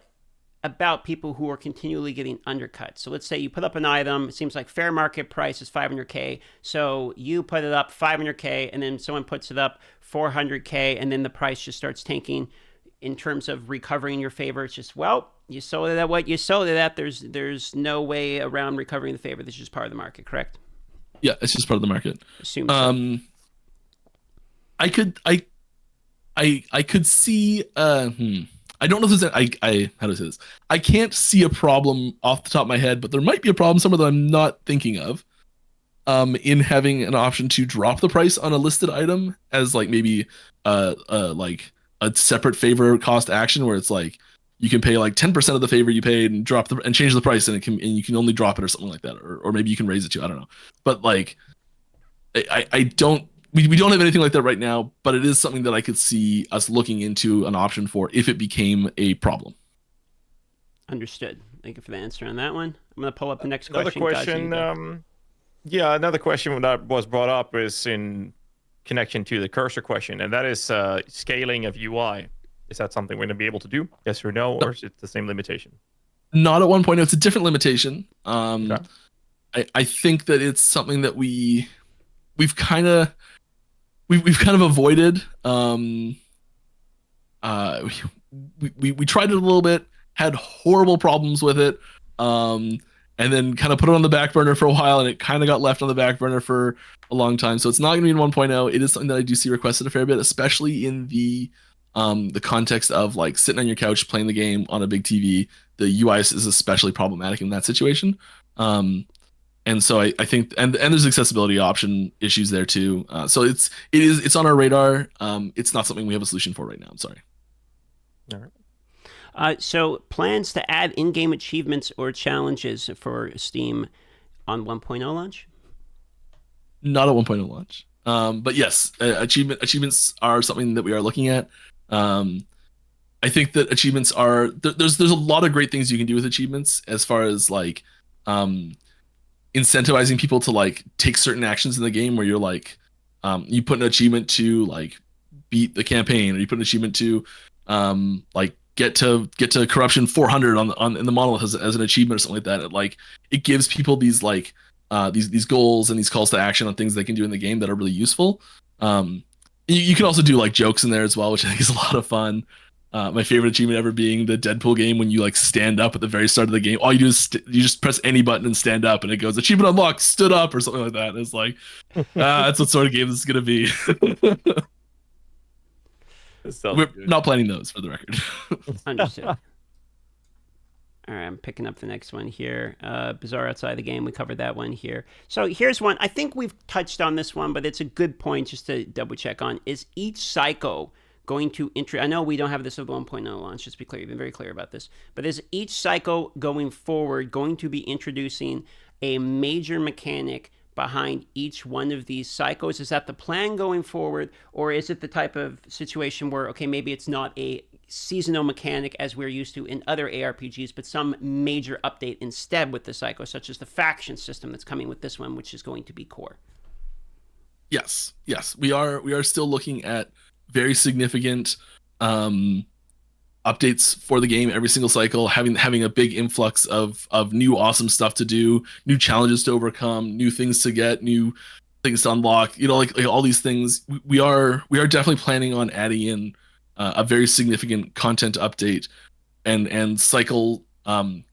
about people who are continually getting undercut? So let's say you put up an item, it seems like fair market price is 500K. So you put it up 500K and then someone puts it up 400K and then the price just starts tanking. In terms of recovering your favor, it's just, well, you sold it at what you sold it at. There's no way around recovering the favor. This is just part of the market, correct? Yeah, it's just part of the market. Assume so. I could see I don't know if there's how to say this. I can't see a problem off the top of my head, but there might be a problem somewhere that I'm not thinking of. In having an option to drop the price on a listed item as like maybe like a separate favor cost action where it's like you can pay like 10% of the favor you paid and change the price and you can only drop it or something like that, or maybe you can raise it to, I don't know. But like I don't. We don't have anything like that right now, but it is something that I could see us looking into an option for if it became a problem. Understood. Thank you for the answer on that one. I'm going to pull up the next Another question. Another question that was brought up is in connection to the cursor question, and that is scaling of UI. Is that something we're going to be able to do? Yes or no, or is it the same limitation? Not at 1.0. It's a different limitation. Okay. I think that it's something that we've kind of avoided. We tried it a little bit, had horrible problems with it, and then kind of put it on the back burner for a while, and it kind of got left on the back burner for a long time. So it's not going to be in 1.0. It is something that I do see requested a fair bit, especially in the context of like sitting on your couch playing the game on a big TV. The UI is especially problematic in that situation. And so I think, and there's accessibility option issues there too. So it's on our radar. It's not something we have a solution for right now. I'm sorry. All right. So plans to add in-game achievements or challenges for Steam on 1.0 launch? Not at 1.0 launch. But yes, achievements are something that we are looking at. I think that achievements are there's a lot of great things you can do with achievements as far as like incentivizing people to like take certain actions in the game where you're like you put an achievement to like beat the campaign, or you put an achievement to like get to corruption 400 on in the monolith as an achievement or something like that. It gives people these these goals and these calls to action on things they can do in the game that are really useful. You can also do like jokes in there as well, which I think is a lot of fun. My favorite achievement ever being the Deadpool game when you like stand up at the very start of the game. All you do is you just press any button and stand up, and it goes achievement unlocked, stood up, or something like that. And it's like, that's what sort of game this is gonna be. We're not planning those, for the record. Understood. All right, I'm picking up the next one here. Bizarre Outside the Game, we covered that one here. So here's one. I think we've touched on this one, but it's a good point just to double check on. Is each cycle going to I know we don't have this with 1.0 launch, just to be clear, you've been very clear about this, but is each cycle going forward going to be introducing a major mechanic behind each one of these cycles? Is that the plan going forward, or is it the type of situation where, okay, maybe it's not a seasonal mechanic as we're used to in other ARPGs, but some major update instead with the cycle, such as the faction system that's coming with this one, which is going to be core? Yes, we are still looking at very significant updates for the game every single cycle, having a big influx of new awesome stuff to do, new challenges to overcome, new things to get, new things to unlock, like all these things. We are definitely planning on adding in a very significant content update and cycle new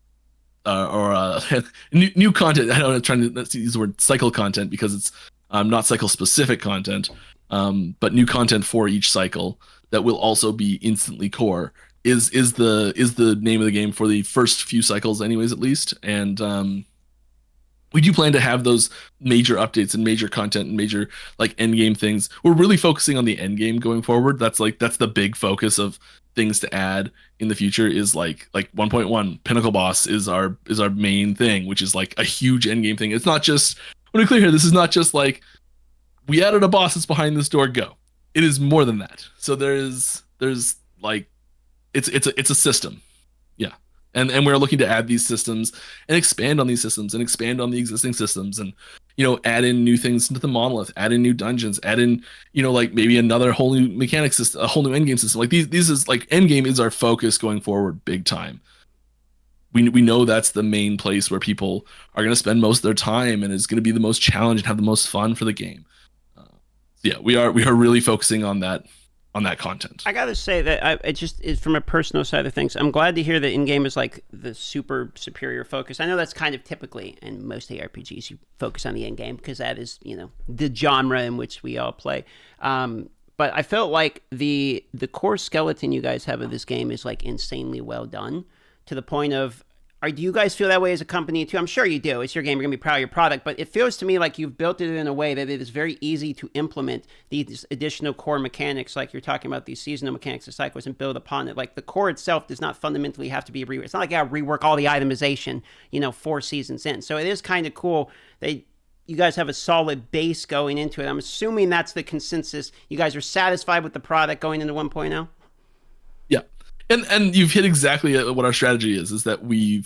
content. I don't know, trying to use the word cycle content because it's not cycle specific content, but new content for each cycle that will also be instantly core is the name of the game for the first few cycles anyways, at least. And we do plan to have those major updates and major content and major like end game things. We're really focusing on the end game going forward. That's the big focus of things to add in the future, is like 1.1 Pinnacle Boss is our main thing, which is like a huge end game thing. It's not just, let me clear here, this is not just like we added a boss that's behind this door, go. It is more than that. So there's like it's a system. Yeah. And we're looking to add these systems and expand on these systems and expand on the existing systems, and add in new things into the monolith, add in new dungeons, add in like maybe another whole new mechanic system, a whole new endgame system. Like these is like endgame is our focus going forward, big time. We know that's the main place where people are going to spend most of their time and is going to be the most challenge and have the most fun for the game. Yeah, we are really focusing on that content. I gotta say that it just is, from a personal side of things, I'm glad to hear that in-game is like the super superior focus. I know that's kind of typically in most ARPGs, you focus on the end-game because that is, the genre in which we all play. But I felt like the core skeleton you guys have of this game is like insanely well done, to the point of, do you guys feel that way as a company too? I'm sure you do. It's your game. You're going to be proud of your product. But it feels to me like you've built it in a way that it is very easy to implement these additional core mechanics, like you're talking about these seasonal mechanics of cycles, and build upon it. Like the core itself does not fundamentally have to be reworked. It's not like you got to rework all the itemization, 4 seasons in. So it is kind of cool that you guys have a solid base going into it. I'm assuming that's the consensus. You guys are satisfied with the product going into 1.0? Yeah. And you've hit exactly what our strategy is that we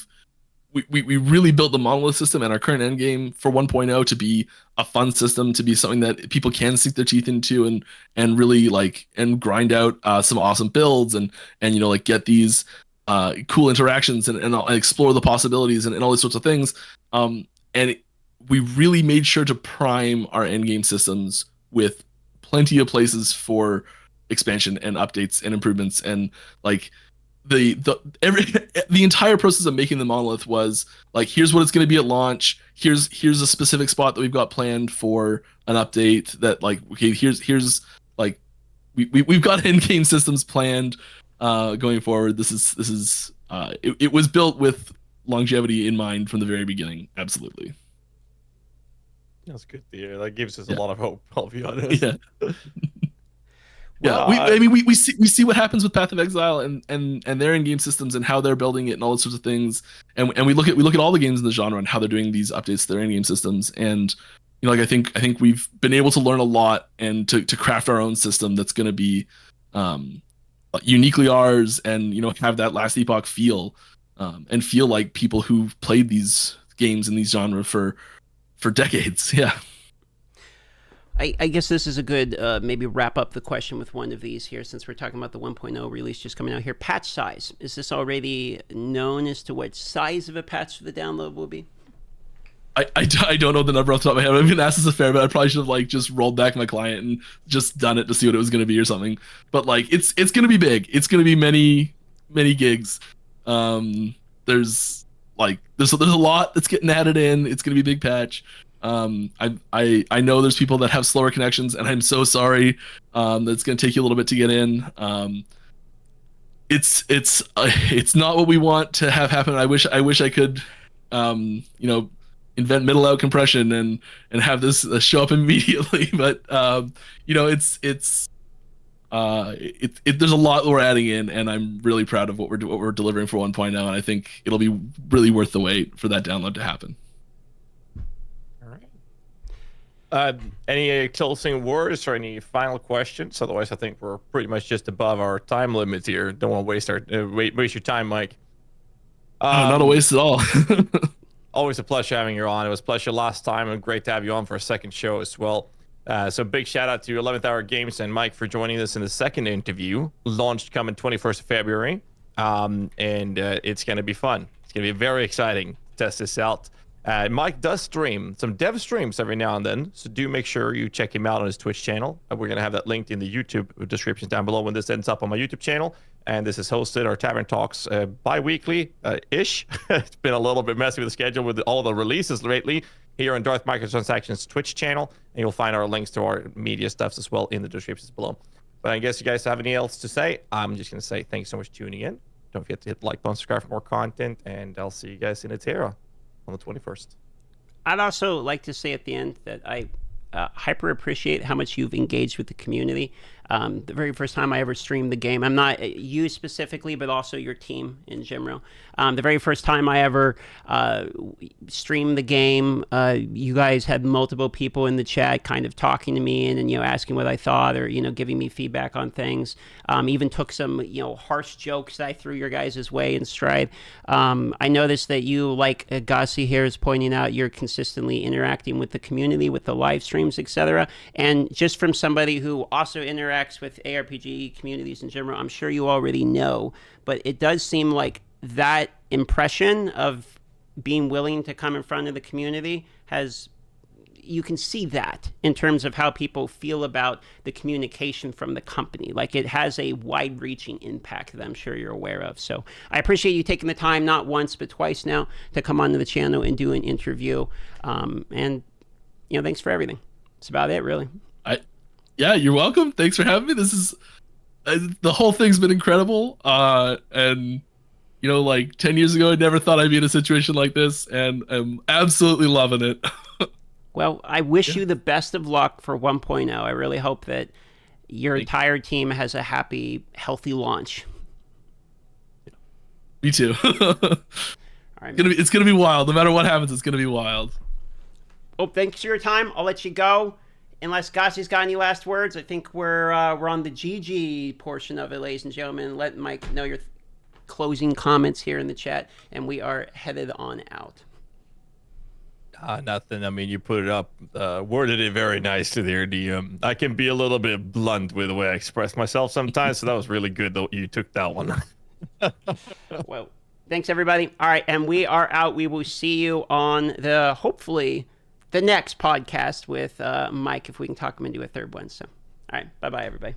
really built the monolith system and our current end game for 1.0 to be a fun system, to be something that people can sink their teeth into and really like and grind out some awesome builds and like get these cool interactions and explore the possibilities and all these sorts of things. We really made sure to prime our end game systems with plenty of places for expansion and updates and improvements, and like the entire process of making the monolith was like, here's what it's going to be at launch, here's a specific spot that we've got planned for an update, that like, okay, here's like we've got end game systems planned going forward. This is it was built with longevity in mind from the very beginning. Absolutely. That's good to hear. That gives us a lot of hope, I'll be honest. Yeah. Yeah, we see what happens with Path of Exile and their in-game systems and how they're building it and all those sorts of things, and we look at all the games in the genre and how they're doing these updates to their in-game systems, and like I think we've been able to learn a lot and to craft our own system that's going to be uniquely ours, and have that Last Epoch feel, and feel like people who've played these games in these genres for decades. Yeah. I guess this is a good maybe wrap up the question with one of these here, since we're talking about the 1.0 release just coming out here. Patch size. Is this already known as to what size of a patch for the download will be? I don't know the number off the top of my head. I've been asked this a fair bit. I probably should have like just rolled back my client and just done it to see what it was going to be or something. But like it's going to be big. It's going to be many gigs. There's a lot that's getting added in. It's going to be a big patch. I know there's people that have slower connections, and I'm so sorry. That's going to take you a little bit to get in. It's not what we want to have happen. I wish I could, invent middle out compression and have this show up immediately. But there's a lot we're adding in, and I'm really proud of what we're delivering for 1.0, and I think it'll be really worth the wait for that download to happen. Any closing words or any final questions? Otherwise, I think we're pretty much just above our time limits here. Don't want to waste your time, Mike. Not a waste at all. Always a pleasure having you on. It was a pleasure last time, and great to have you on for a second show as well. So big shout out to 11th Hour Games and Mike for joining us in the second interview. Launched coming 21st of February, and it's going to be fun. It's going to be very exciting to test this out. Mike does stream some dev streams every now and then, so do make sure you check him out on his Twitch channel. We're going to have that linked in the YouTube descriptions down below when this ends up on my YouTube channel. And this is hosted, our Tavern Talks, bi-weekly-ish. It's been a little bit messy with the schedule with all the releases lately here on Darth Microtransactions Twitch channel. And you'll find our links to our media stuffs as well in the descriptions below. But I guess you guys have anything else to say. I'm just going to say thanks so much for tuning in. Don't forget to hit the like button, subscribe for more content, and I'll see you guys in Etera on the 21st. I'd also like to say at the end that I hyper appreciate how much you've engaged with the community. The very first time I ever streamed the game, I'm not you specifically, but also your team in general. The very first time I ever streamed the game, you guys had multiple people in the chat kind of talking to me and asking what I thought, or giving me feedback on things. Even took some harsh jokes that I threw your guys' way in stride. I noticed that you, like GHAZZY here is pointing out, you're consistently interacting with the community, with the live streams, etc. And just from somebody who also interacts with ARPG communities in general, I'm sure you already know, but it does seem like that impression of being willing to come in front of the community you can see that in terms of how people feel about the communication from the company. Like, it has a wide-reaching impact that I'm sure you're aware of. So I appreciate you taking the time, not once but twice now, to come onto the channel and do an interview. And thanks for everything. That's about it, really. Yeah, you're welcome. Thanks for having me. This is the whole thing's been incredible. And 10 years ago, I never thought I'd be in a situation like this, and I'm absolutely loving it. Well, I wish you the best of luck for 1.0. I really hope that your entire team has a happy, healthy launch. Me too. All right, it's gonna be wild. No matter what happens, it's gonna be wild. Oh, thanks for your time. I'll let you go. Unless GHAZZY's got any last words, I think we're on the GG portion of it, ladies and gentlemen. Let Mike know your closing comments here in the chat, and we are headed on out. Nothing. I mean, you put it up, worded it very nicely there. I can be a little bit blunt with the way I express myself sometimes, so that was really good that you took that one. Well, thanks, everybody. All right, and we are out. We will see you on hopefully the next podcast with Mike, if we can talk him into a third one. So, all right, bye-bye, everybody.